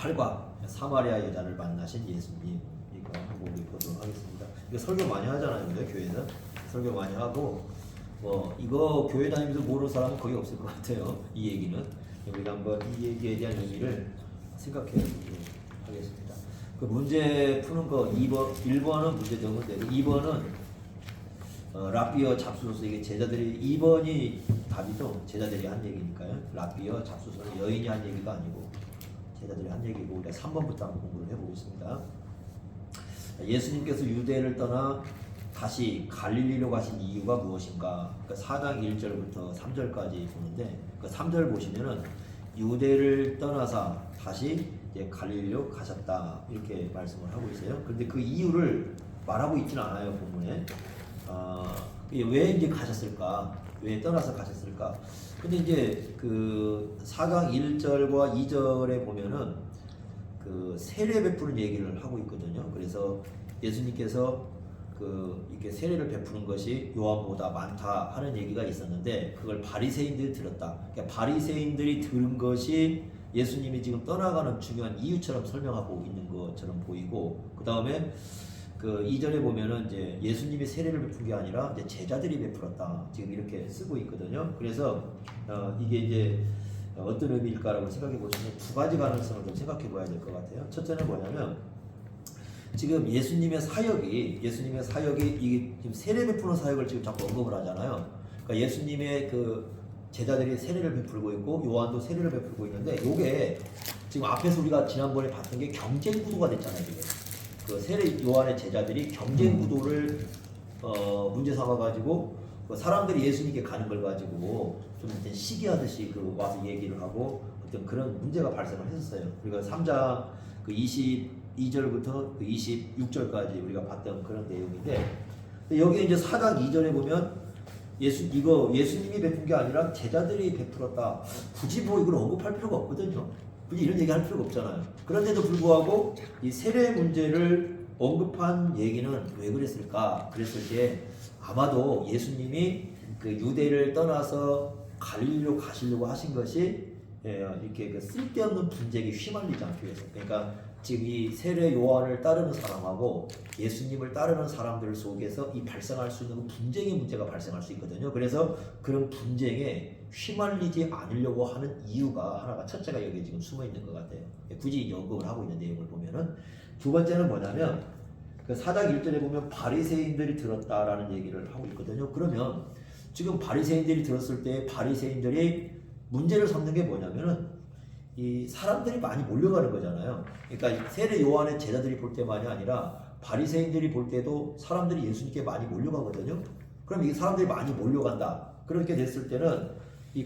8과 사마리아 여자를 만나신 예수님, 이거 한번 우리 보도록 하겠습니다. 이거 설교 많이 하잖아요, 근데 교회에서 설교 많이 하고 이거 교회 다니면서 모르는 사람은 거의 없을 것 같아요. 이 얘기는 우리가 한번 이 얘기에 대한 의미를 생각해 보도록 하겠습니다. 그 문제 푸는 거 1번은 문제 적으면 되고 2번은 라비어 잡수소서. 이게 제자들이 2번이 답이죠. 제자들이 한 얘기니까요. 라비어 잡수소는 여인이 한 얘기가 아니고 제자들이 한 얘기고, 우리가 3번부터 한번 공부를 해보겠습니다. 예수님께서 유대를 떠나 다시 갈릴리로 가신 이유가 무엇인가? 그러니까 4장 1절부터 3절까지 보는데, 그 3절 보시면은 유대를 떠나서 다시 이제 갈릴리로 가셨다, 이렇게 말씀을 하고 있어요. 그런데 그 이유를 말하고 있지는 않아요, 본문에. 왜 이제 가셨을까? 왜 떠나서 가셨을까? 근데 이제 그 4장 1절과 2절에 보면은 그 세례 베푸는 얘기를 하고 있거든요. 그래서 예수님께서 이렇게 세례를 베푸는 것이 요한보다 많다 하는 얘기가 있었는데, 그걸 바리새인들이 들었다. 그러니까 바리새인들이 들은 것이 예수님이 지금 떠나가는 중요한 이유처럼 설명하고 있는 것처럼 보이고, 그 다음에 그 2절에 보면은 이제 예수님이 세례를 베푼 게 아니라 이제 제자들이 베풀었다, 지금 이렇게 쓰고 있거든요. 그래서 이게 이제 어떤 의미일까라고 생각해 보시면 두 가지 가능성을 좀 생각해 봐야 될 것 같아요. 첫째는 뭐냐면, 지금 예수님의 사역이 이게 지금 세례 베푸는 사역을 지금 자꾸 언급을 하잖아요. 그러니까 예수님의 그 제자들이 세례를 베풀고 있고 요한도 세례를 베풀고 있는데, 요게 지금 앞에서 우리가 지난번에 봤던 게 경쟁 구도가 됐잖아요. 지금 그 세례 요한의 제자들이 경쟁 구도를 문제 삼아 가지고 그 사람들이 예수님께 가는 걸 가지고 좀 시기하듯이 와서 얘기를 하고 어떤 그런 문제가 발생을 했었어요. 우리가 3장 그 22절부터 그 26절까지 우리가 봤던 그런 내용인데, 여기 이제 4장 2절에 보면 예수님이 베푼 게 아니라 제자들이 베풀었다. 굳이 뭐 이걸 언급할 필요가 없거든요. 굳이 이런 얘기 할 필요가 없잖아요. 그런데도 불구하고 이 세례 문제를 언급한 얘기는 왜 그랬을까? 그랬을 때 아마도 예수님이 그 유대를 떠나서 갈릴리로 가시려고 하신 것이 이렇게 그 쓸데없는 분쟁에 휘말리지 않기 위해서. 그러니까 지금 이 세례 요한을 따르는 사람하고 예수님을 따르는 사람들 속에서 이 발생할 수 있는 분쟁의 문제가 발생할 수 있거든요. 그래서 그런 분쟁에 휘말리지 않으려고 하는 이유가 하나가, 첫째가 여기 지금 숨어 있는 것 같아요. 굳이 언급을 하고 있는 내용을 보면은. 두 번째는 뭐냐면, 그 4장 1절에 보면 바리새인들이 들었다라는 얘기를 하고 있거든요. 그러면 지금 바리새인들이 들었을 때 바리새인들이 문제를 삼는 게 뭐냐면은, 이 사람들이 많이 몰려가는 거잖아요. 그러니까 세례 요한의 제자들이 볼 때만이 아니라 바리새인들이 볼 때도 사람들이 예수님께 많이 몰려가거든요. 그럼 이 사람들이 많이 몰려간다. 그렇게 됐을 때는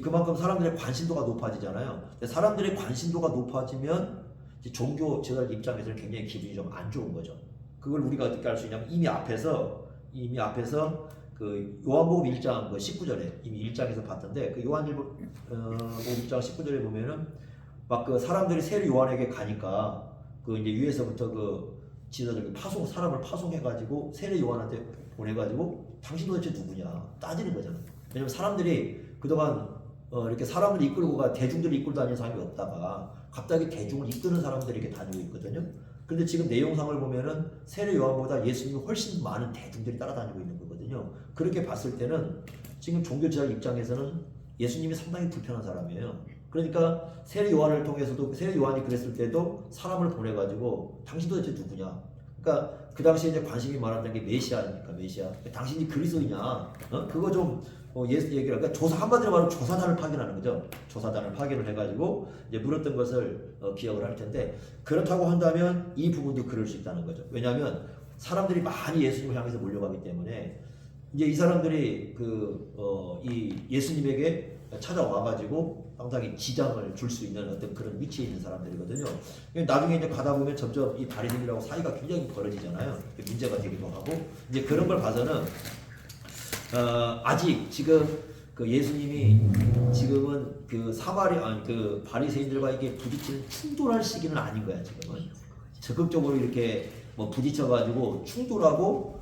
그만큼 사람들의 관심도가 높아지잖아요. 사람들의 관심도가 높아지면 종교 지도자들 입장에서는 굉장히 기분이 좀 안 좋은 거죠. 그걸 우리가 어떻게 알 수 있냐면, 이미 앞에서 그 요한복음 1장 그 19절에 이미 1장에서 봤던데, 그 요한복음 1장 19절에 보면은 막 그 사람들이 세례 요한에게 가니까 그 이제 위에서부터 그 지도자들 사람을 파송해가지고 세례 요한한테 보내가지고 당신 도대체 누구냐 따지는 거잖아. 왜냐면 사람들이 그동안 이렇게 사람을 이끌고 대중들을 이끌고 다니는 사람이 없다가 갑자기 대중을 이끄는 사람들이 이렇게 다니고 있거든요. 근데 지금 내용상을 보면은 세례 요한보다 예수님이 훨씬 많은 대중들이 따라다니고 있는 거거든요. 그렇게 봤을 때는 지금 종교 지도자 입장에서는 예수님이 상당히 불편한 사람이에요. 그러니까 세례 요한을 통해서도, 세례 요한이 그랬을 때도 사람을 보내가지고 당신 도대체 누구냐. 그러니까 그 당시에 이제 관심이 많았던 게 메시아니까, 메시아. 당신이 그리스도이냐? 그거 좀 예수 얘기를, 그러니까 한마디로 말하면 조사단을 파견하는 거죠. 조사단을 파견을 해가지고 이제 물었던 것을 기억을 할 텐데, 그렇다고 한다면 이 부분도 그럴 수 있다는 거죠. 왜냐하면 사람들이 많이 예수님을 향해서 몰려가기 때문에 이제 이 사람들이 이 예수님에게 찾아와가지고 상당히 지장을 줄 수 있는 어떤 그런 위치에 있는 사람들이거든요. 나중에 이제 가다 보면 점점 이 바리새인들하고 사이가 굉장히 벌어지잖아요. 문제가 되기도 하고. 이제 그런 걸 봐서는 아직 지금 그 예수님이 지금은 그 바리새인들과 이게 부딪히는 충돌할 시기는 아닌 거야. 지금은 적극적으로 이렇게 뭐 부딪혀가지고 충돌하고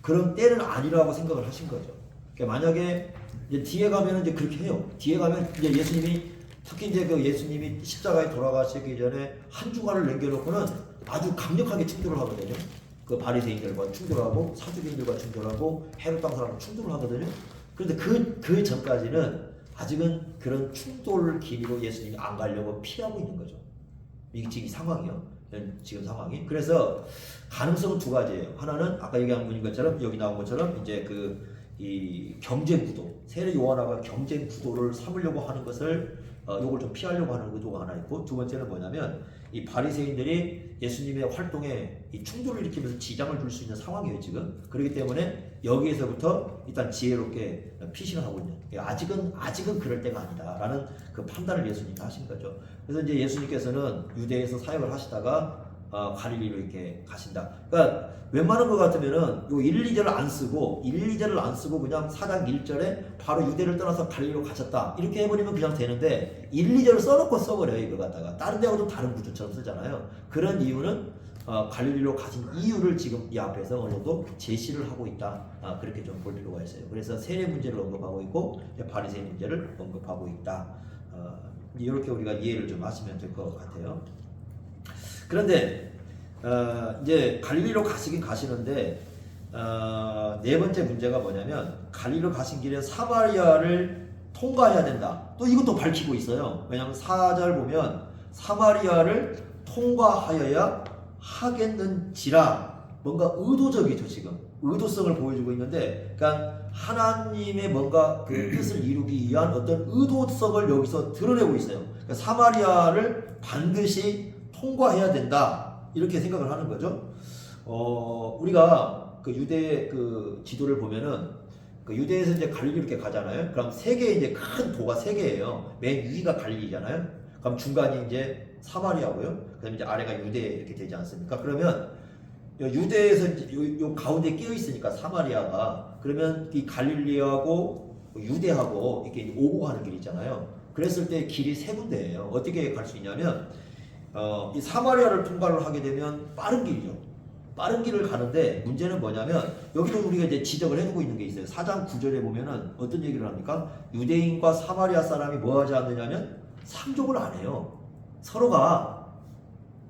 그런 때는 아니라고 생각을 하신 거죠. 그러니까 만약에 이제 뒤에 가면 이제 그렇게 해요. 뒤에 가면 이제 예수님이 특히 이제 그 예수님이 십자가에 돌아가시기 전에 한 주간을 남겨놓고는 아주 강력하게 충돌을 하거든요. 그 바리새인들과 충돌하고 사두개인들과 충돌하고 헤롯 땅 사람과 충돌을 하거든요. 그런데 그 전까지는 아직은 그런 충돌 길이로 예수님이 안 가려고 피하고 있는 거죠. 이게 지금 상황이요. 지금 상황이. 그래서 가능성은 두 가지예요. 하나는 아까 얘기한 분인 것처럼 여기 나온 것처럼 이제 이 경쟁 구도, 세례 요한하고 경쟁 구도를 삼으려고 하는 것을 요걸 좀 피하려고 하는 의도가 하나 있고, 두 번째는 뭐냐면 이 바리새인들이 예수님의 활동에 이 충돌을 일으키면서 지장을 줄 수 있는 상황이에요 지금. 그렇기 때문에 여기에서부터 일단 지혜롭게 피신을 하고 있는, 아직은 그럴 때가 아니다라는 그 판단을 예수님이 하신 거죠. 그래서 이제 예수님께서는 유대에서 사역을 하시다가 갈릴리로 이렇게 가신다. 그러니까 웬만한 것 같으면은 요 1, 2절을 안 쓰고 그냥 4장 1절에 바로 유대를 떠나서 갈릴리로 가셨다 이렇게 해버리면 그냥 되는데 1, 2절을 써놓고 써버려요. 이거 갖다가 다른 데하고도 다른 구조처럼 쓰잖아요. 그런 이유는 갈릴리로 가신 이유를 지금 이 앞에서 어느 정도 제시를 하고 있다. 그렇게 좀 볼 필요가 있어요. 그래서 세례 문제를 언급하고 있고 바리새인 문제를 언급하고 있다. 이렇게 우리가 이해를 좀 하시면 될 것 같아요. 그런데 이제 갈릴리로 가시긴 가시는데 네 번째 문제가 뭐냐면 갈릴리로 가신 길에 사마리아를 통과해야 된다. 또 이것도 밝히고 있어요. 왜냐하면 4절 보면 사마리아를 통과하여야 하겠는지라, 뭔가 의도적이죠. 지금 의도성을 보여주고 있는데, 그러니까 하나님의 뭔가 그 뜻을 이루기 위한 어떤 의도성을 여기서 드러내고 있어요. 그러니까 사마리아를 반드시 통과해야 된다 이렇게 생각을 하는 거죠. 우리가 그 유대 그 지도를 보면은 그 유대에서 이제 갈릴리 이렇게 가잖아요. 그럼 세 개 이제 큰 도가 세 개예요. 맨 위가 갈릴리잖아요. 그럼 중간이 이제 사마리아고요. 그다음에 이제 아래가 유대 이렇게 되지 않습니까? 그러면 유대에서 이제 요 가운데 끼어 있으니까 사마리아가, 그러면 이 갈릴리하고 유대하고 이렇게 오고 가는 길이 있잖아요. 그랬을 때 길이 세 군데예요. 어떻게 갈 수 있냐면 이 사마리아를 통과를 하게 되면 빠른 길이죠. 빠른 길을 가는데 문제는 뭐냐면 여기도 우리가 이제 지적을 해두고 있는 게 있어요. 4장 9절에 보면은 어떤 얘기를 합니까? 유대인과 사마리아 사람이 뭐 하지 않느냐면 상종을 안 해요. 서로가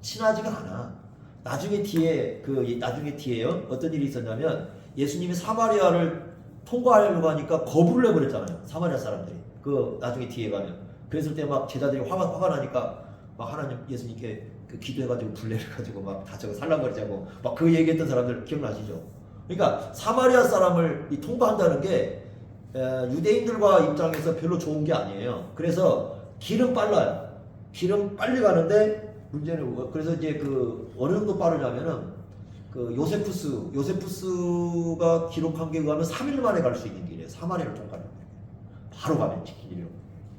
친하지가 않아. 나중에 뒤에요. 어떤 일이 있었냐면 예수님이 사마리아를 통과하려고 하니까 거부를 해버렸잖아요. 사마리아 사람들이. 그 나중에 뒤에 가면. 그랬을 때 막 제자들이 화가 나니까 막 하나님 예수님께 그 기도해가지고 불례를 가지고 막 다 저거 살라버리자고 막 그 얘기했던 사람들 기억나시죠? 그러니까 사마리아 사람을 통과한다는 게 유대인들과 입장에서 별로 좋은 게 아니에요. 그래서 길은 빨라요. 길은 빨리 가는데 문제는 그래서 이제 그 어느 정도 빠르냐면은 그 요세푸스가 기록한 게 의하면 3일 만에 갈 수 있는 길이에요. 사마리아를 통과하는 거예요. 바로 가면 길이요.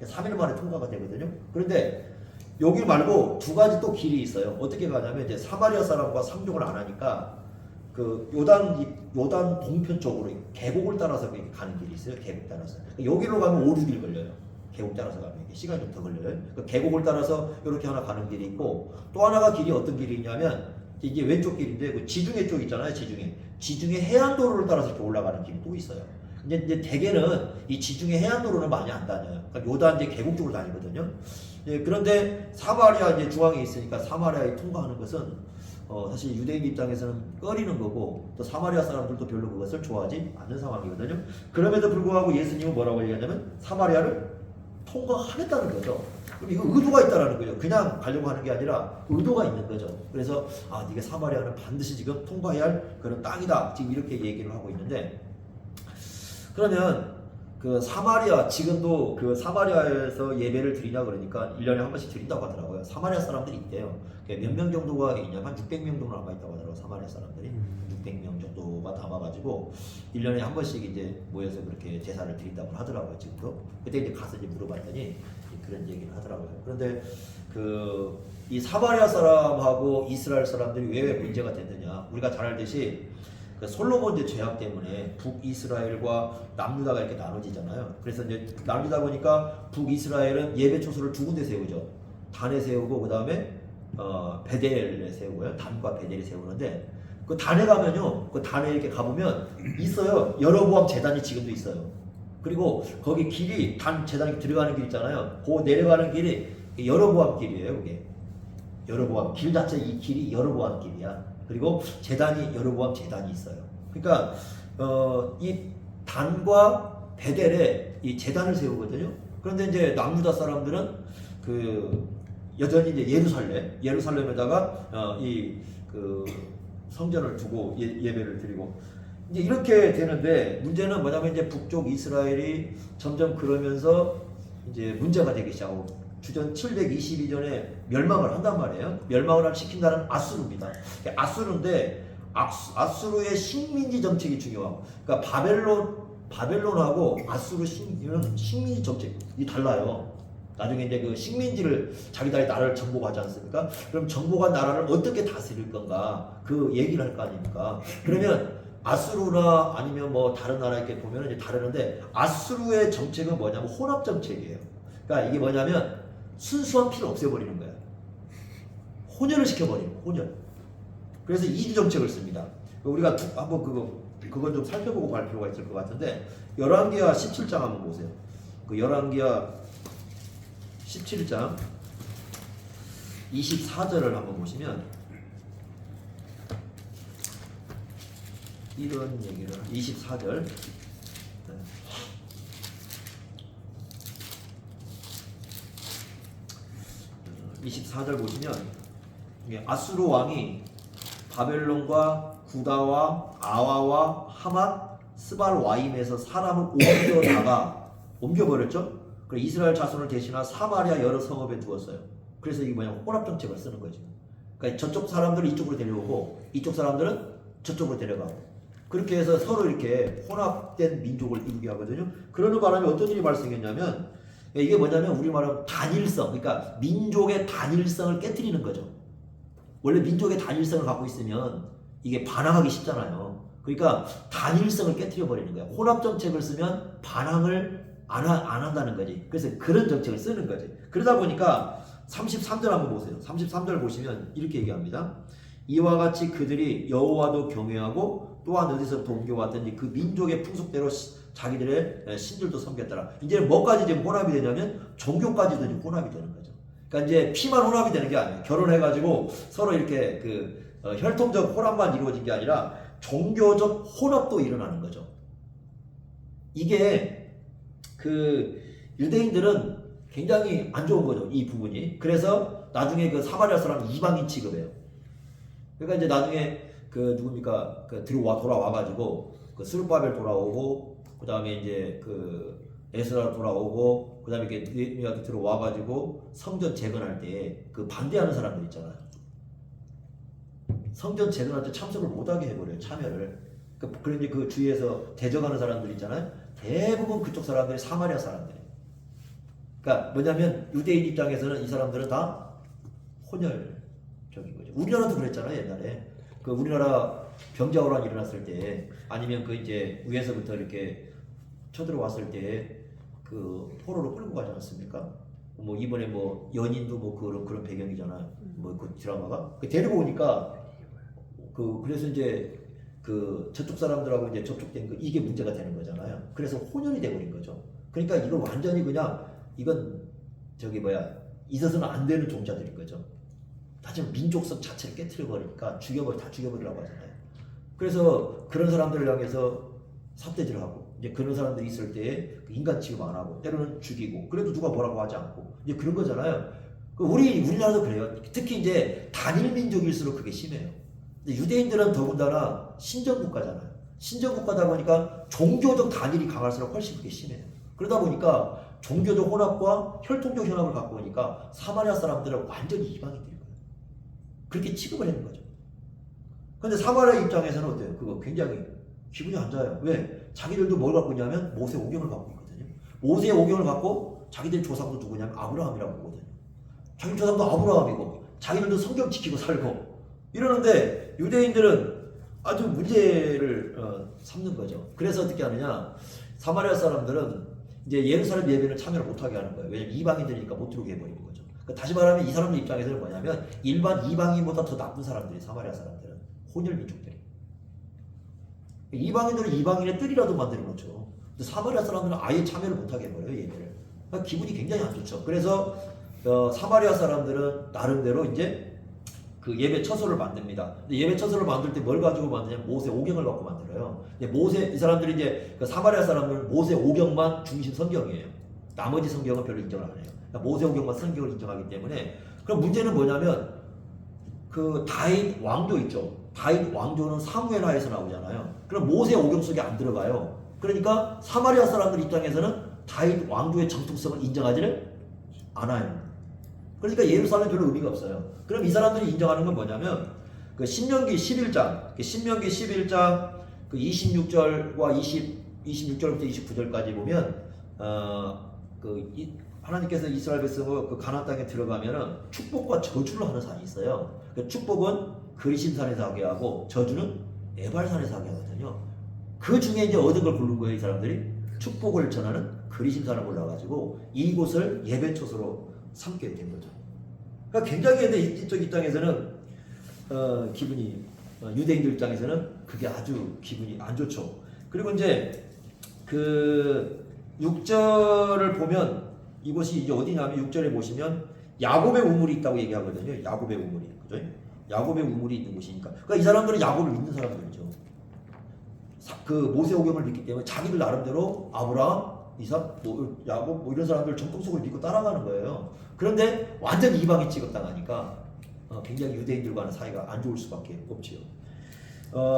3일 만에 통과가 되거든요. 그런데 여기 말고 두 가지 또 길이 있어요. 어떻게 가냐면 이제 사마리아 사람과 상종을 안 하니까 그 요단 동편 쪽으로 계곡을 따라서 가는 길이 있어요. 계곡 따라서. 여기로 가면 5, 6일 걸려요. 계곡 따라서 가면 시간이 좀 더 걸려요. 그 계곡을 따라서 이렇게 하나 가는 길이 있고, 또 하나가 길이 어떤 길이 있냐면 이게 왼쪽 길인데 그 지중해 쪽 있잖아요. 지중해 해안도로를 따라서 이렇게 올라가는 길이 또 있어요. 이제 대개는 이 지중해 해안도로는 많이 안 다녀요. 그러니까 요단 이제 계곡 쪽으로 다니거든요. 예, 그런데 사마리아 이제 중앙에 있으니까 사마리아에 통과하는 것은 사실 유대인 입장에서는 꺼리는 거고, 또 사마리아 사람들도 별로 그것을 좋아하지 않는 상황이거든요. 그럼에도 불구하고 예수님은 뭐라고 얘기하냐면 사마리아를 통과하겠다는 거죠. 그럼 이거 의도가 있다라는 거죠. 그냥 가려고 하는 게 아니라 의도가 있는 거죠. 그래서 네가 사마리아는 반드시 지금 통과해야 할 그런 땅이다. 지금 이렇게 얘기를 하고 있는데, 그러면 그 사마리아, 지금도 그 사마리아에서 예배를 드리냐 그러니까 1년에 한 번씩 드린다고 하더라고요. 사마리아 사람들이 있대요. 몇 명 정도가 있냐면 한 600명 정도 남아 있다고 하더라고요. 사마리아 사람들이 600명 정도가 담아가지고 1년에 한 번씩 이제 모여서 그렇게 제사를 드린다고 하더라고요. 지금도. 그때 이제 가서 이제 물어봤더니 그런 얘기를 하더라고요. 그런데 이 사마리아 사람하고 이스라엘 사람들이 왜 문제가 됐느냐? 우리가 잘 알듯이 그 솔로몬 죄악 때문에 북이스라엘과 남유다가 이렇게 나눠지잖아요. 그래서 이제 나누다 보니까 북이스라엘은 예배 초소를 두 군데 세우죠. 단에 세우고 그 다음에 베델에 세우고요. 단과 베델에 세우는데 그 단에 가면요, 그 단에 이렇게 가보면 있어요. 여로보암 제단이 지금도 있어요. 그리고 거기 길이 단 제단이 들어가는 길 있잖아요. 그 내려가는 길이 여로보암 길이에요. 그게 여로보암 길 자체 이 길이 여로보암 길이야. 그리고 제단이 여로보암 제단이 있어요. 그러니까 이 단과 베델에 이 제단을 세우거든요. 그런데 이제 남유다 사람들은 그 여전히 이제 예루살렘에다가 이 그 성전을 두고 예배를 드리고 이제 이렇게 되는데 문제는 뭐냐면 이제 북쪽 이스라엘이 점점 그러면서 이제 문제가 되기 시작하고 주전 722년에 멸망을 한단 말이에요. 멸망을 시킨 나라는 아수르입니다. 아수르인데 아수르의 식민지 정책이 중요하고 그러니까 바벨론하고 아수르 이런 식민지 정책이 달라요. 나중에 이제 그 식민지를 자기들이 나라를 정복하지 않습니까? 그럼 정복한 나라를 어떻게 다스릴 건가? 그 얘기를 할 거 아닙니까? 그러면 아수르나 아니면 뭐 다른 나라 이렇게 보면 이제 다르는데 아수르의 정책은 뭐냐면 혼합 정책이에요. 그러니까 이게 뭐냐면 순수한 피를 없애버리는 거야. 혼혈을 시켜버리는 거야. 혼혈. 그래서 이주 정책을 씁니다. 우리가 한번 그건 좀 살펴보고 갈 필요가 있을 것 같은데 열왕기하 17장 한번 보세요. 그 열왕기하 17장 24절을 한번 보시면 이런 얘기를 24절 24절 보시면 아수르 왕이 바벨론과 구다와 아와와 하맛 스발와임에서 사람을 옮겨버렸죠. 그래서 이스라엘 자손을 대신한 사마리아 여러 성읍에 두었어요. 그래서 이게 뭐냐면 혼합 정책을 쓰는 거죠. 그러니까 저쪽 사람들은 이쪽으로 데려오고 이쪽 사람들은 저쪽으로 데려가고 그렇게 해서 서로 이렇게 혼합된 민족을 이루게 하거든요. 그러는 바람에 어떤 일이 발생했냐면 이게 뭐냐면 우리 말하면 단일성, 그러니까 민족의 단일성을 깨트리는 거죠. 원래 민족의 단일성을 갖고 있으면 이게 반항하기 쉽잖아요. 그러니까 단일성을 깨트려 버리는 거야. 혼합 정책을 쓰면 반항을 안 한다는 거지. 그래서 그런 정책을 쓰는 거지. 그러다 보니까 33절 한번 보세요. 33절 보시면 이렇게 얘기합니다. 이와 같이 그들이 여호와도 경외하고 또한 어디서부터 옮겨왔든지 그 민족의 풍속대로 자기들의 신들도 섬겼더라. 이제 뭐까지 지금 혼합이 되냐면 종교까지도 지금 혼합이 되는 거죠. 그러니까 이제 피만 혼합이 되는 게 아니에요. 결혼해가지고 서로 이렇게 혈통적 혼합만 이루어진 게 아니라 종교적 혼합도 일어나는 거죠. 이게 유대인들은 굉장히 안 좋은 거죠. 이 부분이. 그래서 나중에 사마리아 사람 이방인 취급해요. 그러니까 이제 나중에 누굽니까? 돌아와가지고 스룹바벨 돌아오고 그 다음에 이제 에스라 돌아오고 그 다음에 이렇게 느헤미야 들어와가지고 성전 재건할 때 반대하는 사람들 있잖아요. 성전 재건할 때 참석을 못하게 해버려요. 참여를. 그런데 그 주위에서 대적하는 사람들 있잖아요. 대부분 그쪽 사람들이 사마리아 사람들이에요. 그러니까 뭐냐면 유대인 입장에서는 이 사람들은 다 혼혈적인 거죠. 우리나라도 그랬잖아요. 옛날에 우리나라 병자호란이 일어났을 때 아니면 이제 위에서부터 이렇게 쳐들어왔을 때 포로로 끌고 가지 않았습니까? 뭐 이번에 연인도 그런 배경이잖아요. 그 드라마가 데리고 오니까 그래서 이제 저쪽 사람들하고 이제 접촉된 이게 문제가 되는 거잖아요. 그래서 혼혈이 돼버린 거죠. 그러니까 이건 완전히 이건 있어서는 안 되는 종자들인 거죠. 하지만 민족성 자체를 깨트려버리니까 다 죽여버리려고 하잖아요. 그래서 그런 사람들을 향해서 삿대질하고 이제 그런 사람들이 있을 때 인간 취급 안 하고 때로는 죽이고 그래도 누가 뭐라고 하지 않고 이제 그런 거잖아요. 우리나라도 그래요. 특히 이제 단일 민족일수록 그게 심해요. 근데 유대인들은 더군다나 신정국가잖아요. 신정국가다 보니까 종교적 단일이 강할수록 훨씬 그게 심해요. 그러다 보니까 종교적 혼합과 혈통적 혼합을 갖고 오니까 사마리아 사람들은 완전히 이방인들인 거예요. 그렇게 취급을 하는 거죠. 근데 사마리아 입장에서는 어때요? 그거 굉장히 기분이 안 좋아요. 왜? 자기들도 뭘 갖고 있냐면 모세 오경을 갖고 있거든요. 모세 오경을 갖고 자기들 조상도 누구냐면 아브라함이라고 보거든요. 자기 조상도 아브라함이고 자기들도 성경 지키고 살고 이러는데 유대인들은 아주 문제를 삼는 거죠. 그래서 어떻게 하느냐? 사마리아 사람들은 이제 예루살렘 예배를 참여를 못하게 하는 거예요. 왜냐면 이방인들이니까 못 들어오게 해버리는 거죠. 그러니까 다시 말하면 이 사람들 입장에서는 뭐냐면 일반 이방인보다 더 나쁜 사람들이 사마리아 사람들은 혼혈 민족들이. 이방인들은 이방인의 뜰이라도 만들어 놓죠. 근데 사마리아 사람들은 아예 참여를 못하게 해버려요, 예배를. 그러니까 기분이 굉장히 안 좋죠. 그래서 사마리아 사람들은 나름대로 이제 그 예배 처소를 만듭니다. 근데 예배 처소를 만들 때 뭘 가지고 만드냐면 모세 오경을 갖고 만들어요. 모세 이 사람들이 이제 그 사마리아 사람들은 모세 오경만 중심 성경이에요. 나머지 성경은 별로 인정을 안 해요. 그러니까 모세 오경만 성경을 인정하기 때문에. 그럼 문제는 뭐냐면 그 다윗 왕조 있죠. 다윗 왕조는 사무엘 하에서 나오잖아요. 그럼 모세 오경 속에 안 들어가요. 그러니까 사마리아 사람들 입장에서는 다윗 왕조의 정통성을 인정하지를 않아요. 그러니까 예루살렘 별로 의미가 없어요. 그럼 이 사람들이 인정하는 건 뭐냐면 그 신명기 11장, 신명기 11장 그 26절과 26절부터 29절까지 보면 하나님께서 이스라엘 백성을 그 가나안 땅에 들어가면은 축복과 저주를 하는 산이 있어요. 그 축복은 그리심산에서 하게 하고 저주는 에발산에서 하게 하거든요. 그 중에 이제 얻은 걸 고른 거예요, 이 사람들이. 축복을 전하는 그리심산을 골라가지고 이곳을 예배초소로 삼게 된 거죠. 그러니까 굉장히 근데 이쪽 입장에서는 기분이 유대인들 입장에서는 그게 아주 기분이 안 좋죠. 그리고 이제 그 6절을 보면 이곳이 이제 어디냐면 6절에 보시면 야곱의 우물이 있다고 얘기하거든요. 야곱의 우물이. 그죠? 야곱의 우물이 있는 곳이니까. 그러니까 이 사람들은 야곱을 믿는 사람들이죠. 그 모세오경을 믿기 때문에 자기들 나름대로 아브라함, 이삭, 야곱 이런 사람들 정통속을 믿고 따라가는 거예요. 그런데 완전 이방인 취급당하니까 굉장히 유대인들과는 사이가 안 좋을 수밖에 없지요.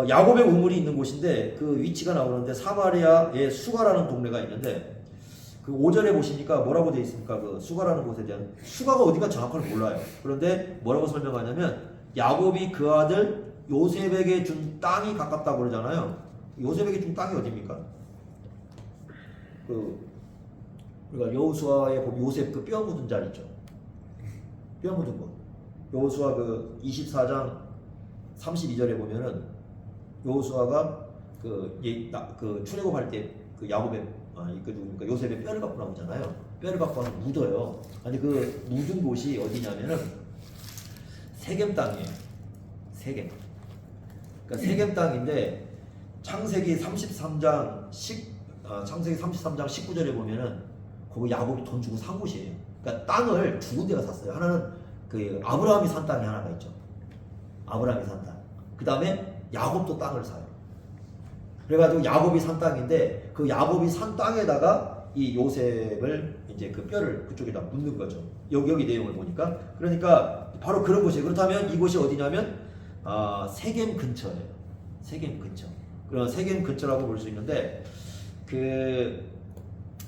야곱의 우물이 있는 곳인데 그 위치가 나오는데 사마리아의 수가라는 동네가 있는데 그 5절에 보시니까 뭐라고 되어 있습니까? 그 수가라는 곳에 대한 수가가 어디가 정확하게 몰라요. 그런데 뭐라고 설명하냐면 야곱이 그 아들 요셉에게 준 땅이 가깝다고 그러잖아요. 요셉에게 준 땅이 어디입니까? 그러니까 여호수아에 보면 요셉 그 뼈 묻은 자리 있죠. 뼈 묻은 곳. 여호수아 그 24장 32절에 보면은 여호수아가 그 출애굽할 때 그 야곱의 그러니까 요셉의 뼈를 갖고 나오잖아요. 뼈를 갖고 나면 묻어요. 아니 그 묻은 곳이 어디냐면은 세겜 땅이에요. 세겜. 그러니까 세겜 땅인데 창세기 33장 19절에 보면은 그거 야곱이 돈 주고 산 곳이에요. 그러니까 땅을 두 군데가 샀어요. 하나는 그 아브라함이 산 땅이 하나가 있죠. 아브라함이 산 땅. 그 다음에 야곱도 땅을 사요. 그래가지고 야곱이 산 땅인데 그 야곱이 산 땅에다가 이 요셉을 이제 그 뼈를 그쪽에다 묻는 거죠. 여기 내용을 보니까. 그러니까 바로 그런 곳이에요. 그렇다면 이곳이 어디냐면 세겜 근처예요. 세겜 근처. 그런 세겜 근처라고 볼 수 있는데 그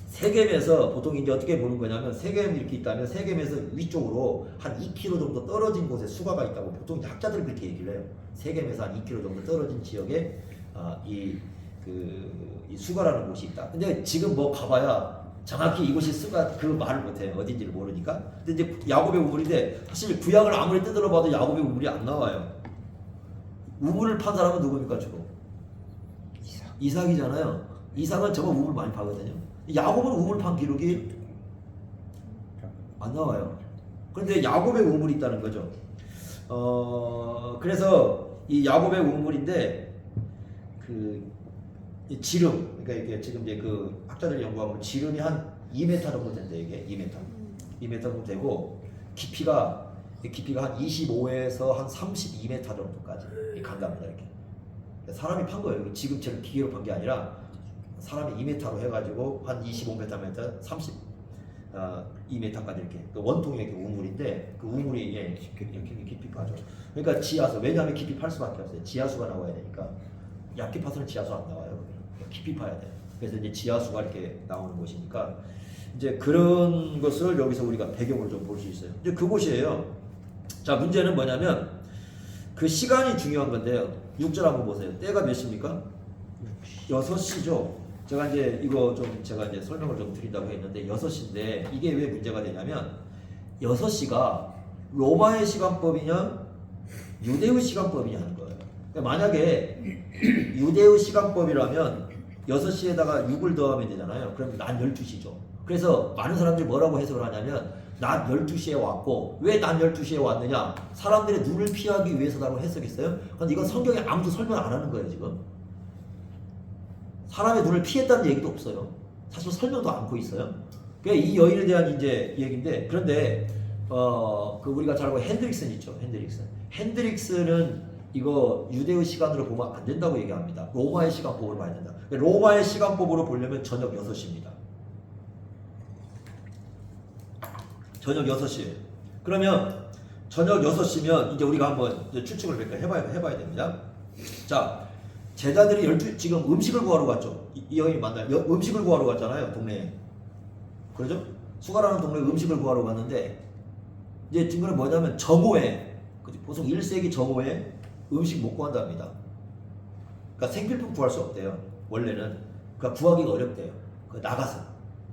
세겜에서 보통 이제 어떻게 보는 거냐면 세겜 이렇게 있다면 세겜에서 위쪽으로 한 2km 정도 떨어진 곳에 수가가 있다고 보통 학자들은 그렇게 얘기를 해요. 세겜에서 한 2km 정도 떨어진 지역에 이 수가라는 곳이 있다. 근데 지금 뭐 가봐야 정확히 이곳이 수가 그 말을 못해요. 어딘지를 모르니까. 근데 이제 야곱의 우물인데 사실 구약을 아무리 뜯어봐도 야곱의 우물이 안 나와요. 우물을 판 사람은 누굽니까 주로? 이삭이잖아요. 이삭은 저거 우물 많이 파거든요. 야곱은 우물 판 기록이 안 나와요. 그런데 야곱의 우물이 있다는 거죠. 그래서 이 야곱의 우물인데 이 지름, 그러니까 이게 지금 이제 그 학자들이 연구하면 지름이 한 2m 정도 된대. 이게 2m 정도 되고 깊이가 한 25에서 한 32m 정도까지 간답니다. 이렇게 사람이 판 거예요. 지금처럼 기계로 판 게 아니라 사람이 2m로 해가지고 한 25m, 32m까지 이렇게 원통의 이렇게 우물인데 그 우물이 이렇게 깊이 파죠. 그러니까 지하수, 왜냐하면 깊이 팔 수밖에 없어요. 지하수가 나와야 되니까. 얇게 파서는 지하수 안 나와요. 깊이 파야 돼요. 그래서 이제 지하수가 이렇게 나오는 곳이니까 이제 그런 것을 여기서 우리가 배경으로 좀 볼 수 있어요. 이제 그곳이에요. 자, 문제는 뭐냐면 그 시간이 중요한 건데요. 6절 한번 보세요. 때가 몇 시입니까? 6시죠. 제가 이제 이거 좀 제가 이제 설명을 좀 드린다고 했는데 6시인데 이게 왜 문제가 되냐면 6시가 로마의 시간법이냐 유대의 시간법이냐 하는 거예요. 그러니까 만약에 유대의 시간법이라면 6시에다가 6을 더하면 되잖아요. 그럼 낮 12시죠. 그래서 많은 사람들이 뭐라고 해석을 하냐면 낮 12시에 왔고 왜 낮 12시에 왔느냐? 사람들의 눈을 피하기 위해서라고 해석했어요. 그런데 이건 성경에 아무도 설명 안 하는 거예요, 지금. 사람의 눈을 피했다는 얘기도 없어요. 사실 설명도 않고 있어요. 그러니까 이 여인에 대한 이제 얘기인데, 그런데 그 우리가 잘 알고 핸드릭슨 있죠. 핸드릭스는 이거 유대의 시간으로 보면 안 된다고 얘기합니다. 로마의 시간법으로 봐야 된다. 로마의 시간법으로 보려면 저녁 6시입니다. 저녁 6시에. 그러면 저녁 6시면 이제 우리가 한번 이제 추측을 해봐야 됩니다. 자, 제자들이 지금 음식을 구하러 갔죠. 이 여인이 만나요. 음식을 구하러 갔잖아요. 동네에. 그러죠? 수가라는 동네에 음식을 구하러 갔는데, 이제 지금은 뭐냐면 정오에, 보통 1세기 정오에 음식 못 구한답니다. 그러니까 생필품 구할 수 없대요. 원래는. 그러니까 구하기가 어렵대요. 나가서.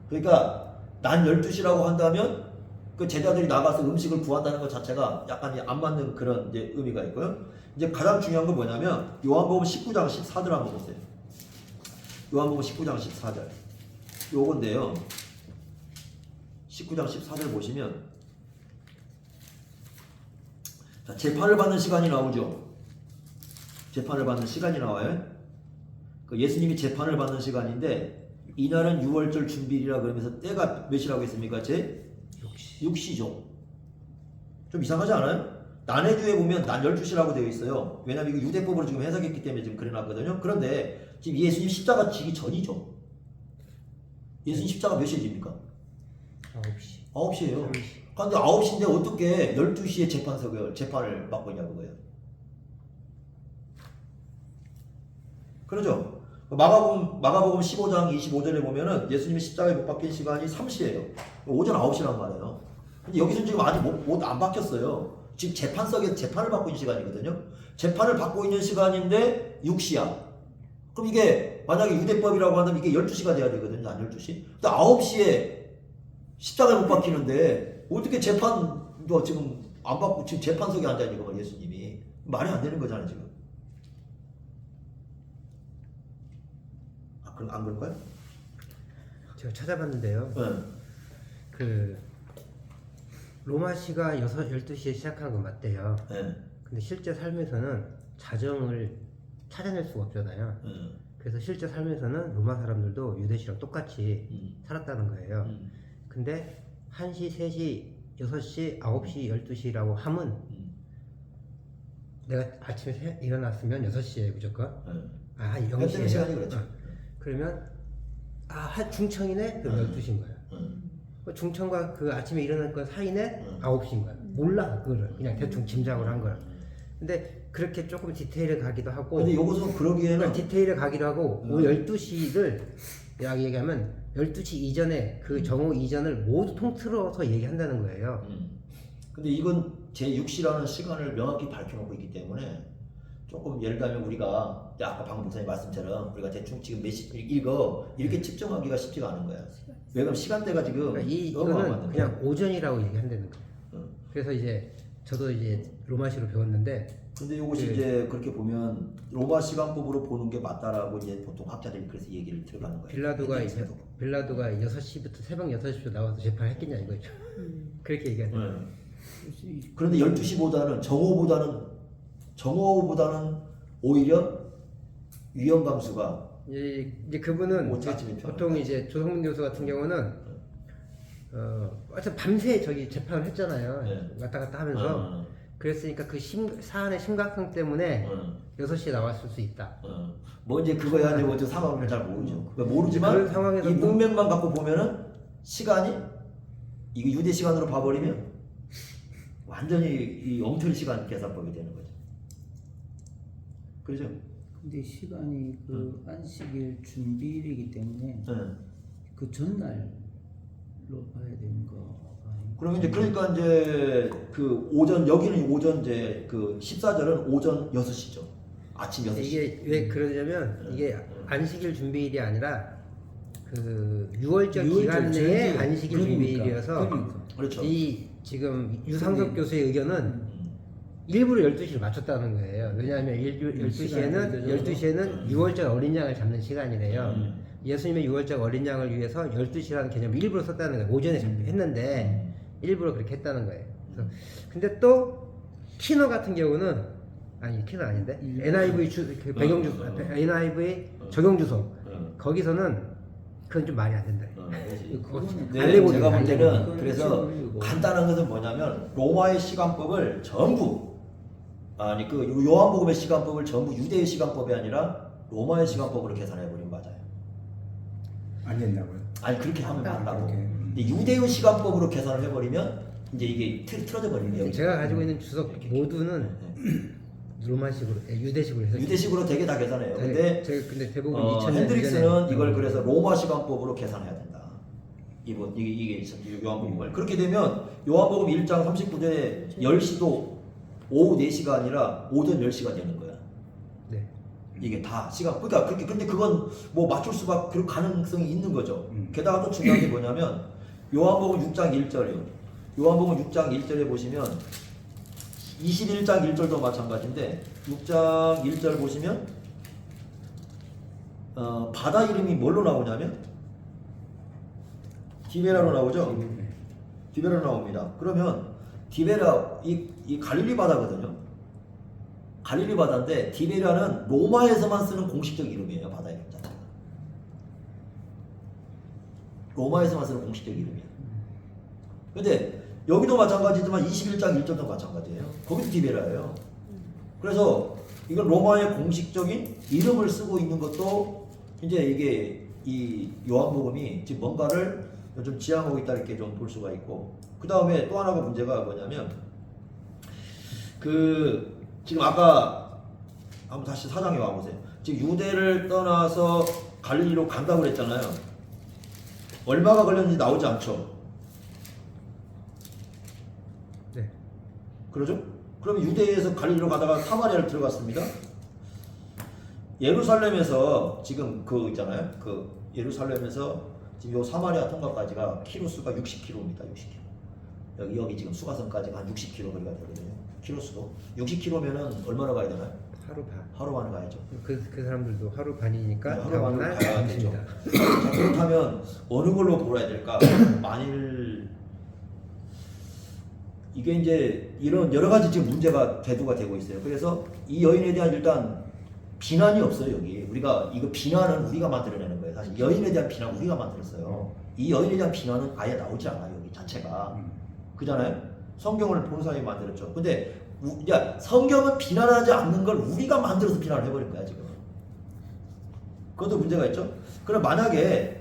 그러니까 난 12시라고 한다면 그 제자들이 나가서 음식을 구한다는 것 자체가 약간 안 맞는 그런 이제 의미가 있고요. 이제 가장 중요한 건 뭐냐면 요한복음 19장 14절 한번 보세요. 요한복음 19장 14절. 요건데요. 19장 14절 보시면, 자, 재판을 받는 시간이 나오죠. 재판을 받는 시간이 나와요. 그 예수님이 재판을 받는 시간인데, 이날은 6월절 준비일이라 그러면서 때가 몇이라고 했습니까? 제6시죠. 좀 이상하지 않아요? 난해주에 보면 난 12시라고 되어 있어요. 왜냐면 이거 유대법으로 지금 해석했기 때문에 지금 그래놨거든요. 그런데 지금 예수님 십자가 지기 전이죠. 예수님 십자가 몇 시에 집니까? 9시. 9시에요. 그런데 9시인데 어떻게 12시에 재판을 받고 있냐고 그거예요. 그러죠? 마가복음 15장 25절에 보면은 예수님이 십자가에 못 박힌 시간이 3시예요. 오전 9시란 말이에요. 근데 여기서 지금 아직 안 박혔어요. 지금 재판석에서 재판을 받고 있는 시간이거든요. 재판을 받고 있는 시간인데 6시야. 그럼 이게 만약에 유대법이라고 하면 이게 12시가 돼야 되거든요. 난 12시. 근데 9시에 십자가에 못 박히는데 어떻게 재판도 지금 안 받고 지금 재판석에 앉아 있는 거야, 예수님이. 말이 안 되는 거잖아요, 지금. 그럼 안 그럴까요? 제가 찾아봤는데요. 네. 그 로마시가 12시에 시작한 건 맞대요. 네. 근데 실제 삶에서는 자정을 찾아낼 수가 없잖아요. 그래서 실제 삶에서는 로마 사람들도 유대시랑 똑같이 살았다는 거예요. 근데 1시, 3시, 6시, 9시, 12시라고 하면 내가 아침에 일어났으면 6시에 무조건 아 0시에 시간이 그렇죠. 그러면 중청이네? 그럼 12시인 거야. 중청과 그 아침에 일어날 건 사이네? 9시인 거야. 몰라 그거를 그냥 대충 짐작을 한 거야. 근데 그렇게 조금 디테일에 가기도 하고 근데 요것은 그러기에는 디테일에 가기도 하고 12시를 얘기하면 12시 이전에 그 정오 이전을 모두 통틀어서 얘기한다는 거예요. 근데 이건 제6시라는 시간을 명확히 밝혀놓고 있기 때문에 조금 예를 들면 우리가 아까 방 목사님 말씀처럼 우리가 대충 지금 몇 시 이렇게 측정하기가 쉽지가 않은 거야. 왜 그러면 시간대가 지금 그러니까 이거는 그냥 오전이라고 얘기한다는 거예요. 그래서 이제 저도 이제 로마시로 배웠는데 근데 이것이 이제 그렇게 보면 로마 시간법으로 보는 게 맞다라고 이제 보통 학자들이 그래서 얘기를 들어가는 거예요. 빌라도가 6시부터 새벽 6시부터 나와서 재판했겠냐 이거죠. 그렇게 얘기하는 그런데 12시보다는 정오보다는 오히려 위험 감수가 이제 그분은 보통 이제 조성문 교수 같은 경우는 하여튼 밤새 저기 재판을 했잖아요. 네. 왔다 갔다 하면서 그랬으니까 그 사안의 심각성 때문에 6시에 나왔을 수 있다. 뭐 이제 그거야 이제 먼저 상황을 잘 모르죠. 그러니까 모르지만 그런 상황에서 이 문맥만 갖고 보면은 시간이 이게 유대 시간으로 봐버리면 완전히 이 엉터리 시간 계산법이 되는 거죠. 그렇죠? 근데 시간이 그 안식일 준비일이기 때문에 그 전날로 봐야 되는 거. 그러면 이제 그러니까 이제 그 오전 여기는 오전 이제 그 14절은 오전 6시죠. 아침 6시. 이게 왜 그러냐면 이게 안식일 준비일이 아니라 그 6월절 기간 내에 안식일 준비일이어서 그렇죠. 이 지금 유상석 교수의 의견은 일부러 12시를 맞췄다는 거예요. 왜냐하면 12시에는 6월절 어린 양을 잡는 시간이래요. 예수님의 6월절 어린 양을 위해서 12시라는 개념을 일부러 썼다는 거예요. 오전에 했는데 일부러 그렇게 했다는 거예요. 그래서 근데 또 키너 같은 경우는 키너 아닌데 NIV 배경 주소, NIV 적용 주소 거기서는 그건 좀 말이 안 된다. 그거는 네, 알레고리, 제가 볼 때는 알레고리. 그래서 그건 간단한 것은 뭐냐면 로마의 시간법을 전부 아니 그 요한복음의 시간법을 전부 유대의 시간법이 아니라 로마의 시간법으로 계산해 버리면 맞아요. 안 된다고요? 아니 그렇게 하면 맞다고. 그렇게, 근데 유대의 시간법으로 계산을 해버리면 이제 이게 틀어져 버리는 거예요. 제가 가지고 있는 주석 모두는 로마식으로, 유대식으로 해서 유대식으로 되게 다 계산해요. 근데 근데 대부분 2000년 핸드릭스는 이걸 그래서 로마 시간법으로 계산해야 된다. 이게 요한복음을 그렇게 되면 요한복음 1장 39절에 10시도 오후 4시가 아니라 오전 10시가 되는 거야. 네. 이게 다 시간 그러니까 그렇게 근데 그건 뭐 맞출 수가 그런 가능성이 있는 거죠. 게다가 또 중요한 게 뭐냐면 요한복음 6장 1절이요. 요한복음 6장 1절에 보시면 21장 1절도 마찬가지인데 6장 1절 보시면 바다 이름이 뭘로 나오냐면 디베라로 나오죠. 디베라로 나옵니다. 그러면 디베라 이 갈릴리 바다거든요. 갈릴리 바다인데 디베라는 로마에서만 쓰는 공식적 이름이에요. 바다 이름 자체가. 로마에서만 쓰는 공식적 이름이에요. 근데 여기도 마찬가지지만 21장 1절도 마찬가지예요. 거기도 디베라예요. 그래서 이건 로마의 공식적인 이름을 쓰고 있는 것도 이제 이게 이 요한복음이 지금 뭔가를 좀 지향하고 있다 이렇게 좀 볼 수가 있고 그 다음에 또 하나가 문제가 뭐냐면 그 지금 아까 한번 다시 4장에 와보세요. 지금 유대를 떠나서 갈릴리로 간다고 그랬잖아요. 얼마가 걸렸는지 나오지 않죠. 네. 그러죠? 그러면 유대에서 갈릴리로 가다가 사마리아를 들어갔습니다. 예루살렘에서 지금 그 있잖아요. 그 예루살렘에서 지금 요 사마리아 통과까지가 키로수가 60km입니다. 60km. 여기 지금 수가성까지가 한 60km 거리가 되거든요. 키로수도 60km면은 얼마나 가야 되나요? 하루 반. 하루 만에 가야죠. 그 사람들도 하루 반이니까 네, 하루 반을 다음날 가야 되죠. 점심이다. 자, 그렇다면 어느 걸로 보아야 될까? 만일 이게 이제 이런 여러 가지 지금 문제가 대두가 되고 있어요. 그래서 이 여인에 대한 일단 비난이 없어요. 여기 우리가 이거 비난은 우리가 만들어내는 거예요. 사실 여인에 대한 비난 우리가 만들었어요. 이 여인에 대한 비난은 아예 나오지 않아요. 여기 자체가 그잖아요. 성경을 본 사람이 만들었죠. 근데 야 성경은 비난하지 않는 걸 우리가 만들어서 비난을 해버린 거야 지금. 그것도 문제가 있죠. 그럼 만약에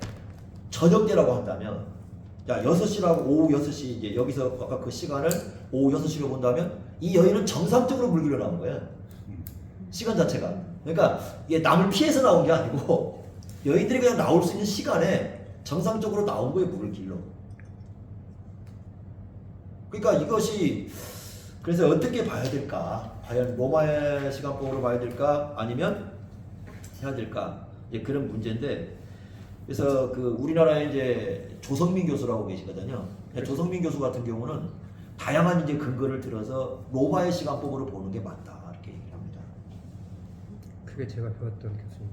저녁 때라고 한다면 야 6시라고 오후 6시 이제 여기서 아까 그 시간을 오후 6시로 본다면 이 여인은 정상적으로 물길로 나온 거야. 시간 자체가. 그러니까 이게 남을 피해서 나온 게 아니고 여인들이 그냥 나올 수 있는 시간에 정상적으로 나온 거예요. 물길로. 그러니까 이것이 그래서 어떻게 봐야 될까? 과연 로마의 시간법으로 봐야 될까? 아니면 해야 될까? 이제 그런 문제인데 그래서 그 우리나라에 이제 조성민 교수라고 계시거든요. 조성민 교수 같은 경우는 다양한 이제 근거를 들어서 로마의 시간법으로 보는 게 맞다 이렇게 얘기를 합니다. 그게 제가 배웠던 교수님.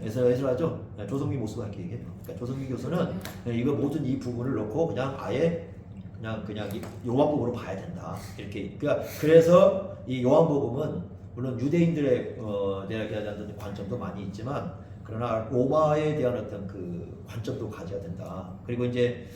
에스라죠. 조성민 모수가 이렇게 얘기해요. 그러니까 조성민 교수는 이거 모든 이 부분을 놓고 그냥 아예 그냥 이 요한복음으로 봐야 된다 이렇게. 그러니까 그래서 이 요한복음은 물론 유대인들의 대한 관점도 많이 있지만 그러나 로마에 대한 어떤 그 관점도 가져야 된다. 그리고 이제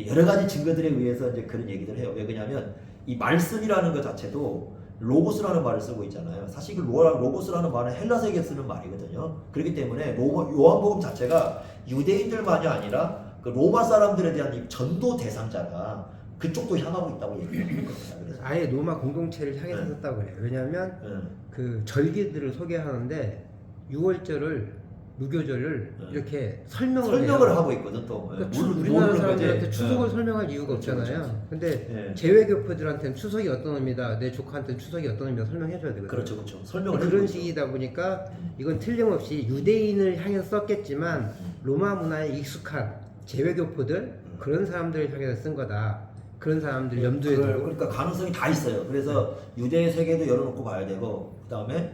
여러 가지 증거들에 의해서 이제 그런 얘기를 해요. 왜 그러냐면 이 말씀이라는 것 자체도 로고스라는 말을 쓰고 있잖아요. 사실 그 로고스라는 말은 헬라세계 쓰는 말이거든요. 그렇기 때문에 요한복음 자체가 유대인들만이 아니라 그 로마 사람들에 대한 이 전도 대상자가 그쪽도 향하고 있다고 얘기하는 겁니다. 그래서. 아예 로마 공동체를 향해서 썼다고 그래요. 왜냐하면 그 절기들을 소개하는데 6월절을 무교절을 이렇게 설명을 해요. 하고 있거든 또. 그러니까 우리나라 사람들한테 추석을 설명할 이유가 없잖아요. 근데 재외교포들한테는 추석이 어떤 의미다, 내 조카한테는 추석이 어떤 의미다 설명해줘야 되거든요. 그렇죠. 설명을 그런 식이다 보니까 이건 틀림없이 유대인을 향해서 썼겠지만 로마 문화에 익숙한 재외교포들 그런 사람들을 향해서 쓴 거다. 그런 사람들 염두에 두고. 그러니까 가능성이 다 있어요. 그래서 유대 세계도 열어놓고 봐야 되고 그 다음에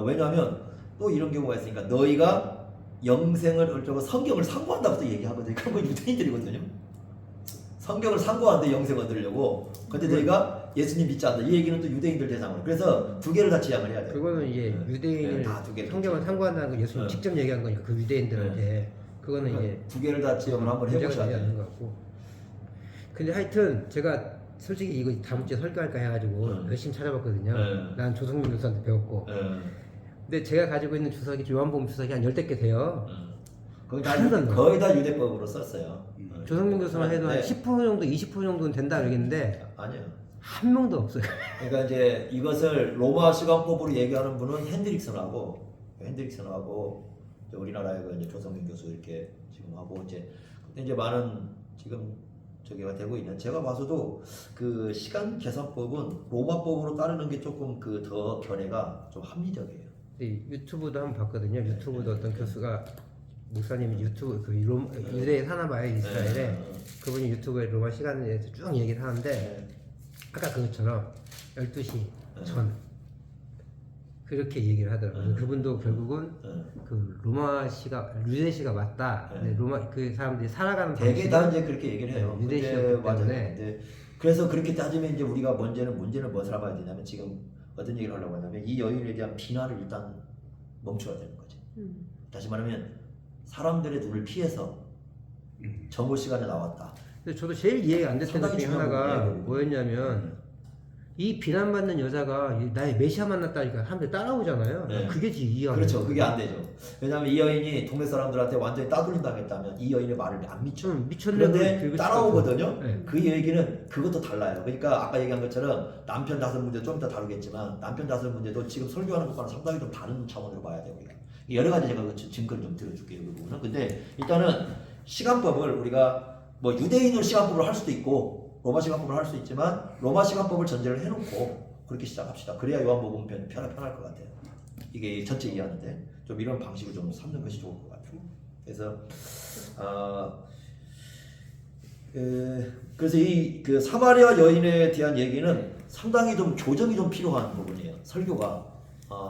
왜냐하면 또 이런 경우가 있으니까 너희가 영생을 어쩌고 성경을 상고한다고 또 얘기하거든요. 그런 건 유대인들이거든요. 성경을 상고하는데 영생 얻으려고. 근데 너희가 예수님 믿지 않는다. 이 얘기는 또 유대인들 대상으로. 그래서 두 개를 다 지향을 해야 돼요. 그거는 이제 유대인을 다두 개를 성경을 상고한다는 거 예수님 직접 얘기한 거니까 그 유대인들한테 그거는 이제 두 개를 다 지향을 한번 문제가 해보셔야 되지 않는 돼요. 것 같고. 근데 하여튼 제가 솔직히 이거 다음 주에 설교할까 해가지고 열심히 찾아봤거든요. 난 조성민 교수한테 배웠고. 근데 제가 가지고 있는 주석이 요한복음 주석이 한 10개 돼요. 거의 다 유대법으로 썼어요. 조성민 교수만 해도 한 10% 정도, 20% 정도는 된다 그러겠는데 아니요. 한 명도 없어요. 그러니까 이제 이것을 로마 시간법으로 얘기하는 분은 핸드릭슨하고 이제 우리나라의 그 이제 조성민 교수 이렇게 지금 하고 근데 이제 많은 지금 저기가 되고 있는 제가 봐서도 그 시간 계산법은 로마법으로 따르는 게 조금 그 더 견해가 좀 합리적이에요. 유튜브도 한번 봤거든요. 유튜브도 어떤 교수가 목사님이 유튜브 그 유대에 사나 봐요 이스라엘에. 그분이 유튜브에 로마 시간에 대해서 쭉 얘기를 하는데 아까 그것처럼 12시 전 그렇게 얘기를 하더라고요. 그분도 결국은 그 로마 시가 유대 시가 맞다. 근데 로마 그 사람들이 살아가는 되게 다 이제 그렇게 얘기를 해요. 유대 시였기 때문에. 근데 그래서 그렇게 따지면 이제 우리가 문제는 무엇을 알아야 되냐면 지금 어떤 얘기를 하려고 하냐면 이 여인에 대한 비난을 일단 멈춰야 되는 거지. 다시 말하면 사람들의 눈을 피해서 정오 시간에 나왔다. 근데 저도 제일 이해가 안 됐던 것 중에 하나가 뭐였냐면 이 비난받는 여자가 나의 메시아 만났다니까 사람들이 따라오잖아요. 네. 그게 지금 이해가 안 그렇죠. 돼요. 그게 안 되죠. 왜냐하면 이 여인이 동네 사람들한테 완전히 따돌림 당했다면 이 여인의 말을 안 믿죠. 그런데 따라오거든요. 네. 그 얘기는 그것도 달라요. 그러니까 아까 얘기한 것처럼 남편 다스릴 문제 좀 이따 다루겠지만 남편 다스릴 문제도 지금 설교하는 것과는 상당히 좀 다른 차원으로 봐야 돼요. 우리가. 여러 가지 제가 그 증거를 좀 들어줄게요. 그 부분은. 근데 일단은 시간법을 우리가 뭐 유대인으로 시간법을 할 수도 있고 로마 시간법을 할 수 있지만 로마 시간법을 전제를 해놓고 그렇게 시작합시다. 그래야 요한복음 편할 것 같아요. 이게 전체 이해하는데 좀 이런 방식을 좀 삼는 것이 좋을 것 같아요. 그래서 그래서 이 그 사마리아 여인에 대한 얘기는 상당히 좀 교정이 좀 필요한 부분이에요. 설교가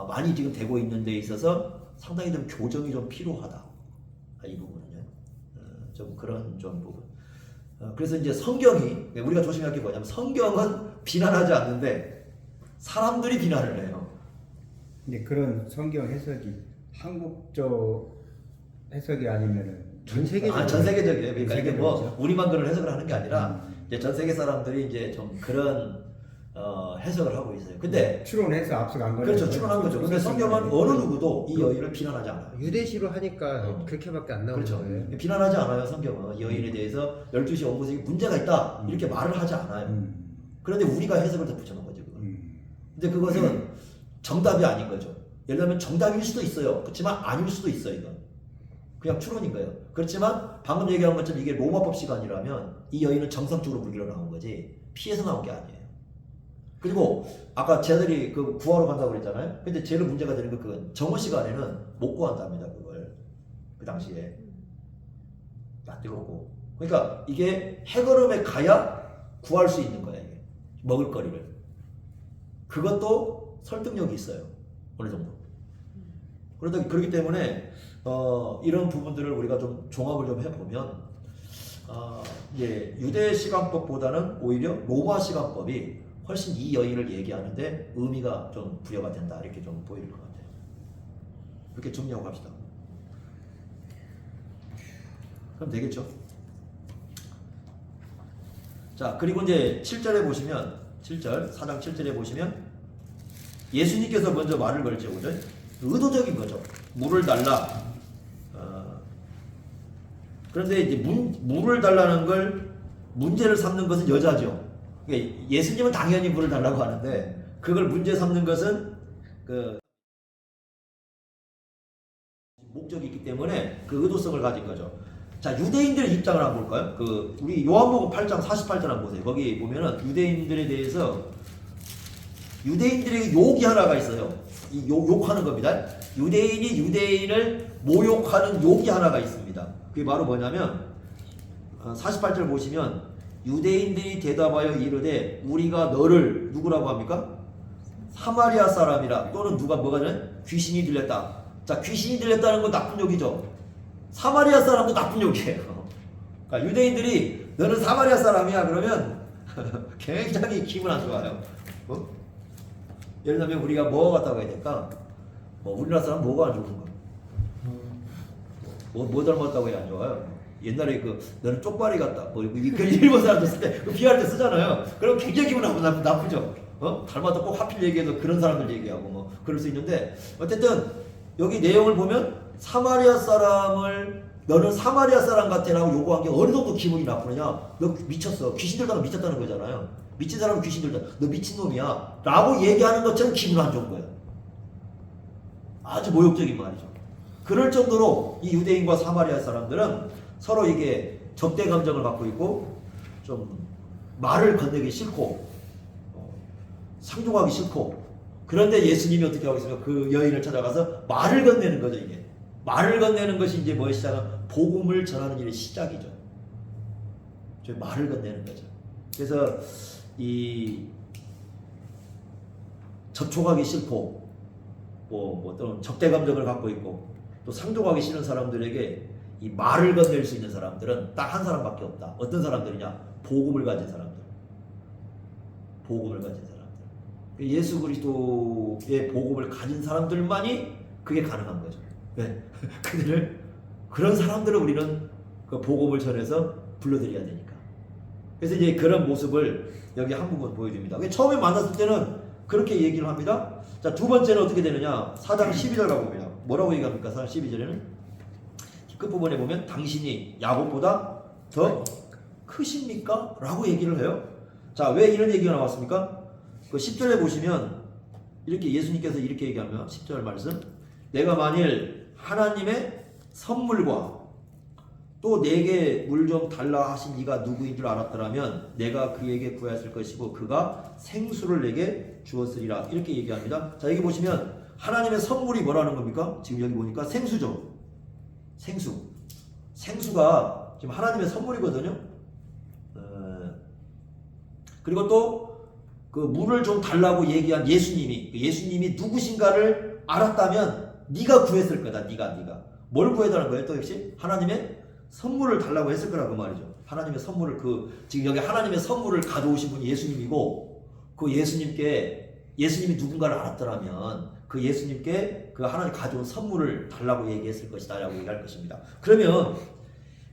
많이 지금 되고 있는 데 있어서 상당히 좀 교정이 좀 필요하다. 이 부분은요. 좀 그런 좀 부분. 그래서 이제 성경이 우리가 조심할 게 뭐냐면 성경은 비난하지 않는데 사람들이 비난을 해요. 근데 그런 성경 해석이 한국적 해석이 아니면은 전 세계적으로. 전 세계적이에요. 그러니까 이게 뭐 세계적이죠. 우리만 그런 해석을 하는 게 아니라 이제 전 세계 사람들이 이제 좀 그런 해석을 하고 있어요. 근데 추론해서 앞서간 거죠. 그렇죠. 추론한 거죠. 근데 성경은 어느 누구도 이 여인을 비난하지 않아요. 유대시로 하니까 그렇게밖에 안 나오는 그렇죠. 거예요. 비난하지 않아요. 성경은 이 여인에 대해서 12시 온 곳에 문제가 있다 이렇게 말을 하지 않아요. 그런데 우리가 해석을 덧붙여놓은 거죠. 근데 그것은 정답이 아닌 거죠. 예를 들면 정답일 수도 있어요. 그렇지만 아닐 수도 있어요. 이건 그냥 추론인 거예요. 그렇지만 방금 얘기한 것처럼 이게 로마법 시간이라면 이 여인은 정상적으로 물기로 나온 거지 피해서 나온 게 아니에요. 그리고 아까 쟤들이 그 구하러 간다고 그랬잖아요. 근데 제일 문제가 되는 건 그건 정오 시간에는 못 구한답니다. 그걸 그 당시에 나 뜨겁고 그러니까 이게 해거름에 가야 구할 수 있는 거예요. 이게. 먹을 거리를 그것도 설득력이 있어요. 어느 정도. 그렇기 때문에 이런 부분들을 우리가 좀 종합을 좀 해보면 이제 유대 시간법보다는 오히려 로마 시간법이 훨씬 이 여인을 얘기하는데 의미가 좀 부여가 된다 이렇게 좀 보일 것 같아요. 그렇게 정리하고 갑시다. 그럼 되겠죠? 자 그리고 이제 7절에 보시면 7절 4장 7절에 보시면 예수님께서 먼저 말을 걸죠. 그죠? 의도적인 거죠. 물을 달라. 그런데 이제 물을 달라는 걸 문제를 삼는 것은 여자죠. 그러니까 예수님은 당연히 물을 달라고 하는데 그걸 문제 삼는 것은 그 목적이 있기 때문에 그 의도성을 가진 거죠. 자 유대인들의 입장을 한번 볼까요? 그 우리 요한복음 8장 48절 한번 보세요. 거기 보면은 유대인들에 대해서 유대인들의 욕이 하나가 있어요. 이 욕하는 겁니다. 유대인이 유대인을 모욕하는 욕이 하나가 있습니다. 그게 바로 뭐냐면 48절 보시면 유대인들이 대답하여 이르되 우리가 너를 누구라고 합니까? 사마리아 사람이라 또는 누가 뭐가 되냐? 귀신이 들렸다. 자 귀신이 들렸다는 건 나쁜 욕이죠. 사마리아 사람도 나쁜 욕이에요. 그러니까 유대인들이 너는 사마리아 사람이야 그러면 굉장히 기분 안 좋아요. 어? 예를 들면 우리가 뭐가 같다고 해야 될까? 우리나라 사람 뭐가 안 좋은 거야? 뭐 닮았다고 해야 안 좋아요? 옛날에 너는 쪽발이 같다. 일본 사람들 쓸 때 비할 때 쓰잖아요. 그럼 굉장히 기분 나쁘죠. 닮았다 꼭 하필 얘기해도 그런 사람들 얘기하고 그럴 수 있는데 어쨌든 여기 내용을 보면 사마리아 사람을 너는 사마리아 사람 같아라고 요구한 게 어느 정도 기분이 나쁘느냐? 너 미쳤어. 귀신 들다가 미쳤다는 거잖아요. 미친 사람은 귀신 들다. 너 미친놈이야. 라고 얘기하는 것처럼 기분 안 좋은 거예요. 아주 모욕적인 말이죠. 그럴 정도로 이 유대인과 사마리아 사람들은 서로 이게 적대 감정을 갖고 있고 좀 말을 건네기 싫고 상종하기 싫고 그런데 예수님이 어떻게 하고 있습니까? 그 여인을 찾아가서 말을 건네는 거죠. 이게 말을 건네는 것이 이제 뭐의 시작은 복음을 전하는 일의 시작이죠. 저 말을 건네는 거죠. 그래서 이 접촉하기 싫고 또는 적대 감정을 갖고 있고 또 상종하기 싫은 사람들에게 이 말을 건넬 수 있는 사람들은 딱 한 사람밖에 없다. 어떤 사람들이냐? 복음을 가진 사람들. 복음을 가진 사람들. 예수 그리스도의 복음을 가진 사람들만이 그게 가능한 거죠. 네. 그런 사람들을 우리는 그 복음을 전해서 불러들여야 되니까. 그래서 이제 그런 모습을 여기 한 부분 보여줍니다. 처음에 만났을 때는 그렇게 얘기를 합니다. 자, 두 번째는 어떻게 되느냐? 4장 12절 가봅니다. 뭐라고 얘기합니까? 4장 12절에는 끝부분에 보면 당신이 야곱보다 더 크십니까? 라고 얘기를 해요. 자, 왜 이런 얘기가 나왔습니까? 그 10절에 보시면 이렇게 예수님께서 이렇게 얘기하면 10절 말씀 내가 만일 하나님의 선물과 또 내게 물 좀 달라 하신 이가 누구인 줄 알았더라면 내가 그에게 구했을 것이고 그가 생수를 내게 주었으리라 이렇게 얘기합니다. 자, 여기 보시면 하나님의 선물이 뭐라는 겁니까? 지금 여기 보니까 생수죠. 생수가 지금 하나님의 선물이거든요. 그리고 또 그 물을 좀 달라고 얘기한 예수님이 누구신가를 알았다면 네가 구했을 거다. 네가 뭘 구해달라는 거예요? 또 역시 하나님의 선물을 달라고 했을 거라고 말이죠. 하나님의 선물을 지금 여기 하나님의 선물을 가져오신 분이 예수님이고 그 예수님이 누군가를 알았더라면 그 예수님께 그 하나님 가져온 선물을 달라고 얘기했을 것이다 라고 얘기할 것입니다. 그러면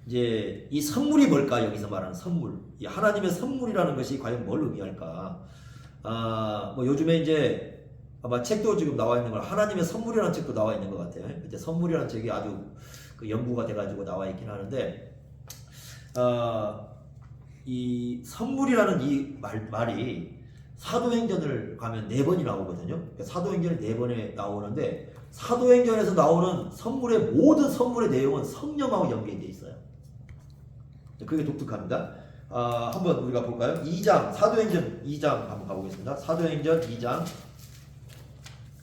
이제 이 선물이 뭘까? 여기서 말하는 선물, 이 하나님의 선물이라는 것이 과연 뭘 의미할까? 요즘에 이제 아마 책도 지금 나와 있는 걸 하나님의 선물이라는 책도 나와 있는 것 같아요. 그때 선물이라는 책이 아주 연구가 돼가지고 나와 있긴 하는데 이 선물이라는 이 말이 사도행전을 가면 4번이 나오거든요. 사도행전이 4번에 나오는데 사도행전에서 나오는 모든 선물의 내용은 성령하고 연계되어 있어요. 그게 독특합니다. 한번 우리가 볼까요? 사도행전 2장 한번 가보겠습니다. 사도행전 2장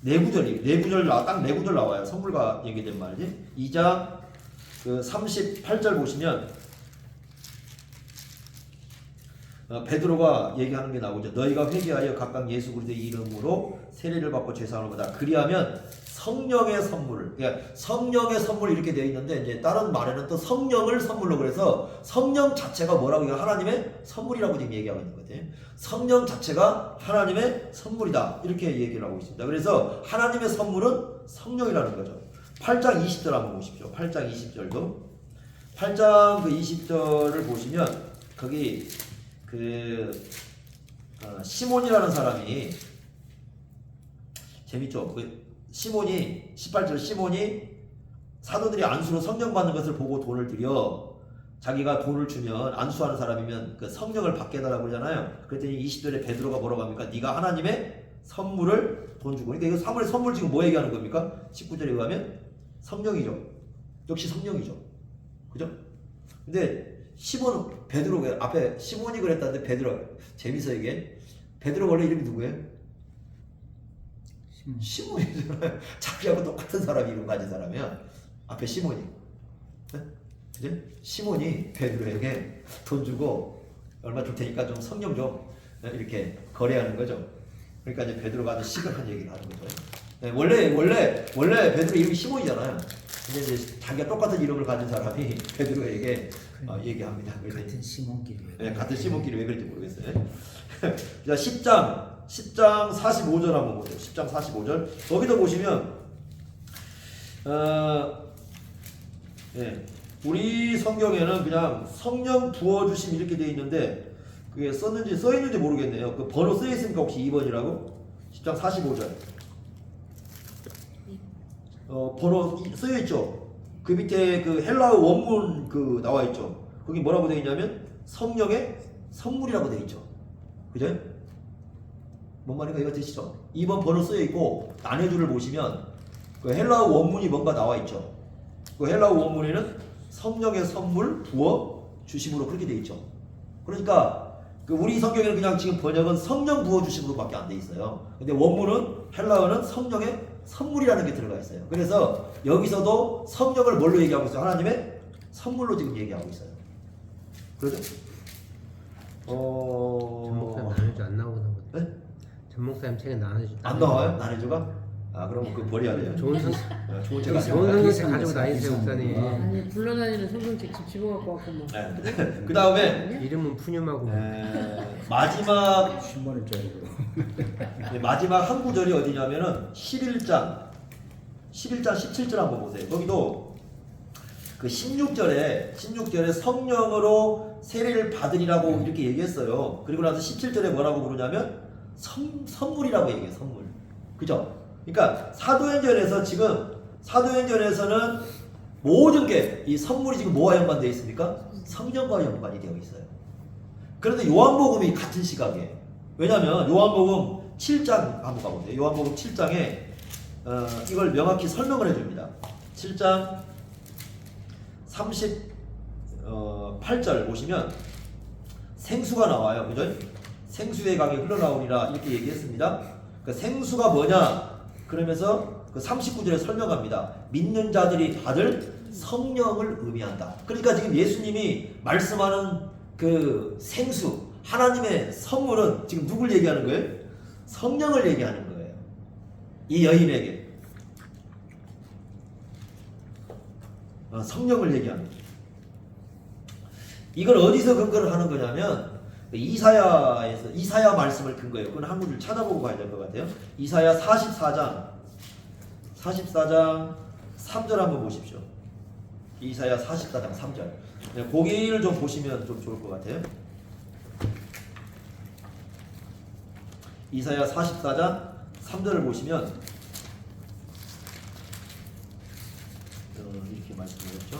4구절 딱 4구절 나와요. 선물과 얘기된 말이지. 2장 38절 보시면 베드로가 얘기하는 게 나오죠. 너희가 회개하여 각각 예수 그리스도의 이름으로 세례를 받고 죄사함을 받아 그리하면 성령의 선물을, 그러니까 성령의 선물 이렇게 되어 있는데 이제 다른 말에는 또 성령을 선물로 그래서 성령 자체가 뭐라고 해요? 하나님의 선물이라고 지금 얘기하고 있는 거예요. 성령 자체가 하나님의 선물이다 이렇게 얘기를 하고 있습니다. 그래서 하나님의 선물은 성령이라는 거죠. 8장 20절 한번 보십시오. 8장 20절도 8장 20절을 보시면 거기 시몬이라는 사람이 재밌죠. 시몬이 18절 시몬이 사도들이 안수로 성령 받는 것을 보고 돈을 들여 자기가 돈을 주면 안수하는 사람이면 그 성령을 받게 해달라고 그러잖아요. 그랬더니 20절에 베드로가 뭐라고 합니까? 네가 하나님의 선물을 돈 주고. 그러니까 이거 선물 지금 뭐 얘기하는 겁니까? 19절에 의하면 성령이죠. 역시 성령이죠. 그죠? 근데 베드로 앞에 시몬이 그랬다는데 베드로 재밌어 이게. 베드로 원래 이름이 누구예요? 시몬이잖아요. 자기하고 똑같은 사람이 이름 가진 사람이야. 앞에 시몬이. 네? 이제 시몬이 베드로에게 돈 주고 얼마 줄 테니까 좀 성령 좀 이렇게 거래하는 거죠. 그러니까 이제 베드로가 아주 시급한 얘기를 하는 거죠. 네, 원래 베드로 이름이 시몬이잖아요. 근데 이제 자기가 똑같은 이름을 가진 사람이 베드로에게 얘기합니다. 같은 시몬끼리. 네, 같은 시몬끼리 왜 그런지 모르겠어요. 자, 10장 45절 한번 보세요. 10장 45절. 거기도 보시면 우리 성경에는 그냥 성령 부어주심 이렇게 되어 있는데 그게 써 있는지 모르겠네요. 그 번호 쓰여 있습니까? 혹시 2번이라고? 10장 45절. 번호 쓰여 있죠. 그 밑에 그 헬라어 원문 그 나와 있죠. 거기 뭐라고 되어 있냐면 성령의 선물이라고 되어 있죠. 그죠? 뭔 말인가 이거 되시죠? 2번 번호 쓰여 있고 난해주를 보시면 그 헬라어 원문이 뭔가 나와 있죠. 그 헬라어 원문에는 성령의 선물 부어 주심으로 그렇게 되어 있죠. 그러니까 그 우리 성경에는 그냥 지금 번역은 성령 부어 주심으로밖에 안 돼 있어요. 근데 원문은 헬라어는 성령의 선물이라는 게 들어가 있어요. 그래서 여기서도 성령을 뭘로 얘기하고 있어요? 하나님의 선물로 지금 얘기하고 있어요. 그렇죠? 전목사님 나눠주 안 나오나 보네. 네? 전목사님 책에 나눠주 안 나와요? 나눠주가? 그럼 그거 버려야 돼요. 좋은 선 좋은 책 좋은 아니에요. 선생님 가지고 다니세요, 목사님. 아니 불러다니는 성경책 집 집어갖고 왔고 뭐. 그 다음에 이름은 푸념하고 마지막 10만원짜리로. 마지막 한 구절이 어디냐면은 11장 17절 한번 보세요. 거기도 그 16절에 성령으로 세례를 받으리라고 이렇게 얘기했어요. 그리고 나서 17절에 뭐라고 부르냐면 선물이라고 얘기해요. 선물. 그죠? 그러니까 사도행전에서는 모든 게 이 선물이 지금 뭐와 연관되어 있습니까? 성령과 연관이 되어 있어요. 그런데 요한복음이 같은 시각이에요. 왜냐하면 요한복음 7장 한번 가보세요. 요한복음 7장에 이걸 명확히 설명을 해줍니다. 7장 38절 보시면 생수가 나와요. 그죠? 생수의 강이 흘러나오리라 이렇게 얘기했습니다. 그 생수가 뭐냐? 그러면서 그 39절에 설명합니다. 믿는 자들이 받을 성령을 의미한다. 그러니까 지금 예수님이 말씀하는 그 생수, 하나님의 선물은 지금 누굴 얘기하는 거예요? 성령을 얘기하는 거예요. 이 여인에게 성령을 얘기하는 거예요. 이걸 어디서 근거를 하는 거냐면 이사야 말씀을 근거예요. 그건 한 구절 찾아보고 가야 될 것 같아요. 이사야 44장 3절 한번 보십시오. 이사야 44장 3절. 거기를 좀 보시면 좀 좋을 것 같아요. 이사야 44장 3절을 보시면 이렇게 말씀드렸죠.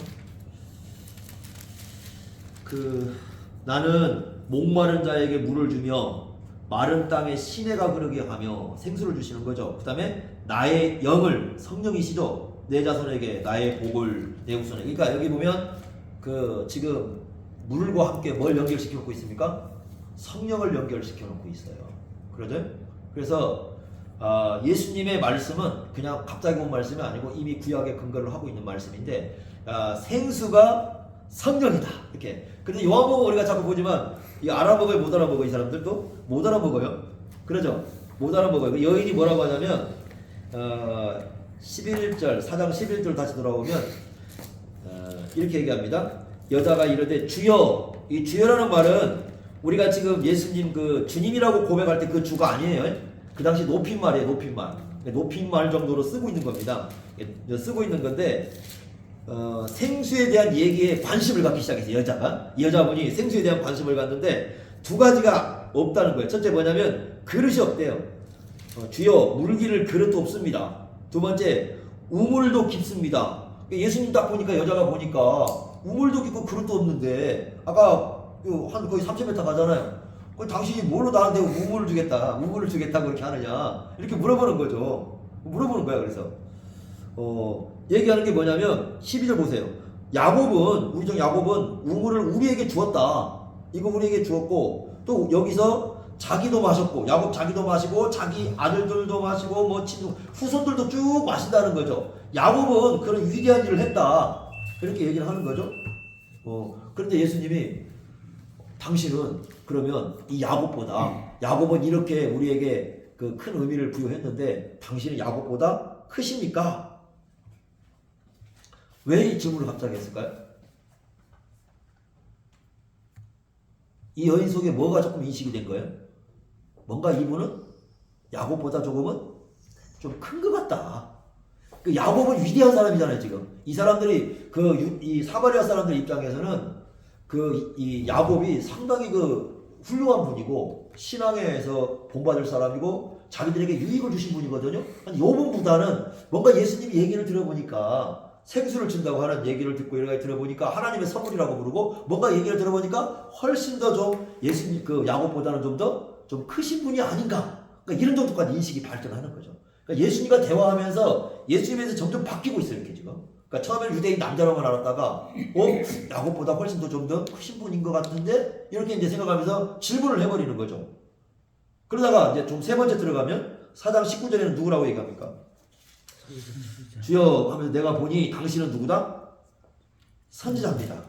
나는 목마른 자에게 물을 주며 마른 땅에 시내가 흐르게 하며 생수를 주시는 거죠. 그 다음에 나의 영을, 성령이시죠. 내 자손에게 나의 복을 내 후손에게. 그러니까 여기 보면 지금 물과 함께 뭘 연결시켜 놓고 있습니까? 성령을 연결시켜 놓고 있어요. 그러죠? 그래서 예수님의 말씀은 그냥 갑자기 온 말씀이 아니고 이미 구약에 근거를 하고 있는 말씀인데 생수가 성령이다. 이렇게. 근데 요한복음 우리가 자꾸 보지만 이 알아먹어요, 못 알아먹어? 이 사람들도 못 알아먹어요. 그러죠? 못 알아먹어요. 여인이 뭐라고 하냐면 11절 4장 11절 다시 돌아오면 이렇게 얘기합니다. 여자가 이르되 주여. 이 주여라는 말은 우리가 지금 예수님 그 주님이라고 고백할 때 그 주가 아니에요. 그 당시 높임말이에요. 높임말 정도로 쓰고 있는 겁니다. 쓰고 있는 건데 생수에 대한 얘기에 관심을 갖기 시작했어요. 여자분이 생수에 대한 관심을 갖는데 두 가지가 없다는 거예요. 첫째 뭐냐면 그릇이 없대요. 주여 물기를 그릇도 없습니다. 두 번째 우물도 깊습니다. 예수님 딱 보니까 여자가 보니까 우물도 깊고 그릇도 없는데 아까 한 거의 30m 가잖아요. 당신이 뭘로 나한테 우물을 주겠다 그렇게 하느냐 이렇게 물어보는 거죠. 물어보는 거야. 그래서 얘기하는 게 뭐냐면 12절 보세요. 우리 야곱은 우물을 우리에게 주었다. 이거 우리에게 주었고 또 여기서 자기도 마셨고 야곱 자기도 마시고 자기 아들들도 마시고 뭐 친구 후손들도 쭉 마신다는 거죠. 야곱은 그런 위대한 일을 했다. 이렇게 얘기를 하는 거죠. 그런데 예수님이 당신은 그러면 이 야곱은 이렇게 우리에게 그 큰 의미를 부여했는데 당신은 야곱보다 크십니까? 왜 이 질문을 갑자기 했을까요? 이 여인 속에 뭐가 조금 인식이 된 거예요? 뭔가 이분은 야곱보다 조금은 좀 큰 것 같다. 그 야곱은 위대한 사람이잖아요, 지금. 이 사람들이 이 사마리아 사람들 입장에서는 이 야곱이 상당히 훌륭한 분이고 신앙에서 본받을 사람이고 자기들에게 유익을 주신 분이거든요. 요분보다는 뭔가 예수님 얘기를 들어보니까 생수를 준다고 하는 얘기를 듣고 여러 가지 들어보니까 하나님의 선물이라고 부르고 뭔가 얘기를 들어보니까 훨씬 더 좀 예수님 야곱보다는 좀 더 좀 크신 분이 아닌가. 그러니까 이런 정도까지 인식이 발전하는 거죠. 그러니까 예수님과 대화하면서 예수님에서 점점 바뀌고 있어요, 이렇게 지금. 그러니까 처음에는 유대인 남자로만 알았다가 야곱보다 훨씬 더 좀 더 크신 분인 것 같은데 이렇게 이제 생각하면서 질문을 해버리는 거죠. 그러다가 이제 좀 세 번째 들어가면 4장 19절에는 누구라고 얘기합니까? 주여 하면서 내가 보니 당신은 누구다? 선지자입니다.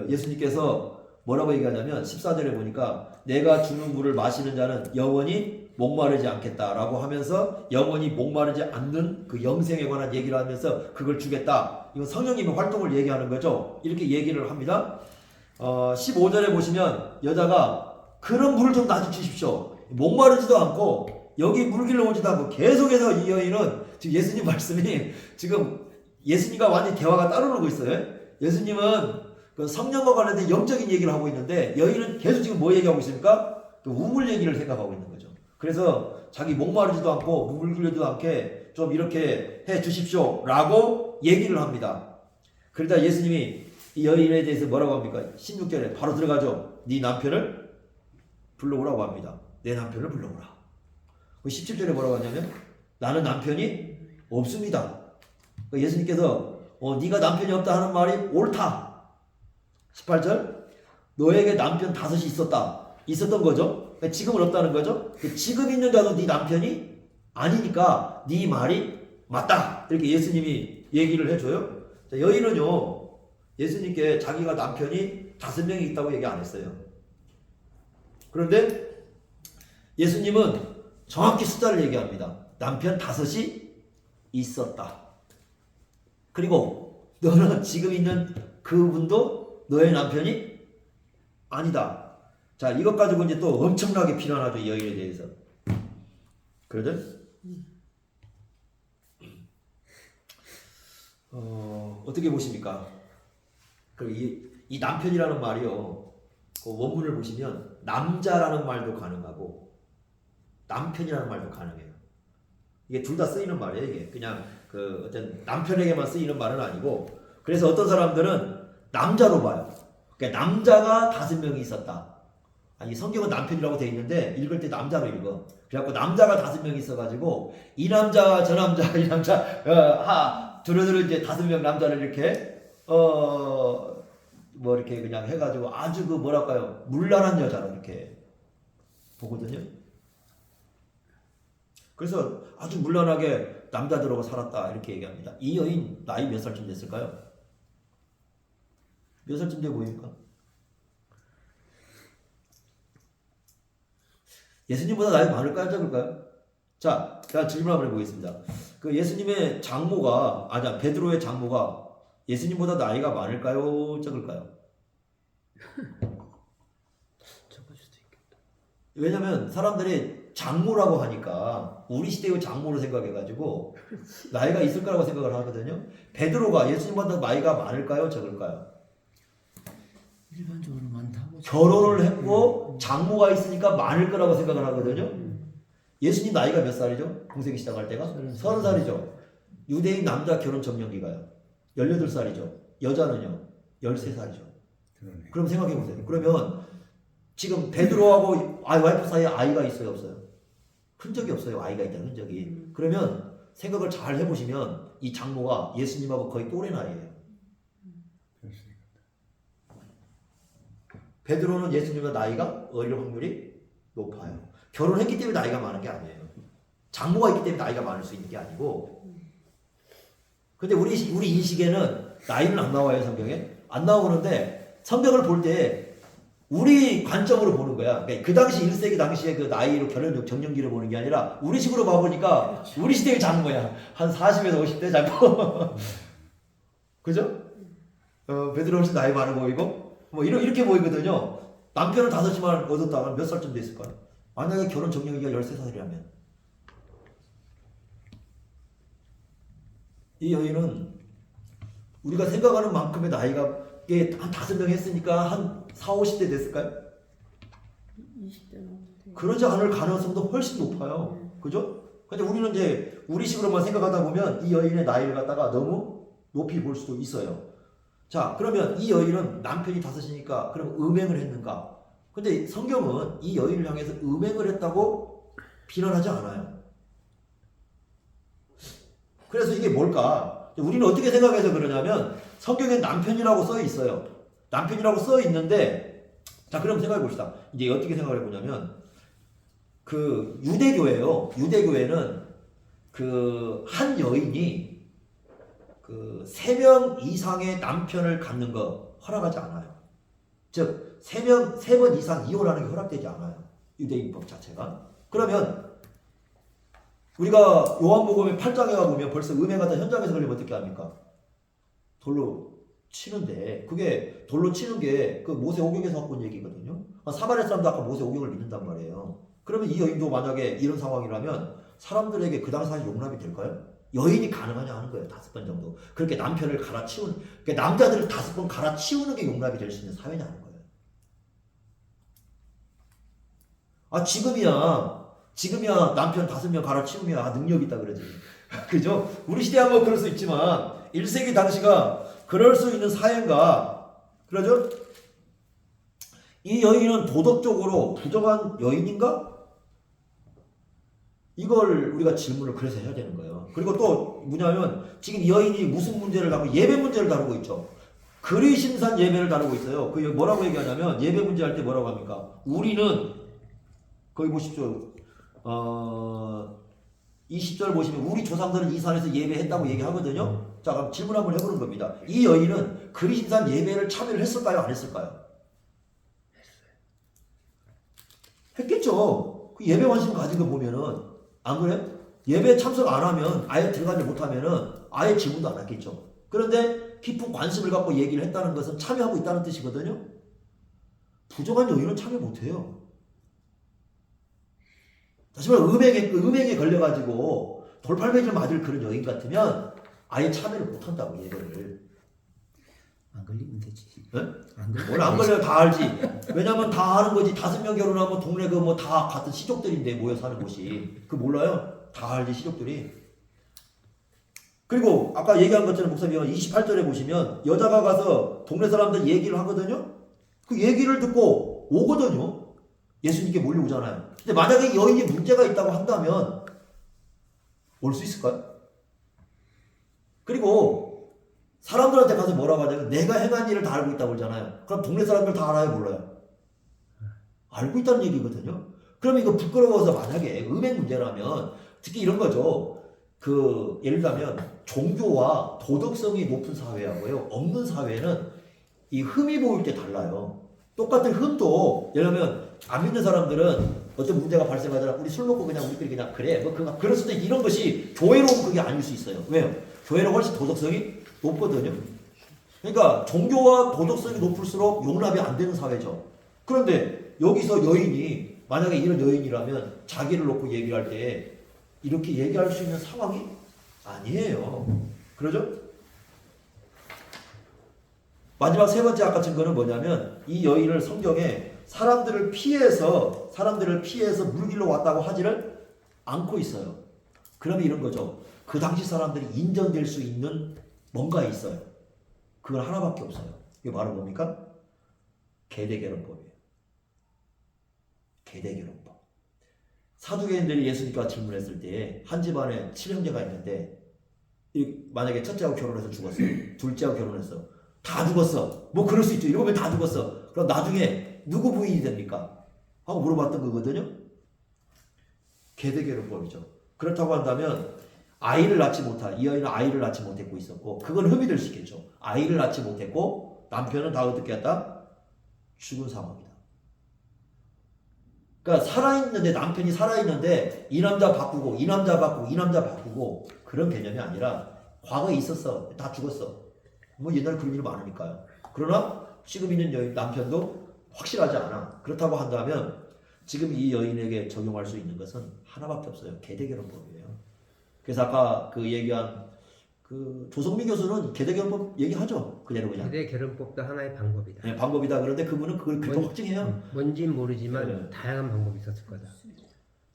예수님께서 뭐라고 얘기하냐면 14절에 보니까 내가 주는 물을 마시는 자는 영원히 목마르지 않겠다라고 하면서 영원히 목마르지 않는 그 영생에 관한 얘기를 하면서 그걸 주겠다. 이건 성령님의 활동을 얘기하는 거죠. 이렇게 얘기를 합니다. 15절에 보시면 여자가 그런 물을 좀 놔주 주십시오. 목마르지도 않고 여기 물길로 오지도 않고 계속해서 이 여인은 지금 예수님 말씀이 지금 예수님과 완전히 대화가 따로 놀고 있어요. 예수님은 그 성령과 관련된 영적인 얘기를 하고 있는데 여인은 계속 지금 뭐 얘기하고 있습니까? 우물 얘기를 생각하고 있는 거죠. 그래서 자기 목마르지도 않고 물 길려도 않게 좀 이렇게 해 주십시오 라고 얘기를 합니다. 그러다 예수님이 이 여인에 대해서 뭐라고 합니까? 16절에 바로 들어가죠. 네 남편을 불러오라고 합니다. 내 남편을 불러오라. 17절에 뭐라고 하냐면 나는 남편이 없습니다. 예수님께서 네가 남편이 없다 하는 말이 옳다. 18절 너에게 남편 5이 있었던 거죠. 지금은 없다는 거죠. 지금 있는 자도 네 남편이 아니니까 네 말이 맞다. 이렇게 예수님이 얘기를 해줘요. 자, 여인은요 예수님께 자기가 남편이 5명이 있다고 얘기 안 했어요. 그런데 예수님은 정확히 숫자를 얘기합니다. 남편 5이 있었다. 그리고 너는 지금 있는 그분도 너의 남편이 아니다. 자, 이것 가지고 이제 또 엄청나게 비난하죠, 이 여인에 대해서. 그러든 어떻게 보십니까? 이 남편이라는 말이요, 원문을 보시면 남자라는 말도 가능하고 남편이라는 말도 가능해요. 이게 둘 다 쓰이는 말이에요. 이게 그냥 어떤 남편에게만 쓰이는 말은 아니고, 그래서 어떤 사람들은 남자로 봐요. 그러니까 남자가 5명이 있었다. 아니, 성경은 남편이라고 돼 있는데 읽을 때 남자로 읽어. 그래갖고 남자가 5명이 있어가지고 이 남자 저 남자 이 남자 두루두루 이제 5명 남자를 이렇게 뭐 이렇게 그냥 해가지고 아주 뭐랄까요, 문란한 여자로 이렇게 보거든요. 그래서 아주 문란하게 남자들하고 살았다 이렇게 얘기합니다. 이 여인 나이 몇 살쯤 됐을까요? 몇 살쯤 돼 보입니까? 예수님보다 나이 많을까요, 적을까요? 자, 제가 질문 한번 해보겠습니다. 예수님의 장모가, 베드로의 장모가 예수님보다 나이가 많을까요, 적을까요? 적을 수도 있겠다. 왜냐면 사람들이 장모라고 하니까 우리 시대의 장모로 생각해가지고 나이가 있을 거라고 생각을 하거든요. 베드로가 예수님보다 나이가 많을까요, 적을까요? 일반적으로 많다고. 결혼을 했고 장모가 있으니까 많을 거라고 생각을 하거든요. 예수님 나이가 몇 살이죠? 공생이 시작할 때가? 30살이죠. 유대인 남자 결혼 적령기가요 18살이죠. 여자는요 13살이죠. 그럼 생각해 보세요. 그러면 지금 베드로하고 와이프 사이에 아이가 있어요, 없어요? 흔적이 없어요. 아이가 있다는 흔적이. 그러면 생각을 잘 해보시면 이 장모가 예수님하고 거의 또래 나이예요. 베드로는 예수님보다 나이가 어릴 확률이 높아요. 결혼했기 때문에 나이가 많은 게 아니에요. 장모가 있기 때문에 나이가 많을 수 있는 게 아니고. 근데 우리 인식에는 나이는 안 나와요, 성경에. 안 나오는데 성경을 볼 때 우리 관점으로 보는 거야. 그러니까 그 당시 1세기 당시에 그 나이로 결혼 정년기를 보는 게 아니라 우리 식으로 봐보니까 우리 시대의 장모야. 한 40에서 50대 장모. 그죠? 베드로 훨씬 나이 많아 보이고 뭐 이렇게 보이거든요. 남편은 5시만 얻었다가 몇 살쯤 됐을까요? 만약에 결혼 적령기가 13살이라면 이 여인은 우리가 생각하는 만큼의 나이가 한 5명 했으니까 한 40, 50대 됐을까요? 20대 넘었대. 그러지 않을 가능성도 훨씬 높아요. 그죠? 근데 우리는 이제 우리식으로만 생각하다 보면 이 여인의 나이를 갖다가 너무 높이 볼 수도 있어요. 자, 그러면 이 여인은 남편이 5이니까 그럼 음행을 했는가? 근데 성경은 이 여인을 향해서 음행을 했다고 비난하지 않아요. 그래서 이게 뭘까? 우리는 어떻게 생각해서 그러냐면 성경에 남편이라고 써 있어요. 남편이라고 써 있는데 자, 그럼 생각해 봅시다. 이제 어떻게 생각을 해보냐면 그 유대교회요. 유대교회는 그 한 여인이 그 3명 이상의 남편을 갖는 거 허락하지 않아요. 즉 3번 이상 이혼하는 게 허락되지 않아요. 유대인법 자체가. 그러면 우리가 요한복음의 8장에 가보면 벌써 음행하다 현장에서 걸리면 어떻게 합니까? 돌로 치는데 그게 돌로 치는 게 그 모세 오경에서 갖고 온 얘기거든요. 사마리아 사람도 아까 모세 오경을 믿는단 말이에요. 그러면 이 여인도 만약에 이런 상황이라면 사람들에게 그 당시 사실 용납이 될까요? 여인이 가능하냐 하는 거예요. 5번 정도. 그렇게 남편을 갈아치우는, 그러니까 남자들을 5번 갈아치우는 게 용납이 될 수 있는 사회냐 하는 거예요. 아, 지금이야 남편 5명 갈아치우면 능력 있다 그러지. 그죠? 우리 시대야 뭐 그럴 수 있지만 1세기 당시가 그럴 수 있는 사회인가? 그러죠? 이 여인은 도덕적으로 부정한 여인인가? 이걸 우리가 질문을 그래서 해야 되는 거예요. 그리고 또 뭐냐면 지금 이 여인이 무슨 문제를 다루고 예배 문제를 다루고 있죠. 그리심산 예배를 다루고 있어요. 그 뭐라고 얘기하냐면 예배 문제 할 때 뭐라고 합니까? 우리는 거기 보십시오. 20절 보시면 우리 조상들은 이 산에서 예배했다고 얘기하거든요. 자, 그럼 질문 한번 해보는 겁니다. 이 여인은 그리심산 예배를 참여를 했을까요? 안 했을까요? 했겠죠. 그 예배 관심 가진 거 보면은 안 그래요? 예배 참석 안 하면 아예 들어가지 못하면은 아예 질문도 안 했겠죠. 그런데 깊은 관심을 갖고 얘기를 했다는 것은 참여하고 있다는 뜻이거든요. 부정한 여인은 참여 못해요. 다시 말해 음행에 걸려가지고 돌팔매질 맞을 그런 여인 같으면 아예 참여를 못한다고 예배를. 안 걸리면 되지. 네? 안 뭘 안 걸려 다 알지. 왜냐면 다 아는 거지. 5명 결혼하면 동네 그 뭐 다 같은 시족들인데 모여 사는 곳이. 그 몰라요? 다 알지 시족들이. 그리고 아까 얘기한 것처럼 목사님 28절에 보시면 여자가 가서 동네 사람들 얘기를 하거든요. 그 얘기를 듣고 오거든요. 예수님께 몰려오잖아요. 근데 만약에 여인이 문제가 있다고 한다면 올 수 있을까요? 그리고 사람들한테 가서 뭐라고 하냐면 내가 행한 일을 다 알고 있다고 그러잖아요. 그럼 동네 사람들 다 알아요? 몰라요? 알고 있다는 얘기거든요. 그럼 이거 부끄러워서 만약에 음행 문제라면 특히 이런 거죠. 그 예를 들면 종교와 도덕성이 높은 사회하고요. 없는 사회는 이 흠이 보일 때 달라요. 똑같은 흠도 예를 들면 안 믿는 사람들은 어떤 문제가 발생하잖아. 우리 술 먹고 그냥 우리끼리 그냥 그래. 뭐 그럴 수도 이런 것이 교회로는 그게 아닐 수 있어요. 왜요? 교회는 훨씬 도덕성이 높거든요. 그러니까 종교와 도덕성이 높을수록 용납이 안 되는 사회죠. 그런데 여기서 여인이 만약에 이런 여인이라면 자기를 놓고 얘기할 때 이렇게 얘기할 수 있는 상황이 아니에요. 그러죠? 마지막 3번째 아까 증거는 뭐냐면 이 여인을 성경에 사람들을 피해서 물길로 왔다고 하지를 않고 있어요. 그러면 이런 거죠. 그 당시 사람들이 인정될 수 있는 뭔가 있어요. 그건 하나밖에 없어요. 이게 바로 뭡니까? 계대결혼법이에요. 계대결혼법. 사두개인들이 예수님과 질문했을 때 한 집안에 7형제가 있는데 만약에 첫째하고 결혼해서 죽었어요. 둘째하고 결혼했어. 다 죽었어. 뭐 그럴 수 있죠. 이러면 다 죽었어. 그럼 나중에 누구 부인이 됩니까? 하고 물어봤던 거거든요. 계대결혼법이죠. 그렇다고 한다면 아이를 낳지 못한 이 여인은 아이를 낳지 못했고 있었고 그건 흠이 될 수 있겠죠. 아이를 낳지 못했고 남편은 다 어떻게 했다? 죽은 상황이다. 그러니까 살아있는데 남편이 살아있는데 이 남자 바꾸고 이 남자 바꾸고 이 남자 바꾸고 그런 개념이 아니라 과거에 있었어. 다 죽었어. 뭐 옛날 그런 일 많으니까요. 그러나 지금 있는 여인 남편도 확실하지 않아. 그렇다고 한다면 지금 이 여인에게 적용할 수 있는 것은 하나밖에 없어요. 계대결혼법이에요. 그래서 아까 그 얘기한 그 조성민 교수는 계대결혼법 얘기하죠. 그대로 그냥. 계대결혼법도 하나의 방법이다. 네, 방법이다. 그런데 그분은 그걸 그렇게 확증해요. 뭔진 모르지만 네. 다양한 방법이 있었을 거다.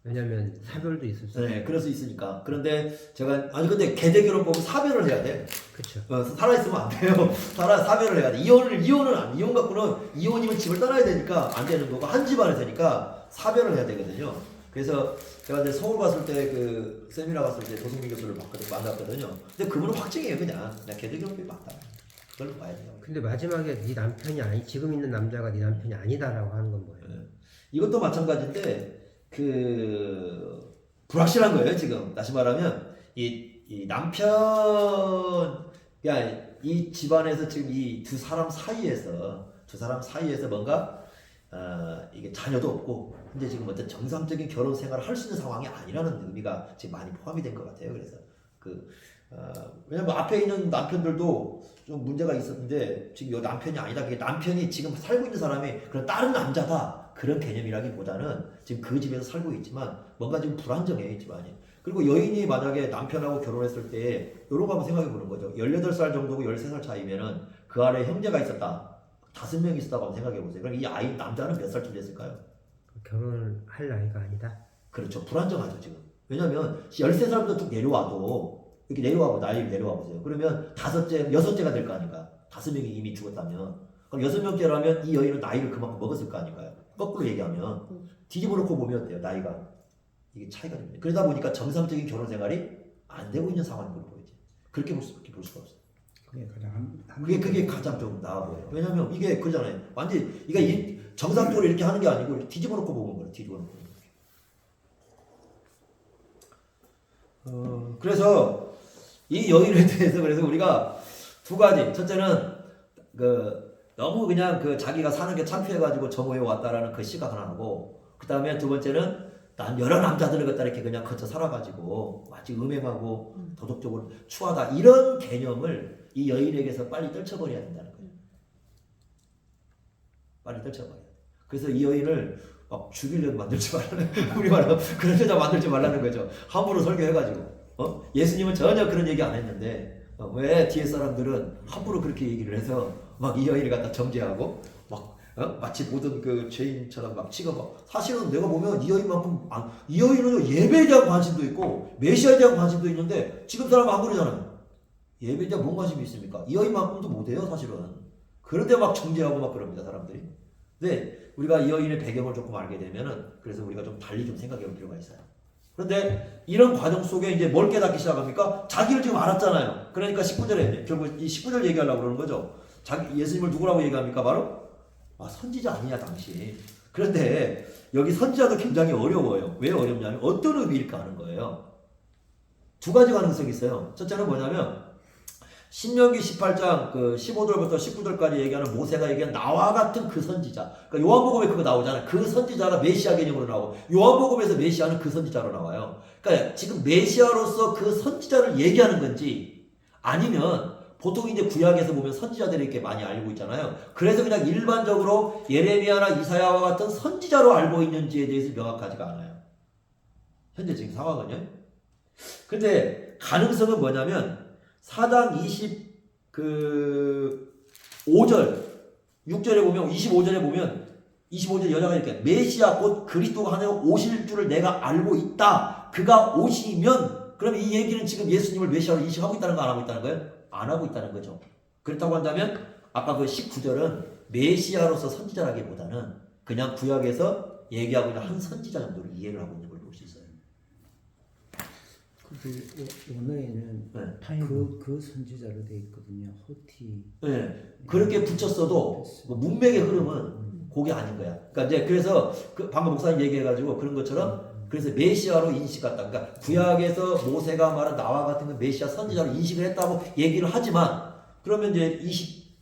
왜냐하면 사별도 있을 수 네, 그럴 수 있으니까. 그런데 제가 아니 근데 계대결혼법은 사별을 해야 돼. 그렇죠. 살아있으면 안 돼요. 사별을 해야 돼. 이혼 갖고는 이혼이면 집을 떠나야 되니까 안 되는 거고 한 집안에서니까 사별을 해야 되거든요. 그래서 제가 이제 서울 갔을 때 그 세미나 갔을 때 조승민 교수를 만났거든요. 근데 그분은 확증이에요. 그냥 계대결혼법이 맞다. 그걸 봐야 돼요. 근데 마지막에 네 남편이 아니 지금 있는 남자가 네 남편이 아니다라고 하는 건 뭐예요? 네. 이것도 마찬가지인데 그 불확실한 거예요. 지금 다시 말하면 이 남편 그러니까 이 집안에서 지금 이 두 사람 사이에서 뭔가 이게 자녀도 없고 근데 지금 어떤 정상적인 결혼 생활을 할 수 있는 상황이 아니라는 의미가 지금 많이 포함이 된 것 같아요. 그래서 왜냐면 앞에 있는 남편들도 좀 문제가 있었는데 지금 이 남편이 아니다. 그게 남편이 지금 살고 있는 사람이 그런 다른 남자다. 그런 개념이라기보다는 지금 그 집에서 살고 있지만 뭔가 좀 불안정해 이 집안이. 그리고 여인이 만약에 남편하고 결혼했을 때 이런 거 한번 생각해 보는 거죠. 18살 정도고 13살 차이면은 그 아래 형제가 있었다. 5명이 있었다고 한번 생각해 보세요. 그럼 이 아이 남자는 몇 살쯤 됐을까요? 결혼을 할 나이가 아니다. 그렇죠. 불안정하죠 지금. 왜냐면 13살부터 쭉 내려와도 이렇게 나이를 내려와 보세요. 그러면 6째가 될 거 아닌가. 5명이 이미 죽었다면 그럼 6명째라면 이 여인은 나이를 그만큼 먹었을 거 아닌가요? 거꾸로 얘기하면 뒤집어 놓고 보면 어때요? 나이가 이게 차이가 됩니다. 그러다 보니까 정상적인 결혼 생활이 안 되고 있는 상황인 걸 보이지. 그렇게 볼 수가 없어요. 그게 가장 좀 나아 보여요. 왜냐면 이게 그잖아요. 완전히 이게 정상적으로 이렇게 하는 게 아니고 뒤집어 놓고 보는 거예요. 뒤집어 놓고. 그래서 이 여인에 대해서 그래서 우리가 두 가지. 첫째는 너무 그냥 자기가 사는 게 창피해가지고 정오에 왔다라는 그 시각 하나고, 그 다음에 두 번째는 난 여러 남자들을 갖다 이렇게 그냥 거쳐 살아가지고 마치 음행하고 도덕적으로 추하다 이런 개념을 이 여인에게서 빨리 떨쳐버려야 된다는 거예요. 빨리 떨쳐버려야 돼. 그래서 이 여인을 막 죽이려고 만들지 말라는 우리말로 그런 여자 만들지 말라는 거죠. 함부로 설교해가지고 예수님은 전혀 그런 얘기 안 했는데 왜 뒤에 사람들은 함부로 그렇게 얘기를 해서 막 이 여인을 갖다 정죄하고 막 마치 모든 그 죄인처럼 막 취급하고. 사실은 내가 보면 이 여인만큼 이 여인은 예배에 대한 관심도 있고 메시아에 대한 관심도 있는데 지금 사람은 안 그러잖아요. 예배에 대한 뭔 관심이 있습니까? 이 여인만큼도 못해요 사실은. 그런데 막 정죄하고 막 그럽니다 사람들이. 근데 우리가 이 여인의 배경을 조금 알게 되면은 그래서 우리가 좀 달리 좀 생각해 볼 필요가 있어요. 그런데 이런 과정 속에 이제 뭘 깨닫기 시작합니까? 자기를 지금 알았잖아요. 그러니까 19절에 결국 이 19절 얘기하려고 그러는 거죠. 예수님을 누구라고 얘기합니까? 바로 선지자 아니냐 당신. 그런데 여기 선지자도 굉장히 어려워요. 왜 어렵냐면 어떤 의미일까 하는 거예요. 두 가지 가능성이 있어요. 첫째는 뭐냐면 신명기 18장 15절부터 19절까지 얘기하는 모세가 얘기한 나와 같은 그 선지자. 그러니까 요한복음에 그거 나오잖아요. 그 선지자가 메시아 개념으로 나오고 요한복음에서 메시아는 그 선지자로 나와요. 그러니까 지금 메시아로서 그 선지자를 얘기하는 건지 아니면 보통 이제 구약에서 보면 선지자들이 이렇게 많이 알고 있잖아요. 그래서 그냥 일반적으로 예레미야나 이사야와 같은 선지자로 알고 있는지에 대해서 명확하지가 않아요. 현재 지금 상황은요. 근데 가능성은 뭐냐면 4장 5절 6절에 보면 25절에 보면 25절 여자가 이렇게 메시아 곧 그리스도가 하나님 오실 줄을 내가 알고 있다. 그가 오시면 그러면 이 얘기는 지금 예수님을 메시아로 인식하고 있다는 거 안 하고 있다는 거예요? 안 하고 있다는 거죠. 그렇다고 한다면 아까 그 19절은 메시아로서 선지자라기보다는 그냥 구약에서 얘기하고 있는 한 선지자 정도로 이해를 하고 있는 걸 볼 수 있어요. 원어에는 그 선지자로 되어 있거든요. 호티. 네, 그렇게 붙였어도 문맥의 흐름은 그게 아닌 거야. 그러니까 이제 그래서 방금 목사님 얘기해가지고 그런 것처럼 그래서 메시아로 인식했다. 그러니까 구약에서 모세가 말한 나와 같은 그 메시아 선지자로 인식을 했다고 얘기를 하지만 그러면 이제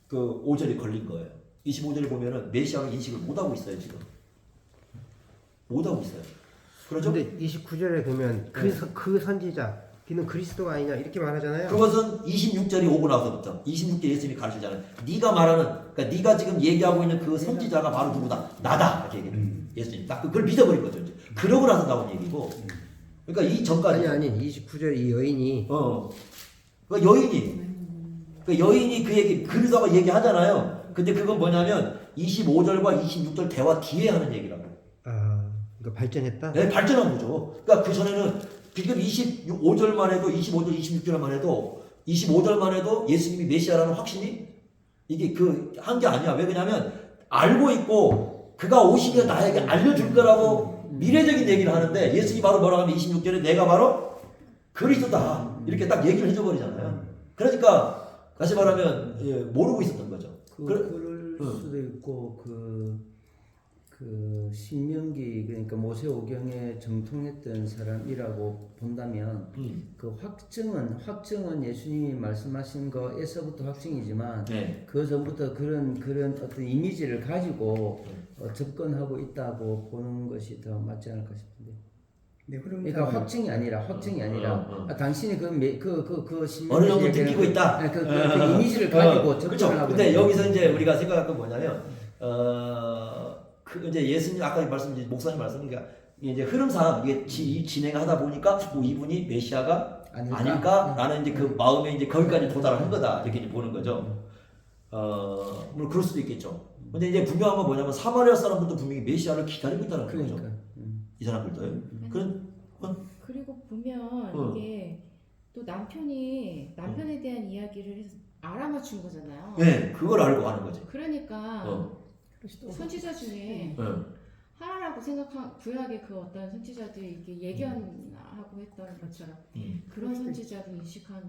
25절이 걸린 거예요. 25절에 보면은 메시아로 인식을 못 하고 있어요 지금. 못 하고 있어요. 그렇죠? 근데 29절에 보면 그 선지자 이는 그리스도가 아니냐 이렇게 말하잖아요. 그것은 26절이 오고 나서부터 26절 예수님이 가르치잖아요. 네가 말하는 그러니까 네가 지금 얘기하고 있는 그 선지자가 바로 누구다? 나다 이렇게 얘기해요. 예수님 딱 그걸 믿어버린 거죠. 이제. 그러고 나서 나온 얘기고. 그러니까 이 전까지 아니 29절 이 여인이 그 여인이 그 얘기 그러다가 얘기하잖아요. 근데 그건 뭐냐면 25절과 26절 대화 뒤에 하는 얘기라고. 그러니까 발전했다. 네, 발전한 거죠. 그러니까 그 전에는 지금 25절만 해도 25절, 26절만 해도 25절만 해도 예수님이 메시아라는 확신이 이게 그 한 게 아니야. 왜 그러냐면 알고 있고 그가 오시면 나에게 알려줄 거라고 미래적인 얘기를 하는데 예수님이 바로 뭐라고 하면 26절에 내가 바로 그리스도다 이렇게 딱 얘기를 해줘버리잖아요. 그러니까 다시 말하면 모르고 있었던 거죠. 그럴 수도 있고 그 신명기 그러니까 모세오경에 정통했던 사람이라고 본다면 그 확증은 예수님이 말씀하신 거에서부터 확증이지만 네. 그 전부터 그런 어떤 이미지를 가지고 접근하고 있다고 보는 것이 더 맞지 않을까 싶은데. 네, 그러니까 확증이 아니라 당신이 그 어느 정도 느끼고 있다. 그 이미지를 가지고 그렇죠. 접근을 하고. 근데 여기서 이제 우리가 생각할 건 뭐냐면 그 이제 예수님 아까 목사님 말씀이니까 이제 흐름상 이게 진행하다 보니까 이분이 메시아가 아닐까라는 이제 그 마음에 이제 거기까지 도달한 거다 이렇게 이제 보는 거죠. 물론 그럴 수도 있겠죠. 근데 이제 분명한 건 뭐냐면 사마리아 사람들도 분명히 메시아를 기다리고 있다는 거죠. 이 사람들도요. 그리고 보면 이게 또 남편에 대한 이야기를 해서 알아맞춘 거잖아요. 네, 그걸 알고 하는 거지. 그러니까 선지자 중에 하나라고 생각한 구약의 그 어떤 선지자들이 이렇게 예견하고 했던 것처럼 그런 선지자로 인식한.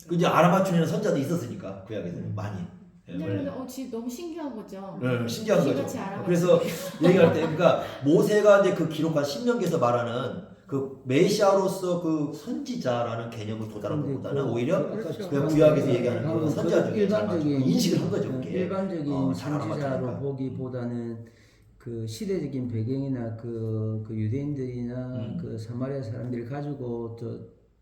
그 이제 알아맞추는 선자도 있었으니까 구약에서는 많이. 왜냐면 지금 너무 신기한 거죠. 네, 신기한 거죠. 알아맞추는. 그래서 얘기할 때, 그러니까 모세가 이제 그 기록한 신명기에서 말하는 그 메시아로서 그 선지자라는 개념을 도달한 것보다는 오히려 그 구약에서 얘기하는 그 선지자 중에 일반적인 인식을 한 거죠. 그게. 일반적인 잘 선지자로 알아맞추니까. 보기보다는 그 시대적인 배경이나 그 유대인들이나 그 사마리아 사람들이 가지고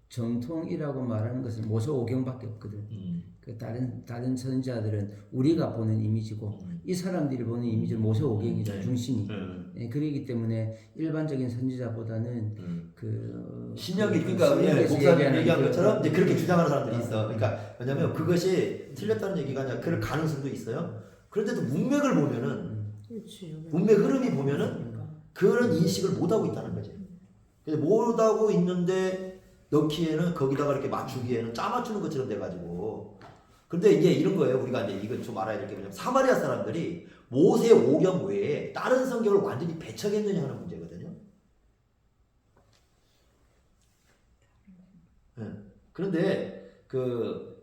정통이라고 말하는 것은 모세오경밖에 없거든. 그 다른 선지자들은 우리가 보는 이미지고 이 사람들이 보는 이미지는 모세오경이죠. 중심이. 그러기 때문에 일반적인 선지자보다는 그 신명기 그러니까 목사님 얘기한 것처럼 이제 그렇게 주장하는 사람들이 있어. 그러니까 왜냐면 그것이 틀렸다는 얘기가 아니라 그럴 가능성도 있어요. 그런데도 문맥을 보면은 문맥 흐름이 보면은 그런 인식을 못 하고 있다는 거지. 못 하고 있는데 넣기에는 거기다가 이렇게 맞추기에는 짜맞추는 것처럼 돼가지고. 근데 이제 이런 거예요. 우리가 이제 이건 좀 알아야 될 게 뭐냐면 사마리아 사람들이 모세 오경 외에 다른 성경을 완전히 배척했느냐 하는 문제거든요. 네. 그런데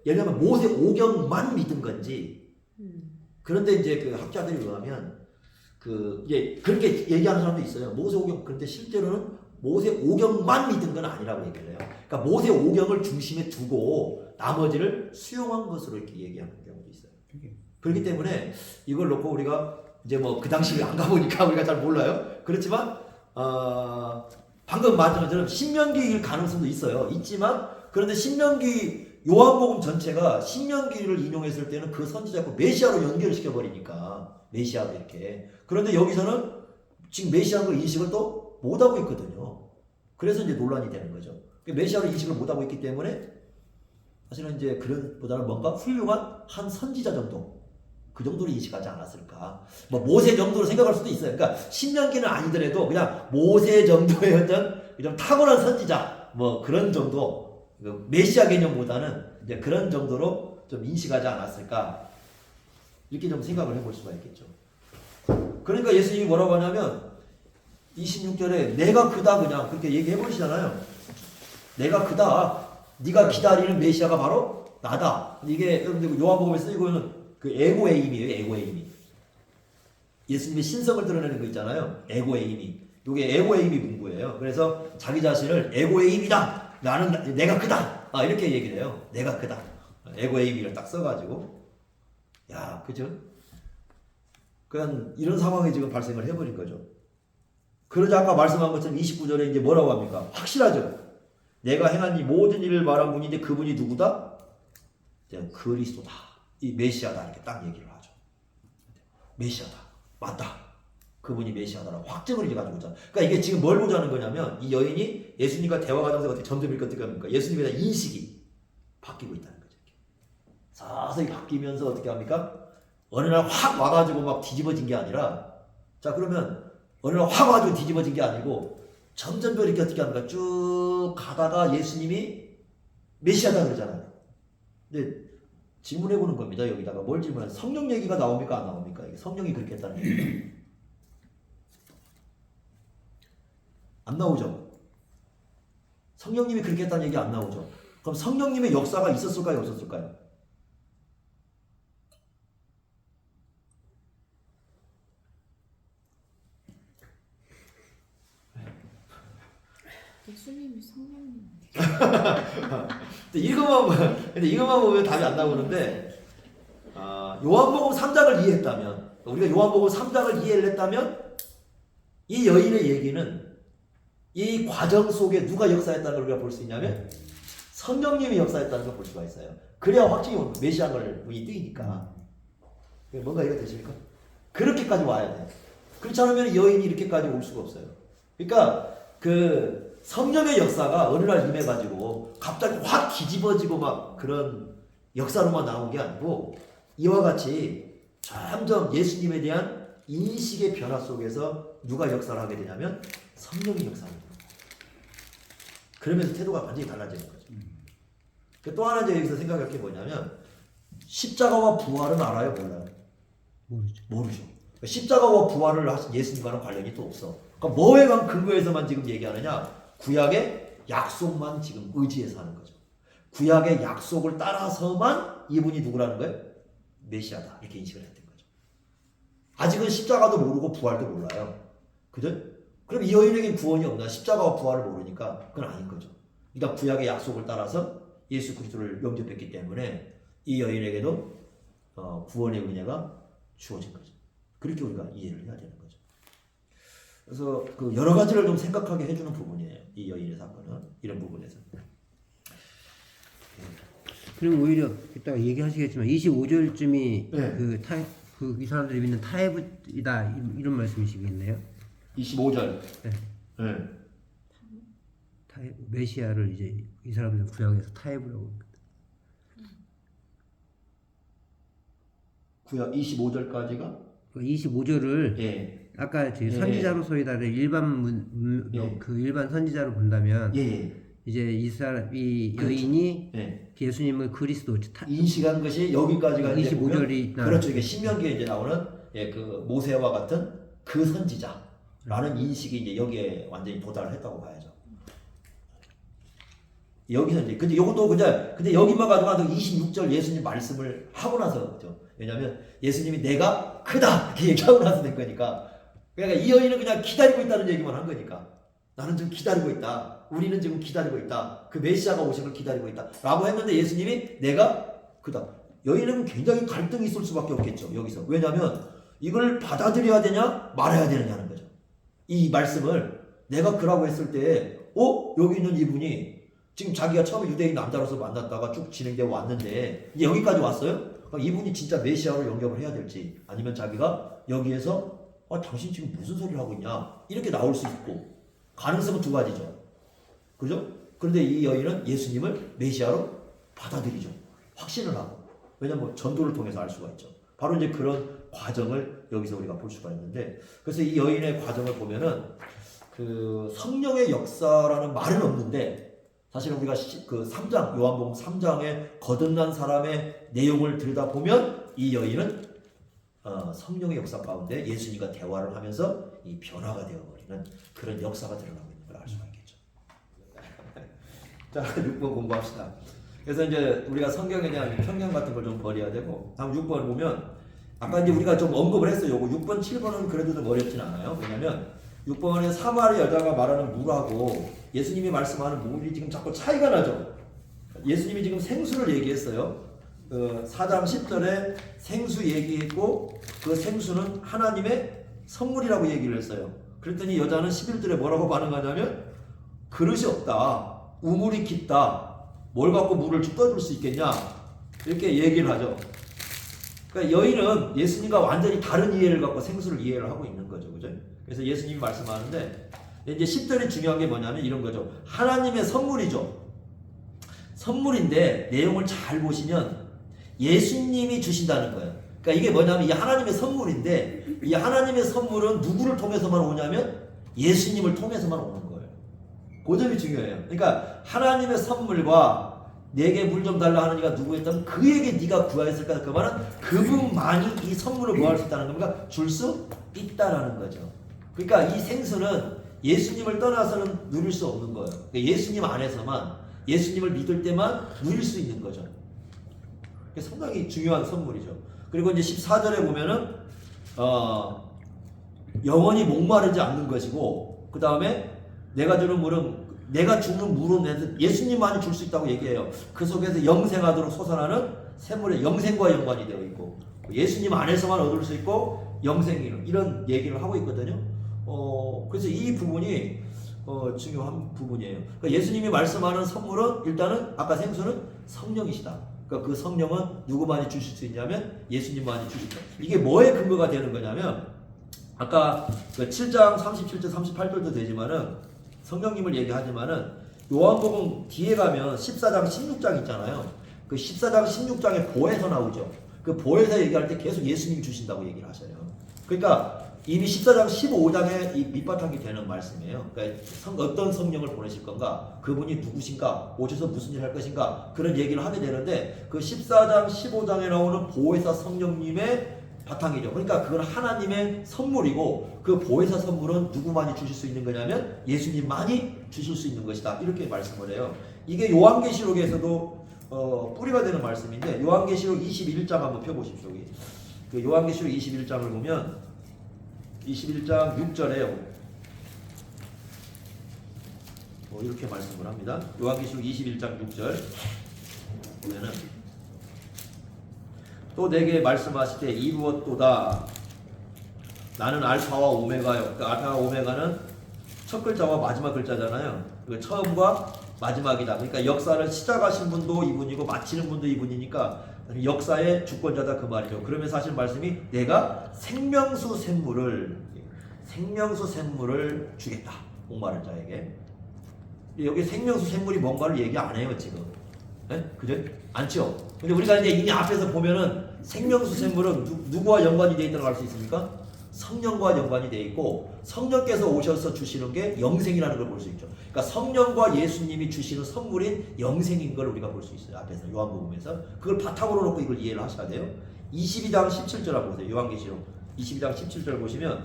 예를 들면 모세 오경만 믿은 건지. 그런데 이제 그 학자들이 의하면 그렇게 얘기하는 사람도 있어요. 모세 오경 그런데 실제로는 모세 오경만 믿은 건 아니라고 얘기를 해요. 그러니까 모세 오경을 중심에 두고 나머지를 수용한 것으로 이렇게 얘기하는 경우도 있어요. 그렇기 때문에 이걸 놓고 우리가 이제 뭐 그 당시에 안 가보니까 우리가 잘 몰라요. 그렇지만 방금 말한 것처럼 신명기일 가능성도 있어요. 있지만 그런데 신명기 요한복음 전체가 신명기를 인용했을 때는 그 선지자고 메시아로 연결시켜 버리니까 메시아도 이렇게. 그런데 여기서는 지금 메시아의 인식을 또 못하고 있거든요. 그래서 이제 논란이 되는 거죠. 메시아로 인식을 못하고 있기 때문에 사실은 이제 그런 보다는 뭔가 훌륭한 한 선지자 정도 그 정도로 인식하지 않았을까. 뭐 모세 정도로 생각할 수도 있어요. 그러니까 신명기는 아니더라도 그냥 모세 정도의 어떤 좀 타고난 선지자 뭐 그런 정도 메시아 개념보다는 이제 그런 정도로 좀 인식하지 않았을까 이렇게 좀 생각을 해볼 수가 있겠죠. 그러니까 예수님이 뭐라고 하냐면 26절에 내가 그다 그냥 그렇게 얘기해 버리시잖아요. 내가 그다. 네가 기다리는 메시아가 바로 나다. 이게 여러분들 요한복음에 쓰이고 있는 그 에고에임이에요. 에고에임이. 예수님의 신성을 드러내는 거 있잖아요. 에고에임이. 이게 에고에임이 문구예요. 그래서 자기 자신을 에고에임이다. 나는 내가 크다. 이렇게 얘기를 해요. 내가 크다. 에고에임이를 딱 써가지고. 야, 그죠? 그냥 이런 상황이 지금 발생을 해버린 거죠. 그러자 아까 말씀한 것처럼 29절에 이제 뭐라고 합니까? 확실하죠. 내가 행한 이 모든 일을 말한 분인데 그분이 누구다? 그리스도다. 이 메시아다. 이렇게 딱 얘기를 하죠. 메시아다. 맞다. 그분이 메시아다라고 확증을 이제 가지고 있잖아. 그러니까 이게 지금 뭘 보자는 거냐면 이 여인이 예수님과 대화 과정에서 어떻게 점점 어떻게 합니까? 예수님에 대한 인식이 바뀌고 있다는 거죠. 서서히 바뀌면서 어떻게 합니까? 어느 날 확 와가지고 막 뒤집어진 게 아니라, 자 그러면 어느 날 확 와가지고 뒤집어진 게 아니고 점점 더 이렇게 어떻게 합니까? 쭉 가다가 예수님이 메시아다 그러잖아요. 근데 질문해 보는 겁니다. 여기다가 뭘 질문해? 성령 얘기가 나옵니까? 안 나옵니까? 이게 성령이 그렇게 했다는 얘기. 안 나오죠. 성령님이 그렇게 했다는 얘기 안 나오죠. 그럼 성령님의 역사가 있었을까요? 없었을까요? 예수님이 성령님. 근데 이것만 보면 답이 안 나오는데, 요한복음 3장을 이해했다면, 우리가 요한복음 3장을 이해를 했다면, 이 여인의 얘기는 이 과정 속에 누가 역사했다는 걸 우리가 볼 수 있냐면 성령님이 역사했다는 걸 볼 수가 있어요. 그래야 확증이 메시아를 뜨이니까. 뭔가 이해가 되십니까? 그렇게까지 와야 돼. 그렇지 않으면 여인이 이렇게까지 올 수가 없어요. 그러니까 그 성령의 역사가 어느 날 임해가지고 갑자기 확 뒤집어지고 막 그런 역사로만 나온 게 아니고 이와 같이 점점 예수님에 대한 인식의 변화 속에서 누가 역사를 하게 되냐면 성령이 역사를 해요. 그러면서 태도가 완전히 달라지는 거죠. 또 하나 이제 여기서 생각할 게 뭐냐면 십자가와 부활은 알아요? 몰라요? 모르죠. 십자가와 부활을 하신 예수님과는 관련이 또 없어. 그러니까 뭐에 관한 근거에서만 지금 얘기하느냐? 구약의 약속만 지금 의지해서 하는 거죠. 구약의 약속을 따라서만 이분이 누구라는 거예요? 메시아다. 이렇게 인식을 했던 거죠. 아직은 십자가도 모르고 부활도 몰라요. 그죠? 그럼 이 여인에게 구원이 없나? 십자가와 부활을 모르니까 그건 아닌 거죠. 그러니까 구약의 약속을 따라서 예수 그리스도를 영접했기 때문에 이 여인에게도 구원의 은혜가 주어진 거죠. 그렇게 우리가 이해를 해야 되는 거죠. 그래서 그 여러 가지를 좀 생각하게 해주는 부분이에요. 이 여인의 사건은 이런 부분에서. 그럼 오히려 이따가 얘기하시겠지만 25절쯤이 네. 이 사람들이 믿는 타협이다 이런 말씀이시겠네요. 25절. 네. 메시아를 이제 이 사람들 구약에서 타협을 하고 있거든. 구약 25절까지가 25절을 예. 아까 선지자로서이다를 일반 선지자로 본다면 이제 이 여인이 예수님을 그리스도 인식한 것이 여기까지가 25절이 그렇죠. 이게 신명기에 이제 나오는 그 모세와 같은 그 선지자라는 인식이 이제 여기에 완전히 도달을 했다고 봐야죠. 여기서 이제 근데 이것도 근데 여기만 가지고 26절 예수님 말씀을 하고 나서 그죠. 왜냐하면 예수님이 내가 크다 이렇게 얘기하고 나서 된 거니까. 그러니까 이 여인은 그냥 기다리고 있다는 얘기만 한 거니까. 나는 지금 기다리고 있다. 우리는 지금 기다리고 있다. 그 메시아가 오신 걸 기다리고 있다. 라고 했는데 예수님이 내가 크다. 여인은 굉장히 갈등이 있을 수밖에 없겠죠. 여기서. 왜냐하면 이걸 받아들여야 되냐 말아야 되느냐는 거죠. 이 말씀을 내가 그라고 했을 때 여기 있는 이분이 지금 자기가 처음에 유대인 남자로서 만났다가 쭉 진행되어 왔는데 이제 여기까지 왔어요? 그럼 이분이 진짜 메시아로 영접을 해야 될지 아니면 자기가 여기에서 당신 지금 무슨 소리를 하고 있냐 이렇게 나올 수 있고 가능성은 두 가지죠. 그죠? 그런데 이 여인은 예수님을 메시아로 받아들이죠. 확신을 하고. 왜냐면 전도를 통해서 알 수가 있죠. 바로 이제 그런 과정을 여기서 우리가 볼 수가 있는데 그래서 이 여인의 과정을 보면은 그 성령의 역사라는 말은 없는데 사실은 우리가 그 3장 요한복음 3장에 거듭난 사람의 내용을 들여다보면 이 여인은 성령의 역사 가운데 예수님과 대화를 하면서 이 변화가 되어버리는 그런 역사가 드러나고 있는 걸 알 수가 있겠죠. 자, 6번 공부합시다. 그래서 이제 우리가 성경에 대한 편견 같은 걸 좀 버려야 되고 다음 6번을 보면 아까 이제 우리가 좀 언급을 했어요. 요거 6번, 7번은 그래도 좀 어렵진 않아요. 왜냐면 6번에 사마리 여자가 말하는 물하고 예수님이 말씀하는 물이 지금 자꾸 차이가 나죠. 예수님이 지금 생수를 얘기했어요. 4장 10절에 생수 얘기했고 그 생수는 하나님의 선물이라고 얘기를 했어요. 그랬더니 여자는 11절에 뭐라고 반응하냐면 그릇이 없다. 우물이 깊다. 뭘 갖고 물을 떠줄 수 있겠냐? 이렇게 얘기를 하죠. 그러니까 여인은 예수님과 완전히 다른 이해를 갖고 생수를 이해를 하고 있는 거죠. 그죠? 그래서 예수님이 말씀하는데 이제 10절이 중요한 게 뭐냐면 이런 거죠. 하나님의 선물이죠. 선물인데 내용을 잘 보시면 예수님이 주신다는 거예요. 그러니까 이게 뭐냐면 이 하나님의 선물인데 이 하나님의 선물은 누구를 통해서만 오냐면 예수님을 통해서만 오는 거예요. 그 점이 중요해요. 그러니까 하나님의 선물과 내게 물 좀 달라 하는 이가 누구였다면 그에게 네가 구하였을까? 그 말은 그분만이 이 선물을 구할 수 있다는 겁니까? 줄 수 있다라는 거죠. 그러니까 이 생수는 예수님을 떠나서는 누릴 수 없는 거예요. 그러니까 예수님 안에서만 예수님을 믿을 때만 누릴 수 있는 거죠. 상당히 중요한 선물이죠. 그리고 이제 14절에 보면은 영원히 목마르지 않는 것이고 그 다음에 내가 주는 물은 내가 주는 물은 예수님만이 줄 수 있다고 얘기해요. 그 속에서 영생하도록 솟아나는 샘물의 영생과 연관이 되어 있고 예수님 안에서만 얻을 수 있고 영생이 이런 얘기를 하고 있거든요. 그래서 이 부분이 중요한 부분이에요. 그러니까 예수님이 말씀하는 선물은 일단은 아까 생수는 성령이시다. 그러니까 그 성령은 누구만이 주실 수 있냐면 예수님만이 주실 수 있다. 이게 뭐에 근거가 되는 거냐면 아까 그 7장 37절 38절도 되지만은 성령님을 얘기하지만은 요한복음 뒤에 가면 14장 16장 있잖아요. 그 14장 16장에 보혜서 나오죠. 그 보혜서 얘기할 때 계속 예수님이 주신다고 얘기를 하셔요. 그러니까 이미 14장 15장에 이 밑바탕이 되는 말씀이에요. 그러니까 어떤 성령을 보내실 건가? 그분이 누구신가? 오셔서 무슨 일 할 것인가? 그런 얘기를 하게 되는데 그 14장 15장에 나오는 보혜사 성령님의 바탕이죠. 그러니까 그건 하나님의 선물이고 그 보혜사 선물은 누구만이 주실 수 있는 거냐면 예수님만이 주실 수 있는 것이다. 이렇게 말씀을 해요. 이게 요한계시록에서도 뿌리가 되는 말씀인데 요한계시록 21장 한번 펴보십시오. 그 요한계시록 21장을 보면 21장 6절에 이렇게 말씀을 합니다. 요한계시록 21장 6절 보면은 또 내게 말씀하시되 이루었도다. 나는 알파와 오메가요. 그 알파와 오메가는 첫 글자와 마지막 글자잖아요. 그 처음과 마지막이다. 그러니까 역사를 시작하신 분도 이분이고 마치는 분도 이분이니까 역사의 주권자다 그 말이죠. 그러면서 하신 말씀이 내가 생명수 샘물을 주겠다. 목마른 자에게. 여기 생명수 샘물이 뭔가를 얘기 안 해요 지금. 네? 그죠? 않죠? 근데 우리가 이제 이미 앞에서 보면은 생명수 샘물은 누구와 연관이 되어 있다고 알 수 있습니까? 성령과 연관이 되어 있고 성령께서 오셔서 주시는 게 영생이라는 걸 볼 수 있죠. 그러니까 성령과 예수님이 주시는 선물인 영생인 걸 우리가 볼 수 있어요. 앞에서 요한복음에서 그걸 바탕으로 놓고 이걸 이해를 하셔야 돼요. 22장 17절 한번 보세요. 요한계시록 22장 17절 보시면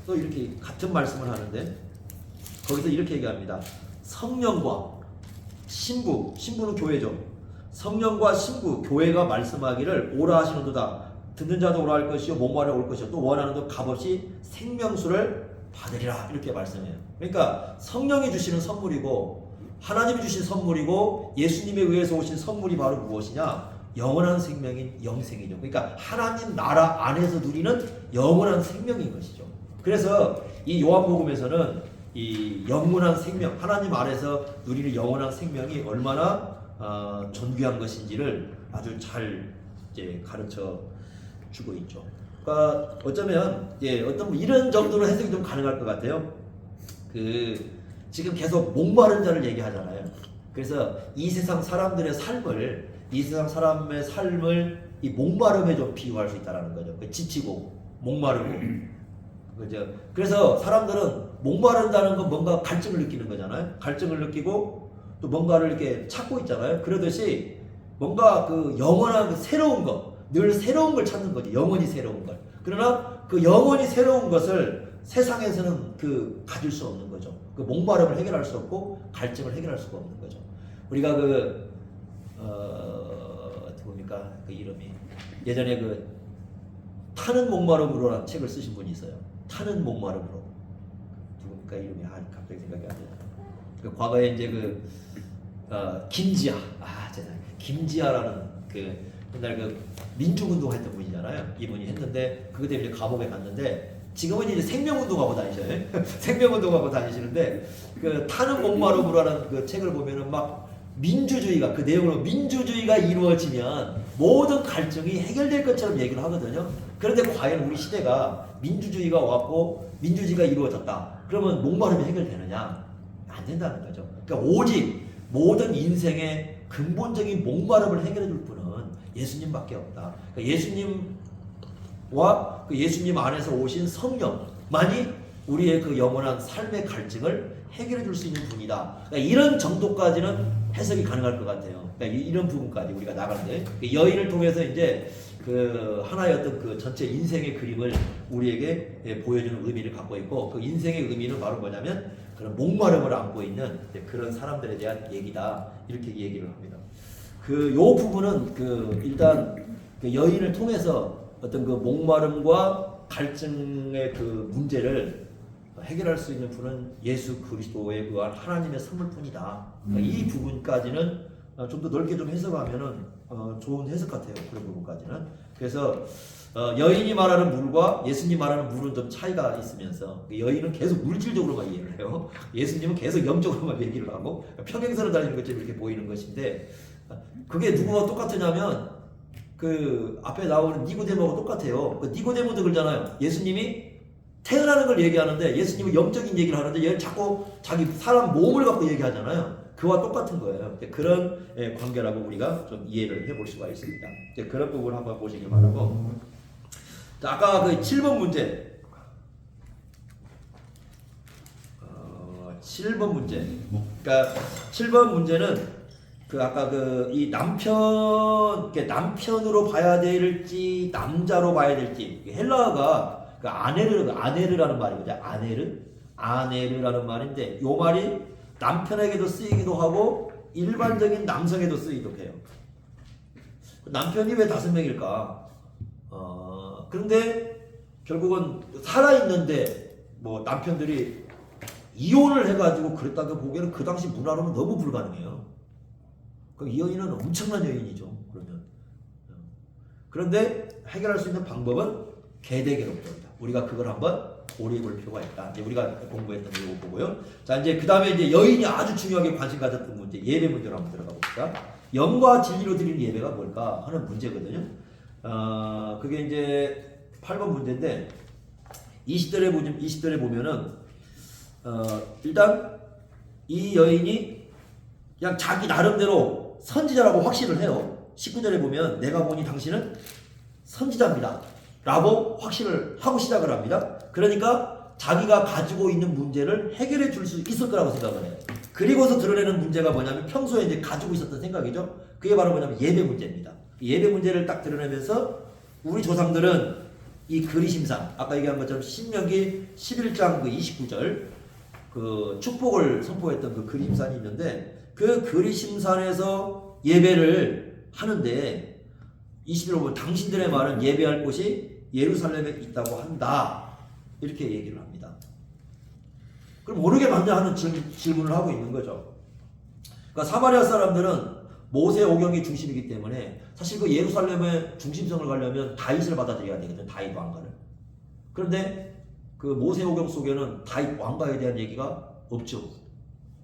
또 이렇게 같은 말씀을 하는데 거기서 이렇게 얘기합니다. 성령과 신부는 교회죠. 성령과 신부, 교회가 말씀하기를 오라 하시는도다. 듣는 자도 오라 할 것이요 목마르 올 것이요 또 원하는 도 값없이 생명수를 받으리라. 이렇게 말씀해요. 그러니까 성령이 주시는 선물이고 하나님이 주신 선물이고 예수님에 의해서 오신 선물이 바로 무엇이냐? 영원한 생명인 영생이죠. 그러니까 하나님 나라 안에서 누리는 영원한 생명인 것이죠. 그래서 이 요한복음에서는 이 영원한 생명, 하나님 안에서 누리는 영원한 생명이 얼마나 존귀한 것인지를 아주 잘 이제 가르쳐 주고 있죠. 그러니까 어쩌면 어떤 이런 정도로 해석이 좀 가능할 것 같아요. 지금 계속 목마른 자를 얘기하잖아요. 그래서 이 세상 사람들의 삶을 이 목마름에 좀 비유할 수 있다라는 거죠. 지치고 목마르고 그죠. 그래서 사람들은 목마른다는 건 뭔가 갈증을 느끼는 거잖아요. 갈증을 느끼고 또 뭔가를 이렇게 찾고 있잖아요. 그러듯이 뭔가 그 영원한 그 새로운 거, 늘 새로운 걸 찾는 거지. 영원히 새로운 걸. 그러나 그 영원히 새로운 것을 세상에서는 가질 수 없는 거죠. 그 목마름을 해결할 수 없고 갈증을 해결할 수가 없는 거죠. 우리가 어떻게 봅니까? 그 이름이 예전에 타는 목마름으로라는 책을 쓰신 분이 있어요. 타는 목마름으로. 누굽니까? 이름이 갑자기 생각이 안 나요. 과거에 이제 김지아. 죄송해요. 김지아라는 옛날 민중운동 했던 분이잖아요. 이분이 했는데 그것 때문에 감옥에 갔는데 지금은 이제 생명운동하고 다니셔요. 생명운동하고 다니시는데 그 타는 목마름으로라는 그 책을 보면은 막 민주주의가 그 내용으로 민주주의가 이루어지면 모든 갈증이 해결될 것처럼 얘기를 하거든요. 그런데 과연 우리 시대가 민주주의가 왔고 민주주의가 이루어졌다. 그러면 목마름이 해결되느냐? 안 된다는 거죠. 그러니까 오직 모든 인생의 근본적인 목마름을 해결해 줄 분은 예수님밖에 없다. 그러니까 예수님과 그 예수님 안에서 오신 성령만이 우리의 그 영원한 삶의 갈증을 해결해 줄 수 있는 분이다. 그러니까 이런 정도까지는 해석이 가능할 것 같아요. 그러니까 이런 부분까지 우리가 나가는데 여인을 통해서 이제 그 하나의 어떤 그 전체 인생의 그림을 우리에게 보여주는 의미를 갖고 있고 그 인생의 의미는 바로 뭐냐면 그런 목마름을 안고 있는 그런 사람들에 대한 얘기다 이렇게 얘기를 합니다. 그 요 부분은 그 일단 그 여인을 통해서 어떤 그 목마름과 갈증의 그 문제를 해결할 수 있는 분은 예수 그리스도에 의한 하나님의 선물뿐이다. 그러니까 이 부분까지는 좀 더 넓게 좀 해석하면은 좋은 해석 같아요. 그런 부분까지는. 그래서 여인이 말하는 물과 예수님 말하는 물은 좀 차이가 있으면서 여인은 계속 물질적으로만 이해를 해요. 예수님은 계속 영적으로만 얘기를 하고 평행선을 달리는 것처럼 이렇게 보이는 것인데 그게 누구와 똑같으냐면 그 앞에 나오는 니고데모가 똑같아요. 그 니고데모도 그러잖아요. 예수님이 태어나는 걸 얘기하는데 예수님은 영적인 얘기를 하는데 얘는 자꾸 자기 사람 몸을 갖고 얘기하잖아요. 그와 똑같은 거예요. 그런 관계라고 우리가 좀 이해를 해볼 수가 있습니다. 그런 부분을 한번 보시기 바라고. 자, 아까 그 7번 문제. 7번 문제. 그러니까 7번 문제는 그 아까 그 이 남편으로 봐야 될지 남자로 봐야 될지 헬라어가 그 아네르라는 말이거든요. 아네르라는 말인데 요 말이 남편에게도 쓰이기도 하고 일반적인 남성에도 쓰이기도 해요. 남편이 왜 5명일까? 그런데 결국은 살아있는데 뭐 남편들이 이혼을 해가지고 그랬다고 보기에는 그 당시 문화로는 너무 불가능해요. 그럼 이 여인은 엄청난 여인이죠. 그런데 해결할 수 있는 방법은 계대계롭입니다. 우리가 그걸 한번 고려해 볼 필요가 있다. 이제 우리가 공부했던 거 이거 보고요. 자, 이제 그 다음에 이제 여인이 아주 중요하게 관심 가졌던 문제, 예배 문제로 한번 들어가 봅시다. 영과 진리로 드리는 예배가 뭘까 하는 문제거든요. 그게 이제 8번 문제인데 20절에 보면은 일단 이 여인이 그냥 자기 나름대로 선지자라고 확신을 해요. 19절에 보면 내가 보니 당신은 선지자입니다 라고 확신을 하고 시작을 합니다. 그러니까 자기가 가지고 있는 문제를 해결해 줄 수 있을 거라고 생각을 해요. 그리고서 드러내는 문제가 뭐냐면 평소에 이제 가지고 있었던 생각이죠. 그게 바로 뭐냐면 예배 문제입니다. 예배 문제를 딱 드러내면서 우리 조상들은 이 그리심산, 아까 얘기한 것처럼 신명기 11장 그 29절 그 축복을 선포했던 그 그리심산이 있는데 그 그리심산에서 예배를 하는데 21절 보면 당신들의 말은 예배할 곳이 예루살렘에 있다고 한다. 이렇게 얘기를 합니다. 그럼 모르게 맞냐 하는 질문을 하고 있는 거죠. 그러니까 사마리아 사람들은 모세 오경이 중심이기 때문에 사실 그 예루살렘의 중심성을 가려면 다윗을 받아들여야 되거든요. 다윗 왕가를. 그런데 그 모세 오경 속에는 다윗 왕가에 대한 얘기가 없죠.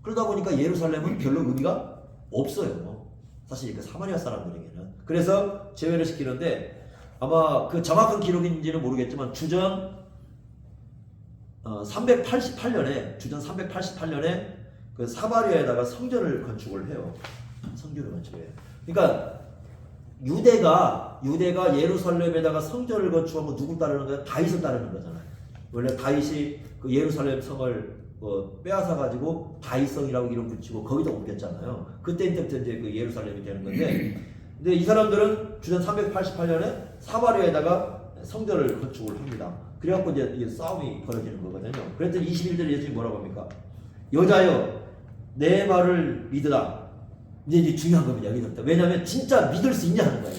그러다 보니까 예루살렘은 별로 의미가 없어요. 사실 그 사마리아 사람들에게는. 그래서 제외를 시키는데 아마 그 정확한 기록인지는 모르겠지만 주전 388년에 그 사마리아에다가 성전을 건축을 해요. 성전을 건축해요. 그러니까 유대가 예루살렘에다가 성전을 건축하면 누굴 따르는 거야? 다윗을 따르는 거잖아요. 원래 다윗이 그 예루살렘 성을 빼앗아 가지고 다윗성이라고 이름 붙이고 거기다 옮겼잖아요. 그때부터 이제 그 예루살렘이 되는 건데, 근데 이 사람들은 주전 388년에 사마리아에다가 성전을 건축을 합니다. 그래갖고 이제 싸움이 벌어지는 거거든요. 그랬더니 21절에 예수님이 뭐라고 합니까? 여자여, 내 말을 믿으라. 이제 중요한 겁니다. 여기서부터. 왜냐하면 진짜 믿을 수 있냐 하는 거예요.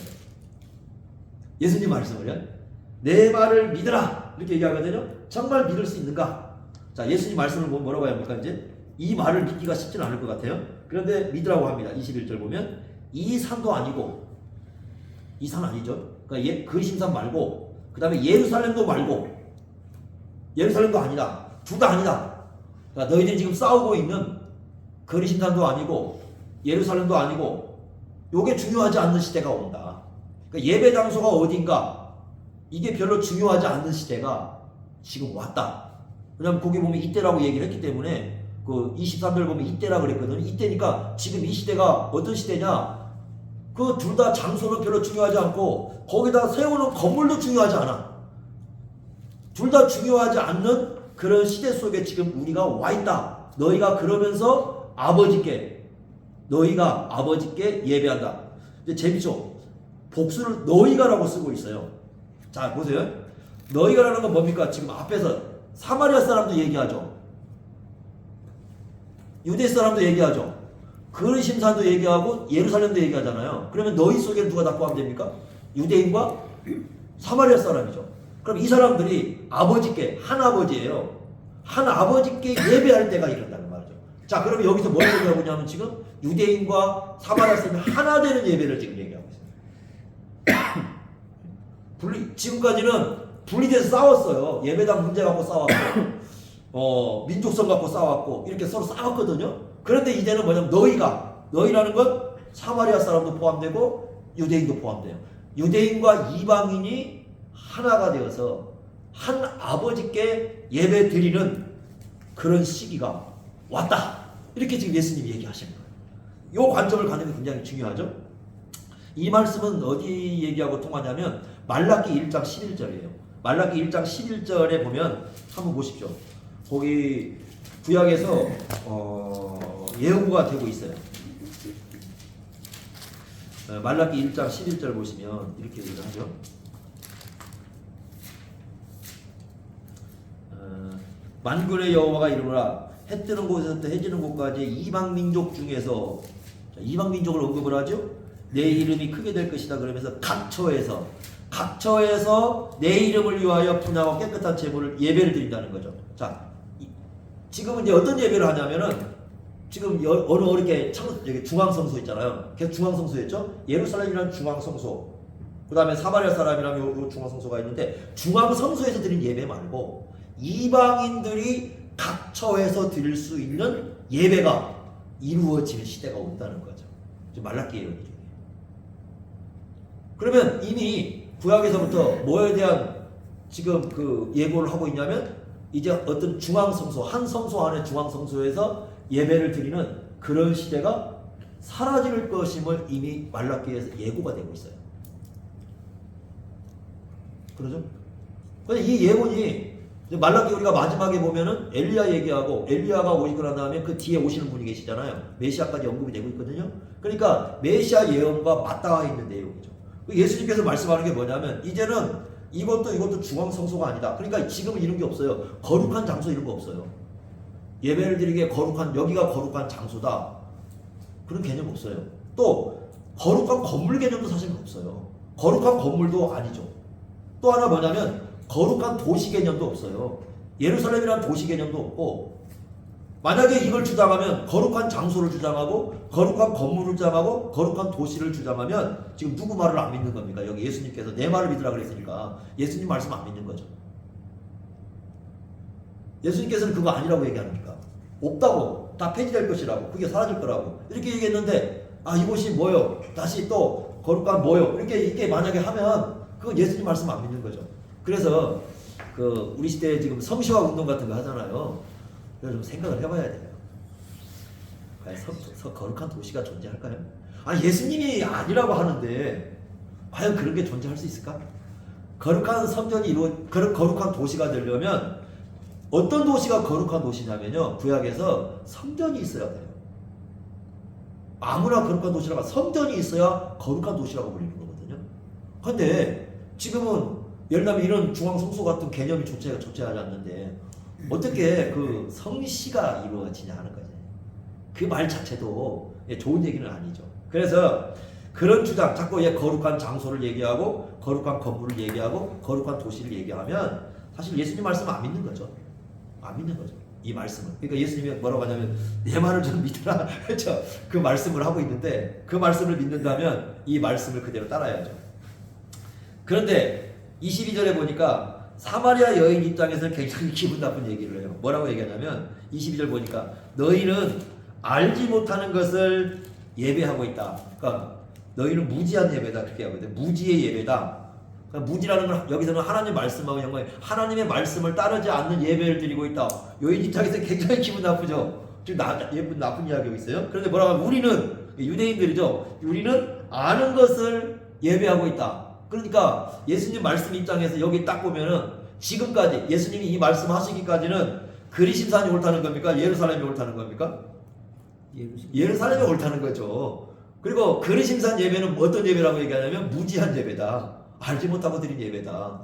예수님 말씀을요. 내 말을 믿으라. 이렇게 얘기하거든요. 정말 믿을 수 있는가? 자, 예수님 말씀을 보면 뭐라고 합니까? 이제 이 말을 믿기가 쉽지는 않을 것 같아요. 그런데 믿으라고 합니다. 21절 보면 이 산도 아니고, 이 산 아니죠. 그러니까 그리심산 말고, 그 다음에 예루살렘도 말고, 예루살렘도 아니다. 둘 다 아니다. 그러니까 너희들이 지금 싸우고 있는 거리신단도 아니고 예루살렘도 아니고 요게 중요하지 않는 시대가 온다. 그러니까 예배 장소가 어딘가 이게 별로 중요하지 않는 시대가 지금 왔다. 왜냐면 거기 보면 이때라고 얘기를 했기 때문에 그 23절 보면 이때라 그랬거든요. 이때니까 지금 이 시대가 어떤 시대냐? 그 둘 다 장소는 별로 중요하지 않고 거기다 세우는 건물도 중요하지 않아. 둘 다 중요하지 않는 그런 시대 속에 지금 우리가 와 있다. 너희가 그러면서 너희가 아버지께 예배한다. 이제 재밌죠? 복수를 너희가라고 쓰고 있어요. 자 보세요. 너희가라는 건 뭡니까? 지금 앞에서 사마리아 사람도 얘기하죠. 유대 사람도 얘기하죠. 그리심산도 얘기하고 예루살렘도 얘기하잖아요. 그러면 너희 속에 누가 다 포함됩니까? 유대인과 사마리아 사람이죠. 그럼 이 사람들이 아버지께 한 아버지예요. 한 아버지께 예배할 때가 이른다는 말이죠. 자 그러면 여기서 뭘 얘기하고 있냐면 지금 유대인과 사마리아 사람이 하나 되는 예배를 지금 얘기하고 있어요. 지금까지는 분리돼서 싸웠어요. 예배당 문제 갖고 싸웠고 민족성 갖고 싸웠고 이렇게 서로 싸웠거든요. 그런데 이제는 뭐냐면 너희라는 건 사마리아 사람도 포함되고 유대인도 포함돼요. 유대인과 이방인이 하나가 되어서 한 아버지께 예배 드리는 그런 시기가 왔다. 이렇게 지금 예수님이 얘기하시는 거예요. 이 관점을 갖는 게 굉장히 중요하죠. 이 말씀은 어디 얘기하고 통하냐면 말라기 1장 11절이에요. 말라기 1장 11절에 보면 한번 보십시오. 거기 구약에서 예언구가 되고 있어요. 말라기 1장 11절 보시면 이렇게 얘기를 하죠. 만군의 여호와가 이르노라 해 뜨는 곳에서부터 해 지는 곳까지 이방 민족 중에서 이방 민족을 언급을 하죠. 내 이름이 크게 될 것이다 그러면서 각처에서 내 이름을 위하여 분하고 깨끗한 예배를 드린다는 거죠. 자, 지금은 이제 어떤 예배를 하냐면은 지금 어느 이렇게 여기 중앙성소 있잖아요. 계속 중앙성소였죠. 예루살렘이라는 중앙성소. 그다음에 사마리아 사람이라면 요 중앙성소가 있는데 중앙성소에서 드린 예배 말고 이방인들이 각처에서 드릴 수 있는 예배가 이루어지는 시대가 온다는 거죠. 지금 말라기 예언이죠. 그러면 이미 구약에서부터 뭐에 대한 지금 그 예고를 하고 있냐면 이제 어떤 중앙성소, 한 성소 안에 중앙성소에서 예배를 드리는 그런 시대가 사라질 것임을 이미 말라기에서 예고가 되고 있어요. 그러죠? 근데 이 예고니 말라기 우리가 마지막에 보면은 엘리야 얘기하고 엘리야가 오시고 난 다음에 그 뒤에 오시는 분이 계시잖아요. 메시아까지 언급이 되고 있거든요. 그러니까 메시아 예언과 맞닿아 있는 내용이죠. 예수님께서 말씀하는 게 뭐냐면 이제는 이것도 중앙성소가 아니다. 그러니까 지금은 이런 게 없어요. 거룩한 장소 이런 거 없어요. 예배를 드리기에 여기가 거룩한 장소다. 그런 개념 없어요. 또 거룩한 건물 개념도 사실은 없어요. 거룩한 건물도 아니죠. 또 하나 뭐냐면 거룩한 도시 개념도 없어요. 예루살렘이라는 도시 개념도 없고 만약에 이걸 주장하면 거룩한 장소를 주장하고 거룩한 건물을 주장하고 거룩한 도시를 주장하면 지금 누구 말을 안 믿는 겁니까? 여기 예수님께서 내 말을 믿으라 그랬으니까 예수님 말씀 안 믿는 거죠. 예수님께서는 그거 아니라고 얘기합니까? 없다고, 다 폐지될 것이라고, 그게 사라질 거라고 이렇게 얘기했는데 이곳이 뭐요? 다시 또 거룩한 뭐요? 이렇게 만약에 하면 그건 예수님 말씀 안 믿는 거죠. 그래서 그 우리 시대에 지금 성시화 운동 같은 거 하잖아요. 그래서 좀 생각을 해봐야 돼요. 과연 거룩한 도시가 존재할까요? 예수님이 아니라고 하는데 과연 그런 게 존재할 수 있을까? 거룩한 성전이 거룩한 도시가 되려면 어떤 도시가 거룩한 도시냐면요. 구약에서 성전이 있어야 돼요. 아무나 거룩한 도시라고 성전이 있어야 거룩한 도시라고 불리는 거거든요. 그런데 지금은 예를 들면 이런 중앙성소 같은 개념이 존재하지 않는데 어떻게 그 성시가 이루어지냐 하는 거죠. 그 말 자체도 좋은 얘기는 아니죠. 그래서 그런 주장, 자꾸 거룩한 장소를 얘기하고 거룩한 건물을 얘기하고 거룩한 도시를 얘기하면 사실 예수님 말씀은 안 믿는 거죠. 안 믿는 거죠. 이 말씀을. 그러니까 예수님이 뭐라고 하냐면 내 말을 좀 믿으라. 그렇죠. 그 말씀을 하고 있는데 그 말씀을 믿는다면 이 말씀을 그대로 따라야죠. 그런데 22절에 보니까 사마리아 여인 입장에서는 굉장히 기분 나쁜 얘기를 해요. 뭐라고 얘기하냐면 22절 보니까 너희는 알지 못하는 것을 예배하고 있다. 그러니까 너희는 무지한 예배다 그렇게 하거든. 무지의 예배다. 그러니까 무지라는 건 여기서는 하나님 말씀하고 연관해 하나님의 말씀을 따르지 않는 예배를 드리고 있다. 여인 입장에서는 굉장히 기분 나쁘죠. 지금 나쁜 이야기하고 있어요. 그런데 뭐라고 하면 우리는 유대인들이죠. 우리는 아는 것을 예배하고 있다. 그러니까 예수님 말씀 입장에서 여기 딱 보면은 지금까지 예수님이 이 말씀하시기까지는 그리심산이 옳다는 겁니까? 예루살렘이 옳다는 겁니까? 예루살렘이 옳다는 거죠. 그리고 그리심산 예배는 어떤 예배라고 얘기하냐면 무지한 예배다. 알지 못하고 드린 예배다.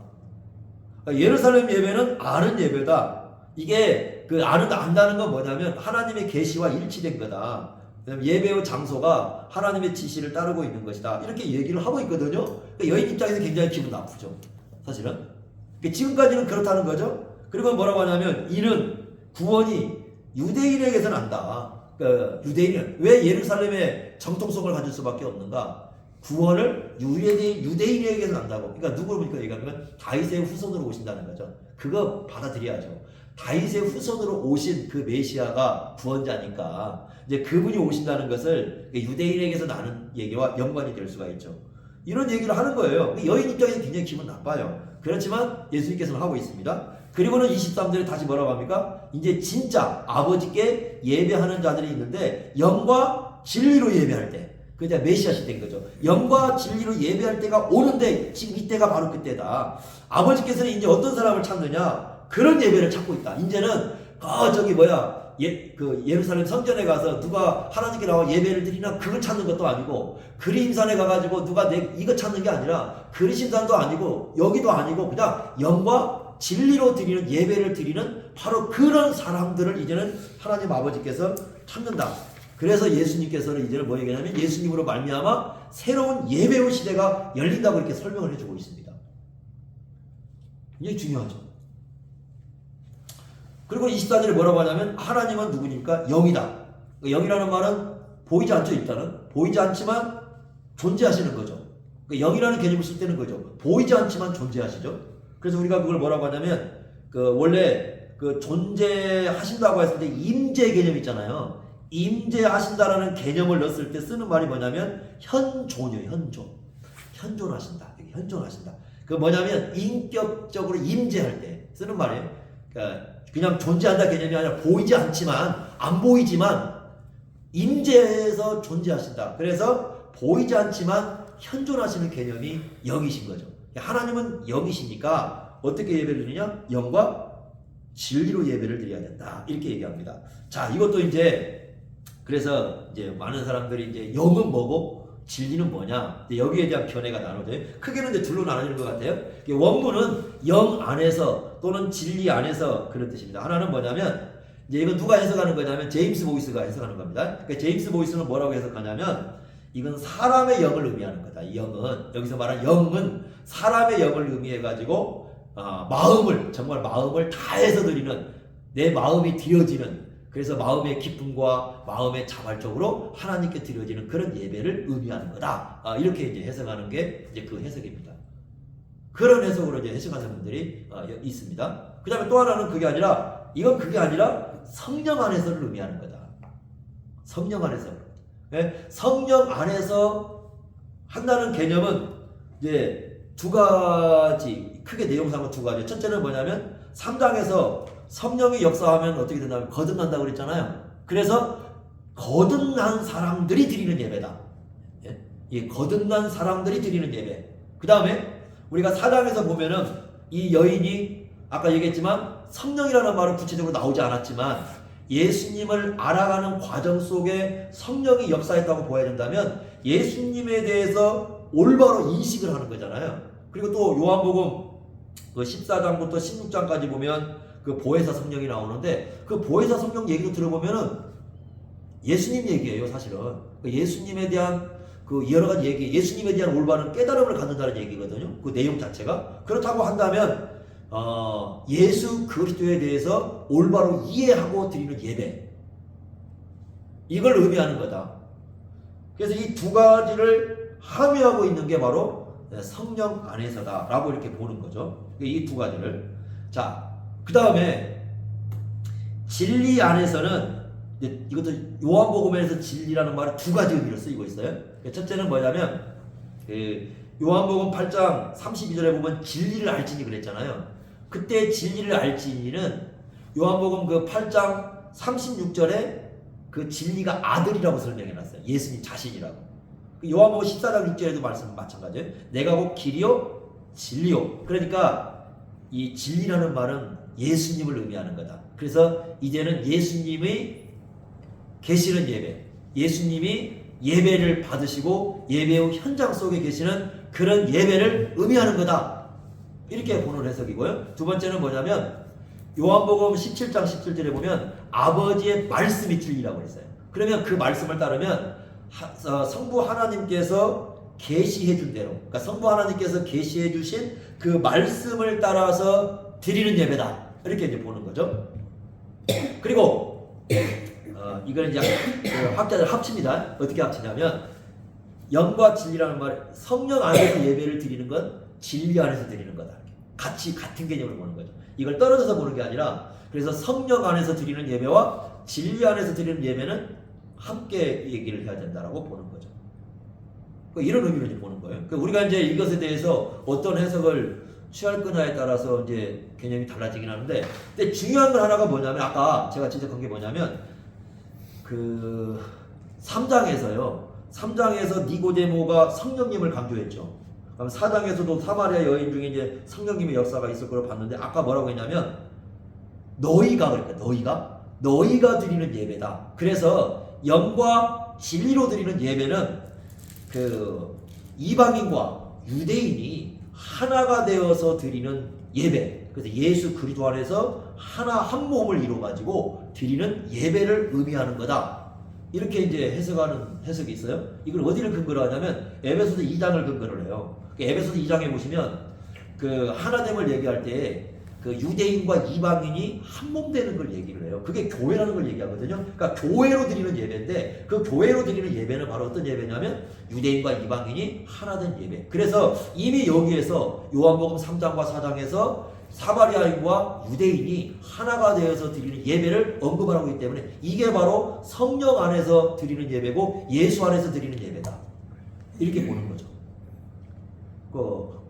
그러니까 예루살렘 예배는 아는 예배다. 이게 그 안다는 건 뭐냐면 하나님의 계시와 일치된 거다. 예배의 장소가 하나님의 지시를 따르고 있는 것이다. 이렇게 얘기를 하고 있거든요. 그러니까 여인 입장에서 굉장히 기분 나쁘죠. 사실은. 그러니까 지금까지는 그렇다는 거죠. 그리고 뭐라고 하냐면 이는 구원이 유대인에게서 난다. 그러니까 유대인은 왜 예루살렘의 정통성을 가질 수밖에 없는가? 구원을 유대인에게서 난다고. 그러니까 누구를 보니까 얘기하면 다윗의 후손으로 오신다는 거죠. 그거 받아들여야죠. 다윗의 후손으로 오신 그 메시아가 구원자니까 이제 그분이 오신다는 것을 유대인에게서 나는 얘기와 연관이 될 수가 있죠. 이런 얘기를 하는 거예요. 여인 입장에서 굉장히 기분 나빠요. 그렇지만 예수님께서는 하고 있습니다. 그리고는 23절에 다시 뭐라고 합니까? 이제 진짜 아버지께 예배하는 자들이 있는데 영과 진리로 예배할 때 그게 메시아 시대인 거죠. 영과 진리로 예배할 때가 오는데 지금 이때가 바로 그때다. 아버지께서는 이제 어떤 사람을 찾느냐? 그런 예배를 찾고 있다. 이제는 예루살렘 성전에 가서 누가 하나님께 나와 예배를 드리나 그걸 찾는 것도 아니고 그리심산에 가가지고 누가 이거 찾는 게 아니라 그리심산도 아니고 여기도 아니고 그냥 영과 진리로 드리는 예배를 드리는 바로 그런 사람들을 이제는 하나님 아버지께서 찾는다. 그래서 예수님께서는 이제는 뭐 얘기하냐면 예수님으로 말미암아 새로운 예배의 시대가 열린다고 이렇게 설명을 해주고 있습니다. 이게 중요하죠. 그리고 24절에 뭐라고 하냐면 하나님은 누구니까? 영이다. 영이라는 말은 보이지 않죠. 일단은 보이지 않지만 존재하시는 거죠. 영이라는 개념을 쓸 때는 거죠. 보이지 않지만 존재하시죠. 그래서 우리가 그걸 뭐라고 하냐면 원래 존재하신다고 했을 때 임재 개념 있잖아요. 임재하신다라는 개념을 넣었을 때 쓰는 말이 뭐냐면 현존이에요. 현존하신다. 현존하신다. 그 뭐냐면 인격적으로 임재할 때 쓰는 말이에요. 그러니까 그냥 존재한다 개념이 아니라 보이지 않지만 안 보이지만 임재해서 존재하신다. 그래서 보이지 않지만 현존하시는 개념이 영이신 거죠. 하나님은 영이시니까 어떻게 예배를 드리냐? 영과 진리로 예배를 드려야 된다. 이렇게 얘기합니다. 자, 이것도 그래서 많은 사람들이 영은 뭐고 진리는 뭐냐? 여기에 대한 견해가 나눠져요. 크게는 둘로 나눠지는 것 같아요. 원문은 영 안에서 또는 진리 안에서 그런 뜻입니다. 하나는 뭐냐면 이건 누가 해석하는 거냐면 제임스 보이스가 해석하는 겁니다. 그러니까 제임스 보이스는 뭐라고 해석하냐면 이건 사람의 영을 의미하는 거다. 이 영은 여기서 말한 영은 사람의 영을 의미해가지고 정말 마음을 다해서 드리는 내 마음이 드려지는 그래서 마음의 기쁨과 마음의 자발적으로 하나님께 드려지는 그런 예배를 의미하는 거다. 이렇게 해석하는 게 그 해석입니다. 그런 해석으로 해석하는 분들이 있습니다. 그 다음에 또 하나는 그게 아니라 성령 안에서를 의미하는 거다. 성령 안에서. 네? 성령 안에서 한다는 개념은 두 가지, 크게 내용상은 두 가지. 첫째는 뭐냐면 3장에서 성령이 역사하면 어떻게 된다면 거듭난다고 그랬잖아요. 그래서 거듭난 사람들이 드리는 예배다. 거듭난 사람들이 드리는 예배. 그 다음에 우리가 4장에서 보면은 이 여인이 아까 얘기했지만 성령이라는 말은 구체적으로 나오지 않았지만 예수님을 알아가는 과정 속에 성령이 역사했다고 보아야 된다면 예수님에 대해서 올바로 인식을 하는 거잖아요. 그리고 또 요한복음 14장부터 16장까지 보면 보혜사 성령이 나오는데 그 보혜사 성령 얘기도 들어보면은 예수님 얘기예요. 사실은 예수님에 대한 여러 가지 얘기, 예수님에 대한 올바른 깨달음을 갖는다는 얘기거든요. 그 내용 자체가. 그렇다고 한다면 예수 그리스도에 대해서 올바로 이해하고 드리는 예배, 이걸 의미하는 거다. 그래서 이 두 가지를 함유하고 있는 게 바로 성령 안에서다라고 이렇게 보는 거죠. 이 두 가지를. 자, 그 다음에 진리 안에서는 이것도 요한복음에서 진리라는 말은 두 가지 의미로 쓰이고 있어요. 첫째는 뭐냐면 요한복음 8장 32절에 보면 진리를 알지니 그랬잖아요. 그때 진리를 알지니는 요한복음 그 8장 36절에 그 진리가 아들이라고 설명해놨어요. 예수님 자신이라고. 요한복음 14장 6절에도 말씀은 마찬가지예요. 내가 곧 길이요 진리요. 그러니까 이 진리라는 말은 예수님을 의미하는 거다. 그래서 이제는 예수님이 계시는 예배, 예수님이 예배를 받으시고 예배 후 현장 속에 계시는 그런 예배를 의미하는 거다. 이렇게 보는 해석이고요. 두 번째는 뭐냐면 요한복음 17장 17절에 보면 아버지의 말씀이 진리라고 했어요. 그러면 그 말씀을 따르면 성부 하나님께서 계시해 준 대로, 그러니까 성부 하나님께서 계시해 주신 그 말씀을 따라서 드리는 예배다. 이렇게 이제 보는 거죠. 그리고 이거는 이제 학자들 합칩니다. 어떻게 합치냐면 영과 진리라는 말, 성령 안에서 예배를 드리는 건 진리 안에서 드리는 거다. 같이 같은 개념을 보는 거죠. 이걸 떨어져서 보는 게 아니라, 그래서 성령 안에서 드리는 예배와 진리 안에서 드리는 예배는 함께 얘기를 해야 된다라고 보는 거죠. 이런 의미로 이제 보는 거예요. 우리가 이제 이것에 대해서 어떤 해석을 취할 거냐에 따라서 이제 개념이 달라지긴 하는데, 근데 중요한 건 하나가 뭐냐면, 아까 제가 지적한 게 뭐냐면, 그 3장에서 니고데모가 성령님을 강조했죠. 그럼 4장에서도 사마리아 여인 중에 이제 성령님의 역사가 있을 거로 봤는데, 아까 뭐라고 했냐면 너희가, 그러니까 너희가 드리는 예배다. 그래서 영과 진리로 드리는 예배는 그 이방인과 유대인이 하나가 되어서 드리는 예배, 그래서 예수 그리스도 안에서 하나 한 몸을 이루어 가지고 드리는 예배를 의미하는 거다. 이렇게 이제 해석하는 해석이 있어요. 이걸 어디를 근거로 하냐면 에베소서 2장을 근거로 해요. 에베소서 2장에 보시면 그 하나됨을 얘기할 때 그 유대인과 이방인이 한 몸 되는 걸 얘기를 해요. 그게 교회라는 걸 얘기하거든요. 그러니까 교회로 드리는 예배인데, 그 교회로 드리는 예배는 바로 어떤 예배냐면 유대인과 이방인이 하나 된 예배. 그래서 이미 여기에서 요한복음 3장과 4장에서 사마리아인과 유대인이 하나가 되어서 드리는 예배를 언급하고 있기 때문에 이게 바로 성령 안에서 드리는 예배고 예수 안에서 드리는 예배다. 이렇게 보는 거죠.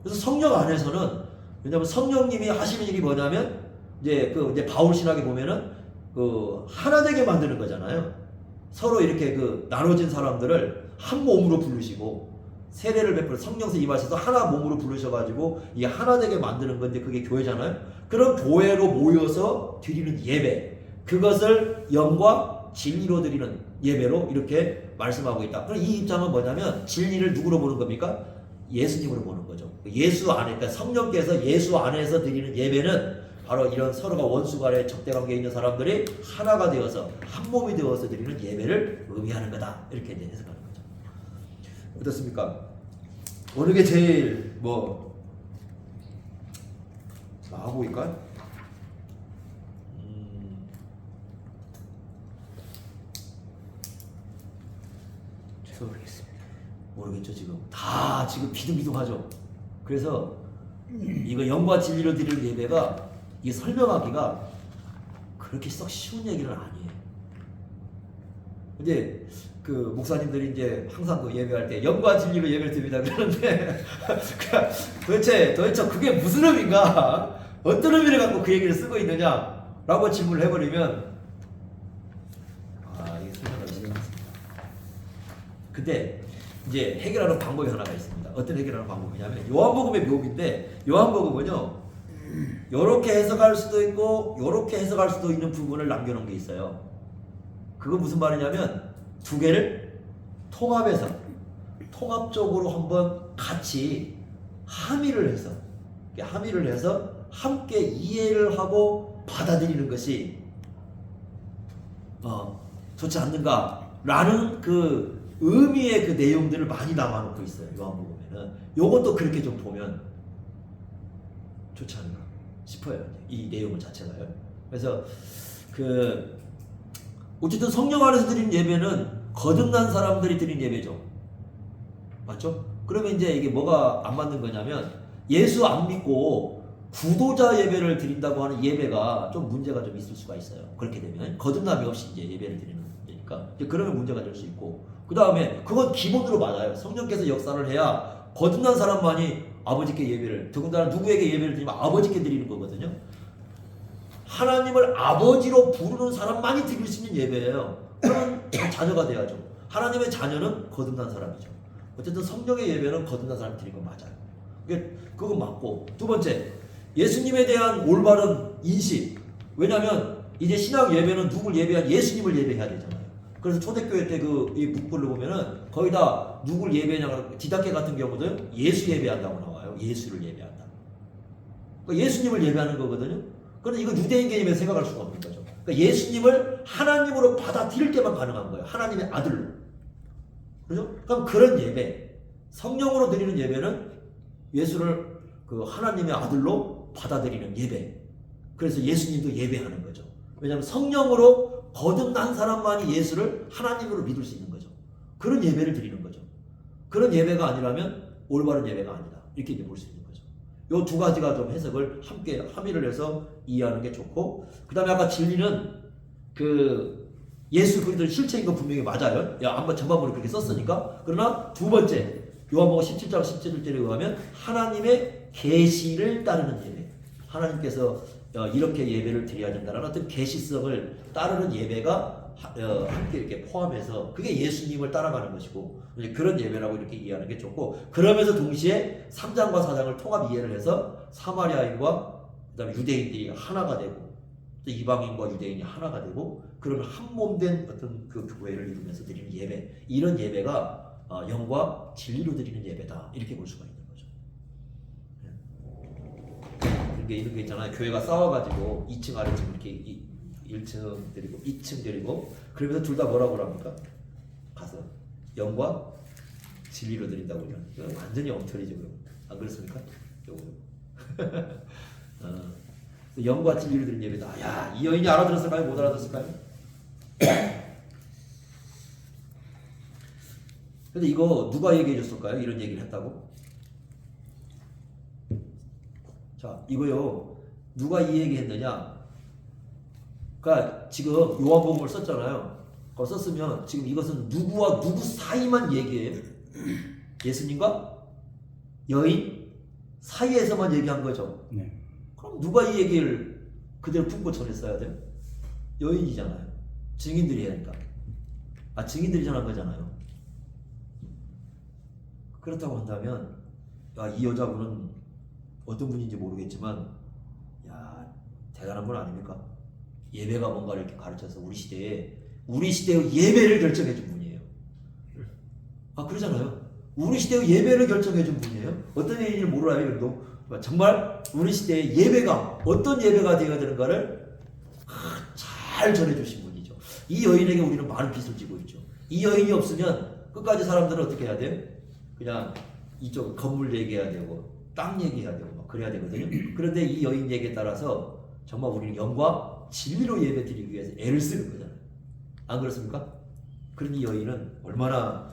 그래서 성령 안에서는, 왜냐하면 성령님이 하시는 일이 뭐냐면 이제 바울 신학에 보면은 그 하나 되게 만드는 거잖아요. 서로 이렇게 그 나눠진 사람들을 한 몸으로 부르시고 세례를 베풀어 성령서 임하셔서 하나 몸으로 부르셔가지고 이게 하나 되게 만드는 건데, 그게 교회잖아요. 그런 교회로 모여서 드리는 예배, 그것을 영과 진리로 드리는 예배로 이렇게 말씀하고 있다. 그럼 이 입장은 뭐냐면 진리를 누구로 보는 겁니까? 예수님으로 보는 거죠. 예수 안에, 그러니까 성령께서 예수 안에서 드리는 예배는 바로 이런 서로가 원수 간에 적대관계에 있는 사람들이 하나가 되어서 한 몸이 되어서 드리는 예배를 의미하는 거다. 이렇게 이제 해석하는 거죠. 어떻습니까? 어느 게 제일 나아 보일까요? 모르겠죠. 지금 비등비등하죠. 그래서 이거 영과 진리로 드리는 예배가 이게 설명하기가 그렇게 썩 쉬운 얘기는 아니에요. 근데 그 목사님들이 이제 항상 그 예배할 때 영과 진리로 예배를 드립니다 그러는데 도대체 그게 무슨 의미인가? 어떤 의미를 갖고 그 얘기를 쓰고 있느냐라고 질문을 해버리면 이게 설명하기 쉽습니다. 근데 이제 해결하는 방법이 하나가 있습니다. 어떤 해결하는 방법이냐면 요한복음의 묘기인데, 요한복음은요 요렇게 해석할 수도 있고 요렇게 해석할 수도 있는 부분을 남겨놓은 게 있어요. 그거 무슨 말이냐면 두 개를 통합적으로 한번 같이 함의를 해서 함께 이해를 하고 받아들이는 것이 좋지 않는가라는 그 의미의 그 내용들을 많이 담아놓고 있어요. 요한복음에는. 요것도 그렇게 좀 보면 좋지 않나 싶어요. 이 내용 자체가요. 그래서 어쨌든 성령 안에서 드리는 예배는 거듭난 사람들이 드리는 예배죠. 맞죠? 그러면 이제 이게 뭐가 안 맞는 거냐면 예수 안 믿고 구도자 예배를 드린다고 하는 예배가 좀 문제가 좀 있을 수가 있어요. 그렇게 되면 거듭남이 없이 이제 예배를 드리는 거니까 이제 그러면 문제가 될 수 있고, 그 다음에 그건 기본으로 맞아요. 성령께서 역사를 해야 거듭난 사람만이 아버지께 예배를, 더군다나 누구에게 예배를 드리면 아버지께 드리는 거거든요. 하나님을 아버지로 부르는 사람만이 드릴 수 있는 예배예요. 그러면 자녀가 돼야죠. 하나님의 자녀는 거듭난 사람이죠. 어쨌든 성령의 예배는 거듭난 사람이 드리는 건 맞아요. 그건 맞고, 두 번째, 예수님에 대한 올바른 인식. 왜냐하면 이제 신앙 예배는 누굴 예배한 예수님을 예배해야 되잖아요. 그래서 초대교회 때 이 북글로 보면은 거의 다 누굴 예배냐고, 디다케 같은 경우도 예수 예배한다고 나와요. 예수를 예배한다. 그러니까 예수님을 예배하는 거거든요. 그런데 이거 유대인 개념에서 생각할 수가 없는 거죠. 그러니까 예수님을 하나님으로 받아들일 때만 가능한 거예요. 하나님의 아들로. 그렇죠? 그럼 그런 예배, 성령으로 드리는 예배는 예수를 그 하나님의 아들로 받아들이는 예배. 그래서 예수님도 예배하는 거죠. 왜냐하면 성령으로 거듭난 사람만이 예수를 하나님으로 믿을 수 있는 거죠. 그런 예배를 드리는 거죠. 그런 예배가 아니라면 올바른 예배가 아니다. 이렇게 이제 볼 수 있는 거죠. 요 두 가지가 좀 해석을 함께 함의를 해서 이해하는 게 좋고, 그 다음에 아까 진리는 그 예수 그리스도의 실체인 거 분명히 맞아요. 한번 전반부를 그렇게 썼으니까. 그러나 두 번째, 요한복음 17장 17절에 의하면 하나님의 계시를 따르는 예배. 하나님께서 이렇게 예배를 드려야 된다는 어떤 계시성을 따르는 예배가 함께 이렇게 포함해서 그게 예수님을 따라가는 것이고, 그런 예배라고 이렇게 이해하는 게 좋고, 그러면서 동시에 3장과 4장을 통합 이해를 해서 사마리아인과 그다음에 유대인들이 하나가 되고, 이방인과 유대인이 하나가 되고, 그런 한 몸된 어떤 그 교회를 이루면서 드리는 예배, 이런 예배가 영과 진리로 드리는 예배다, 이렇게 볼 수가 있는 거죠. 그러니까 이런 게 있잖아요. 교회가 싸워가지고 2층 아래층 이렇게 1층 드리고 2층 드리고, 그러면서 둘 다 뭐라고 합니까? 가서 영과 진리로 드린다고 그러면 완전히 엉터리죠. 안 그렇습니까? 영과 진리로 드리는 예배다. 야, 이 여인이 알아들었을까요? 못 알아들었을까요? 근데 이거 누가 얘기해 줬을까요? 이런 얘기를 했다고? 자, 이거요. 누가 이 얘기 했느냐? 그러니까 지금 요한복음을 썼잖아요. 그거 썼으면 지금 이것은 누구와 누구 사이만 얘기해요. 예수님과 여인 사이에서만 얘기한 거죠. 네. 그럼 누가 이 얘기를 그대로 품고 전했어야 돼요? 여인이잖아요. 증인들이 해야 하니까. 증인들이 전한 거잖아요. 그렇다고 한다면 이 여자분은 어떤 분인지 모르겠지만 대단한 분 아닙니까? 예배가 뭔가를 이렇게 가르쳐서 우리 시대의 예배를 결정해 준 분이에요. 그러잖아요. 우리 시대의 예배를 결정해 준 분이에요. 어떤 얘기인지 모르나요? 그래도 정말 우리 시대의 예배가 어떤 예배가 되어야 되는가를 잘 전해주신 분이죠. 이 여인에게 우리는 많은 빚을 지고 있죠. 이 여인이 없으면 끝까지 사람들은 어떻게 해야 돼요? 그냥 이쪽 건물 얘기해야 되고 땅 얘기해야 되고 막 그래야 되거든요. 그런데 이 여인 얘기에 따라서 정말 우리는 영과 진리로 예배 드리기 위해서 애를 쓰는 거잖아요. 안 그렇습니까? 그러니 이 여인은 얼마나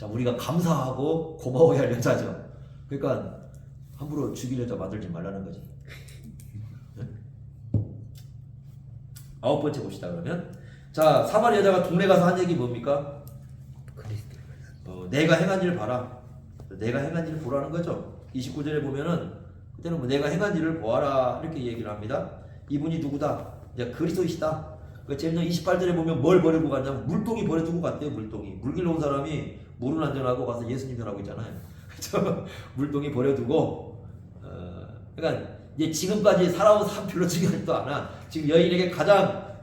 우리가 감사하고 고마워야 할 여자죠. 그러니까 함부로 죽일 여자 만들지 말라는 거지. 네? 9번째 봅시다. 그러면 사마리 여자가 동네 가서 한 얘기 뭡니까? 내가 행한 일을 봐라. 내가 행한 일을 보라는 거죠. 29절에 보면은 그때는 내가 행한 일을 보아라 이렇게 얘기를 합니다. 이분이 누구다? 이제 그리스도이시다. 재밌는 28절에 보면 뭘 버리고 갔냐면 물동이 버려두고 갔대요. 물 길러 온 사람이 물은 안전하고 가서 예수님 전하고 있잖아요. 그렇죠? 물동이 버려두고 그러니까 이제 지금까지 살아온 삶 별로 중요하지도 않아. 지금 여인에게 가장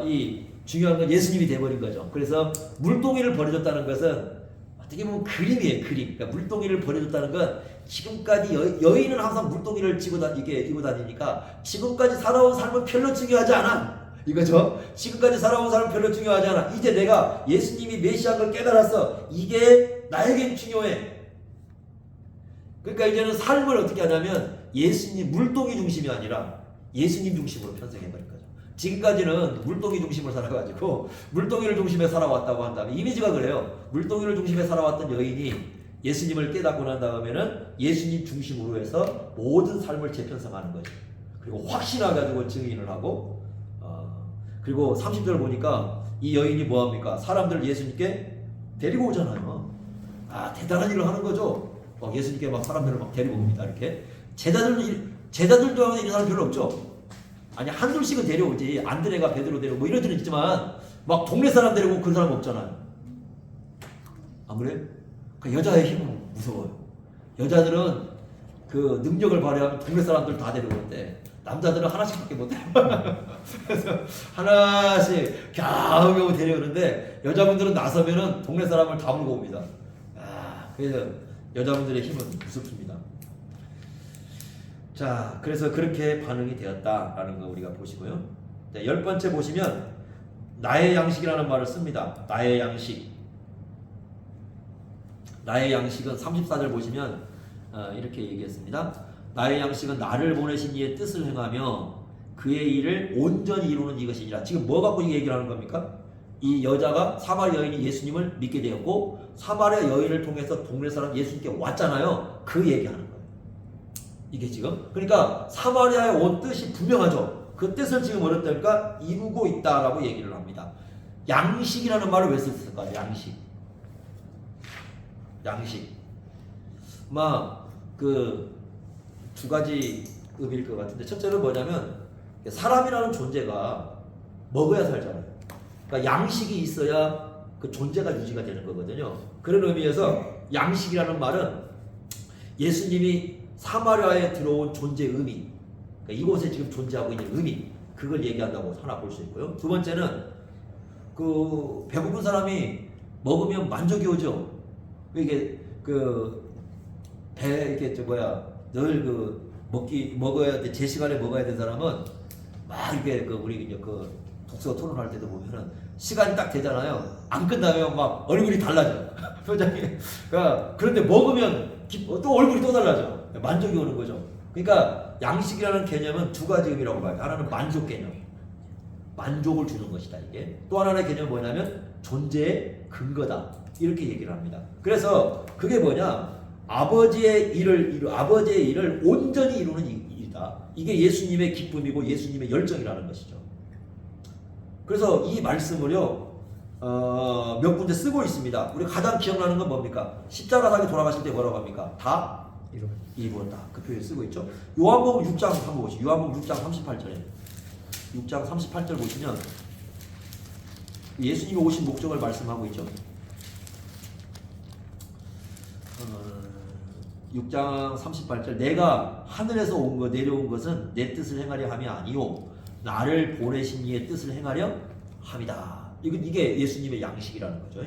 이 중요한 건 예수님이 돼버린 거죠. 그래서 물동이를 버려줬다는 것은 어떻게 보면 그림이에요. 그림. 그러니까 물동이를 버려줬다는 건 지금까지 여인은 항상 물동이를 입고 다니니까 지금까지 살아온 삶은 별로 중요하지 않아. 이거죠. 지금까지 살아온 삶은 별로 중요하지 않아. 이제 내가 예수님이 메시아인 걸 깨달았어. 이게 나에겐 중요해. 그러니까 이제는 삶을 어떻게 하냐면 예수님 물동이 중심이 아니라 예수님 중심으로 편성해버린 거죠. 지금까지는 물동이 중심으로 살아가지고 물동이를 중심에 살아왔다고 한다면 이미지가 그래요. 물동이를 중심에 살아왔던 여인이 예수님을 깨닫고 난 다음에는 예수님 중심으로 해서 모든 삶을 재편성하는 거죠. 그리고 확신해가지고 증인을 하고 그리고 30절 보니까 이 여인이 뭐합니까? 사람들을 예수님께 데리고 오잖아요. 대단한 일을 하는 거죠. 예수님께 막 사람들을 막 데리고 옵니다. 이렇게 제자들도 하는 이런 사람 별로 없죠. 아니 한둘씩은 데려오지. 안드레가 베드로 데리고 뭐 이런 데는 있지만 막 동네 사람 데리고 그런 사람 없잖아요. 안 그래요? 그 여자의 힘은 무서워요. 여자들은 그 능력을 발휘하면 동네 사람들 다 데려오는데 남자들은 하나씩밖에 못 데려와요. 그래서 하나씩 겨우겨우 데려오는데 여자분들은 나서면은 동네 사람을 다 물고 옵니다. 그래서 여자분들의 힘은 무섭습니다. 자, 그래서 그렇게 반응이 되었다라는 거 우리가 보시고요. 네, 10번째 보시면 나의 양식이라는 말을 씁니다. 나의 양식. 나의 양식은 34절 보시면 이렇게 얘기했습니다. 나의 양식은 나를 보내신 이의 뜻을 행하며 그의 일을 온전히 이루는 이것이니라. 지금 뭐 갖고 이 얘기를 하는 겁니까? 이 여자가 사마리아 여인이 예수님을 믿게 되었고 사마리아 여인을 통해서 동네 사람 예수님께 왔잖아요. 그 얘기하는 거예요. 이게 지금 그러니까 사마리아의 온 뜻이 분명하죠. 그 뜻을 지금 어떻습니까? 이루고 있다라고 얘기를 합니다. 양식이라는 말을 왜 썼을까요? 양식. 그 두 가지 의미일 것 같은데 첫째는 뭐냐면 사람이라는 존재가 먹어야 살잖아요. 그러니까 양식이 있어야 그 존재가 유지가 되는 거거든요. 그런 의미에서 양식이라는 말은 예수님이 사마리아에 들어온 존재의 의미, 그러니까 이곳에 지금 존재하고 있는 의미, 그걸 얘기한다고 하나 볼 수 있고요. 두 번째는 그 배고픈 사람이 먹으면 만족이 오죠. 이게 늘 먹어야 돼. 제 시간에 먹어야 되는 사람은 막 이렇게 우리 독서 토론할 때도 보면은 시간이 딱 되잖아요. 안 끝나면 막 얼굴이 달라져. 표정이. 그런데 먹으면 또 얼굴이 또 달라져. 만족이 오는 거죠. 그러니까 양식이라는 개념은 두 가지 의미라고 봐요. 하나는 만족 개념. 만족을 주는 것이다, 이게. 또 하나의 개념은 뭐냐면 존재의 근거다. 이렇게 얘기를 합니다. 그래서 그게 뭐냐? 아버지의 일을 온전히 이루는 일이다. 이게 예수님의 기쁨이고 예수님의 열정이라는 것이죠. 그래서 이 말씀을요, 몇 군데 쓰고 있습니다. 우리 가장 기억나는 건 뭡니까? 십자가상에 돌아가실 때 뭐라고 합니까? 다 이루었다. 그 표현 쓰고 있죠. 요한복음 6장 한번 보시죠. 요한복음 6장 38절에 6장 38절 보시면 예수님이 오신 목적을 말씀하고 있죠. 6장 38절 내가 하늘에서 내려온 것은 내 뜻을 행하려 함이 아니요 나를 보내신 이의 뜻을 행하려 함이다. 이게 예수님의 양식이라는 거죠.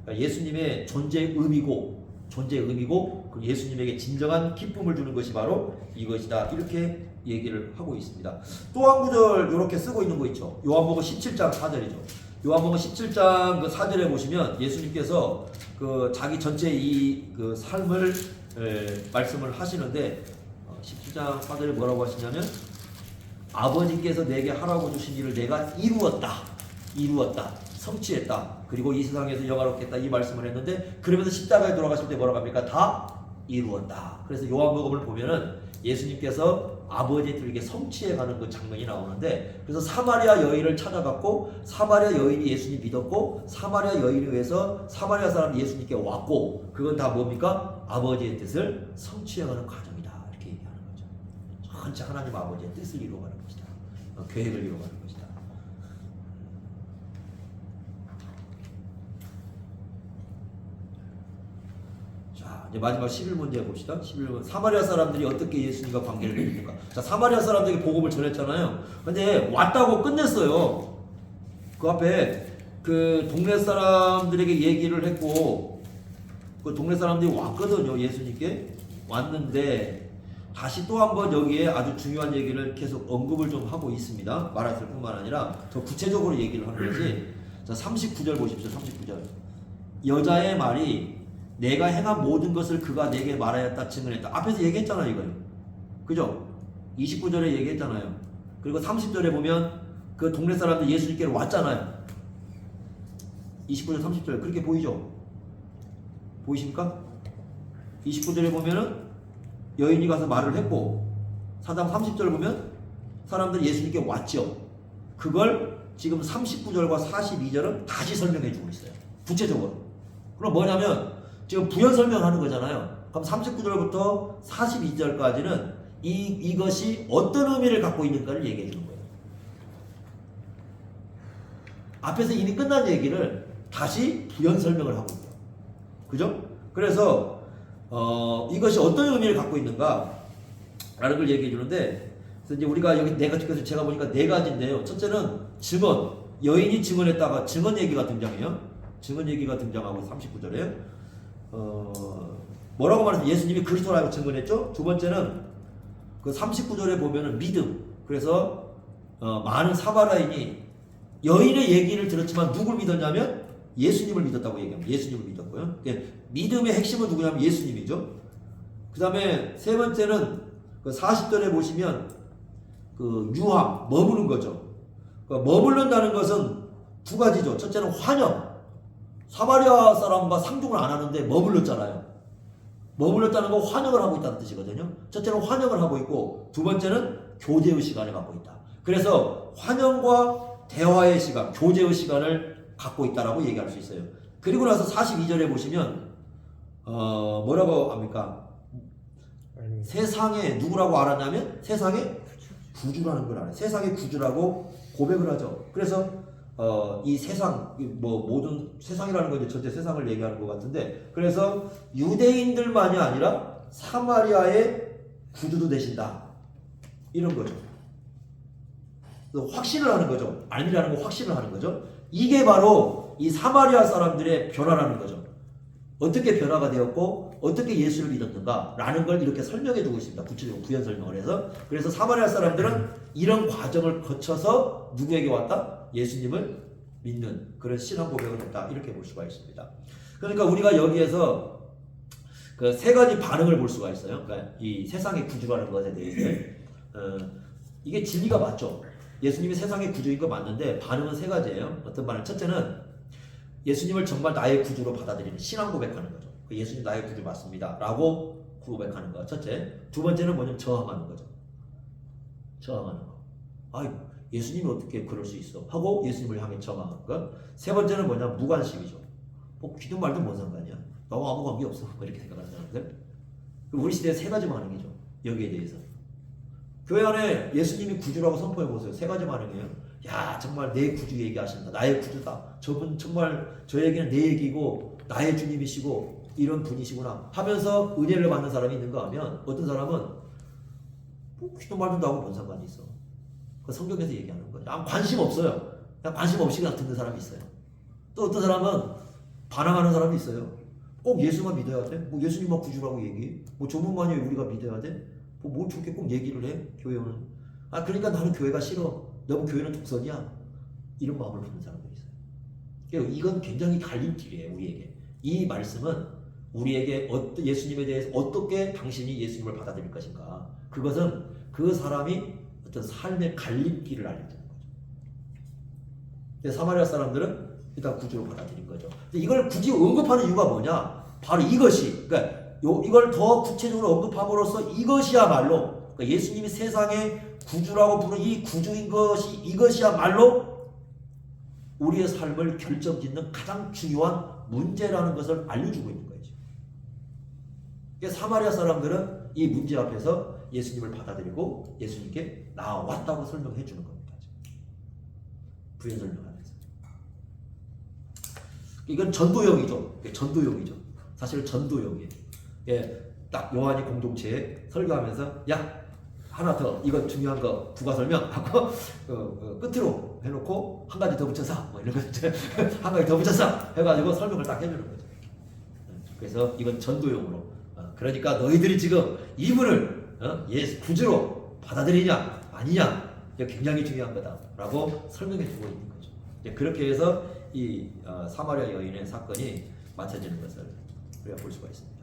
그러니까 예수님의 존재의 의미고 예수님에게 진정한 기쁨을 주는 것이 바로 이것이다. 이렇게 얘기를 하고 있습니다. 또 한 구절 이렇게 쓰고 있는 거 있죠. 요한복음 17장 4절이죠. 요한복음 17장 그 4절에 보시면 예수님께서 자기 전체 그 삶을 말씀을 하시는데 17장 4절에 뭐라고 하시냐면 아버지께서 내게 하라고 주신 일을 내가 이루었다, 성취했다. 그리고 이 세상에서 영화롭겠다 이 말씀을 했는데 그러면서 십자가에 돌아가실 때 뭐라고 합니까? 다 이루었다. 그래서 요한복음을 보면은 예수님께서 아버지의 뜻을 성취해가는 그 장면이 나오는데 그래서 사마리아 여인을 찾아갔고 사마리아 여인이 예수님 믿었고 사마리아 여인에 의해서 사마리아 사람이 예수님께 왔고 그건 다 뭡니까? 아버지의 뜻을 성취해가는 과정이다. 이렇게 얘기하는 거죠. 전체 하나님 아버지의 뜻을 이루어가는 것이다. 계획을 이루어가는 것이다. 자, 이제 마지막 11문제 봅시다. 11문. 사마리아 사람들이 어떻게 예수님과 관계를 맺습니까? 자, 사마리아 사람들에게 복음을 전했잖아요. 근데 왔다고 끝냈어요. 그 앞에 그 동네 사람들에게 얘기를 했고 그 동네 사람들이 왔거든요. 예수님께 왔는데 다시 또 한번 여기에 아주 중요한 얘기를 계속 언급을 좀 하고 있습니다. 말할 뿐만 아니라 더 구체적으로 얘기를 하는 거지. 자, 39절 보십시오. 39절. 여자의 말이 내가 행한 모든 것을 그가 내게 말하였다 증언했다. 앞에서 얘기했잖아요, 이거요. 그죠? 29절에 얘기했잖아요. 그리고 30절에 보면 그 동네 사람들 예수님께로 왔잖아요. 29절, 30절 그렇게 보이죠? 보이십니까? 29절에 보면은 여인이 가서 말을 했고 4장 30절 보면 사람들이 예수님께 왔죠. 그걸 지금 39절과 42절은 다시 설명해 주고 있어요. 구체적으로. 그럼 뭐냐면 지금 부연 설명하는 거잖아요. 그럼 39절부터 42절까지는 이것이 어떤 의미를 갖고 있는가를 얘기해 주는 거예요. 앞에서 이미 끝난 얘기를 다시 부연 설명을 하고 있어요. 그죠? 그래서 이것이 어떤 의미를 갖고 있는가 라는 걸 얘기해 주는데, 그래서 이제 우리가 여기 제가 보니까 네 가지인데요. 첫째는 증언, 여인이 증언했다가 증언 얘기가 등장해요. 증언 얘기가 등장하고 39절에 뭐라고 말해서 예수님이 그리스도라고 증언했죠. 두 번째는 그 39절에 보면은 믿음. 그래서 많은 사마리아인이 여인의 얘기를 들었지만 누굴 믿었냐면 예수님을 믿었다고 얘기합니다. 예수님을 믿었고요. 믿음의 핵심은 누구냐면 예수님이죠. 그 다음에 세 번째는 그 40절에 보시면 그 유함, 머무는 거죠. 그러니까 머물른다는 것은 두 가지죠. 첫째는 환영. 사마리아 사람과 상종을 안 하는데 머물렀잖아요. 머물렀다는 건 환영을 하고 있다는 뜻이거든요. 첫째는 환영을 하고 있고 두 번째는 교제의 시간을 갖고 있다. 그래서 환영과 대화의 시간, 교제의 시간을 갖고 있다라고 얘기할 수 있어요. 그리고 나서 42절에 보시면 뭐라고 합니까? 세상에 누구라고 알았냐면 세상에 구주라는 걸 알아요. 세상의 구주라고 고백을 하죠. 그래서 이 세상, 뭐 모든 세상이라는 건 이제 전체 세상을 얘기하는 것 같은데, 그래서 유대인들만이 아니라 사마리아의 구주도 되신다, 이런 거죠. 확신을 하는 거죠. 아니라는 거 확신을 하는 거죠. 이게 바로 이 사마리아 사람들의 변화라는 거죠. 어떻게 변화가 되었고 어떻게 예수를 믿었는가 라는 걸 이렇게 설명해 주고 있습니다. 구체적으로 구현 설명을 해서. 그래서 사마리아 사람들은 이런 과정을 거쳐서 누구에게 왔다? 예수님을 믿는 그런 신앙 고백을 했다, 이렇게 볼 수가 있습니다. 그러니까 우리가 여기에서 그 세 가지 반응을 볼 수가 있어요. 그러니까 이 세상의 구주라는 것에 대해서 이게 진리가 맞죠. 예수님이 세상의 구주인 거 맞는데 반응은 세 가지예요. 어떤 반응? 첫째는 예수님을 정말 나의 구주로 받아들이는 신앙 고백하는 거죠. 예수님 나의 구주 맞습니다 라고 고백하는 거, 첫째. 두 번째는 뭐냐면 저항하는 거죠. 저항하는 거. 아이, 예수님이 어떻게 그럴 수 있어 하고 예수님을 향해 저항하는 거. 세 번째는 뭐냐면 무관심이죠. 뭐 귀든 말든 뭔 상관이야, 나와 아무 관계 없어, 이렇게 생각하는 사람들. 우리 시대에 세 가지 반응이죠, 여기에 대해서. 교회 안에 예수님이 구주라고 선포해 보세요. 세 가지 반응이에요. 야, 정말 내 구주 얘기하신다, 나의 구주다, 저분 정말 저 얘기는 내 얘기고 나의 주님이시고 이런 분이시구나 하면서 은혜를 받는 사람이 있는가 하면, 어떤 사람은 뭐 귀도 말도 하고 뭔 상관이 있어, 그 성경에서 얘기하는 거예요. 아무 관심 없어요. 그냥 관심 없이 그냥 듣는 사람이 있어요. 또 어떤 사람은 반항하는 사람이 있어요. 꼭 예수만 믿어야 돼? 뭐 예수님만 구주라고 얘기해? 뭐 저분만이 우리가 믿어야 돼? 뭐 저렇게 꼭 얘기를 해? 교회는. 아, 그러니까 나는 교회가 싫어, 너무 교회는 독선이야, 이런 마음을 품는 사람들이 있어요. 그러니까 이건 굉장히 갈림길이에요, 우리에게. 이 말씀은 우리에게 예수님에 대해서 어떻게 당신이 예수님을 받아들일 것인가, 그것은 그 사람이 어떤 삶의 갈림길을 알려주는 거죠. 사마리아 사람들은 일단 구주로 받아들인 거죠. 이걸 굳이 언급하는 이유가 뭐냐? 바로 이것이, 그러니까 이걸 더 구체적으로 언급함으로써 이것이야말로, 그러니까 예수님이 세상의 구주라고 부르는 이 구주인 것이, 이것이야말로 우리의 삶을 결정짓는 가장 중요한 문제라는 것을 알려주고 있는 거죠. 그러니까 사마리아 사람들은 이 문제 앞에서 예수님을 받아들이고 예수님께 나왔다고 설명해 주는 겁니다. 부연 설명하면서. 이건 전도용이죠. 전도용이죠. 사실 전도용이에요. 예, 딱 요한이 공동체에 설교하면서, 야, 하나 더, 이거 중요한 거 부가 설명하고 끝으로 해놓고 한 가지 더 붙여서 뭐 이런 거 한 가지 더 붙여서 해가지고 설명을 딱 해주는 거죠. 그래서 이건 전도용으로. 그러니까 너희들이 지금 이분을 예수 구주로 받아들이냐 아니냐, 이게 굉장히 중요한 거다라고 설명해주고 있는 거죠. 그렇게 해서 이 사마리아 여인의 사건이 맞춰지는 것을 우리가 볼 수가 있습니다.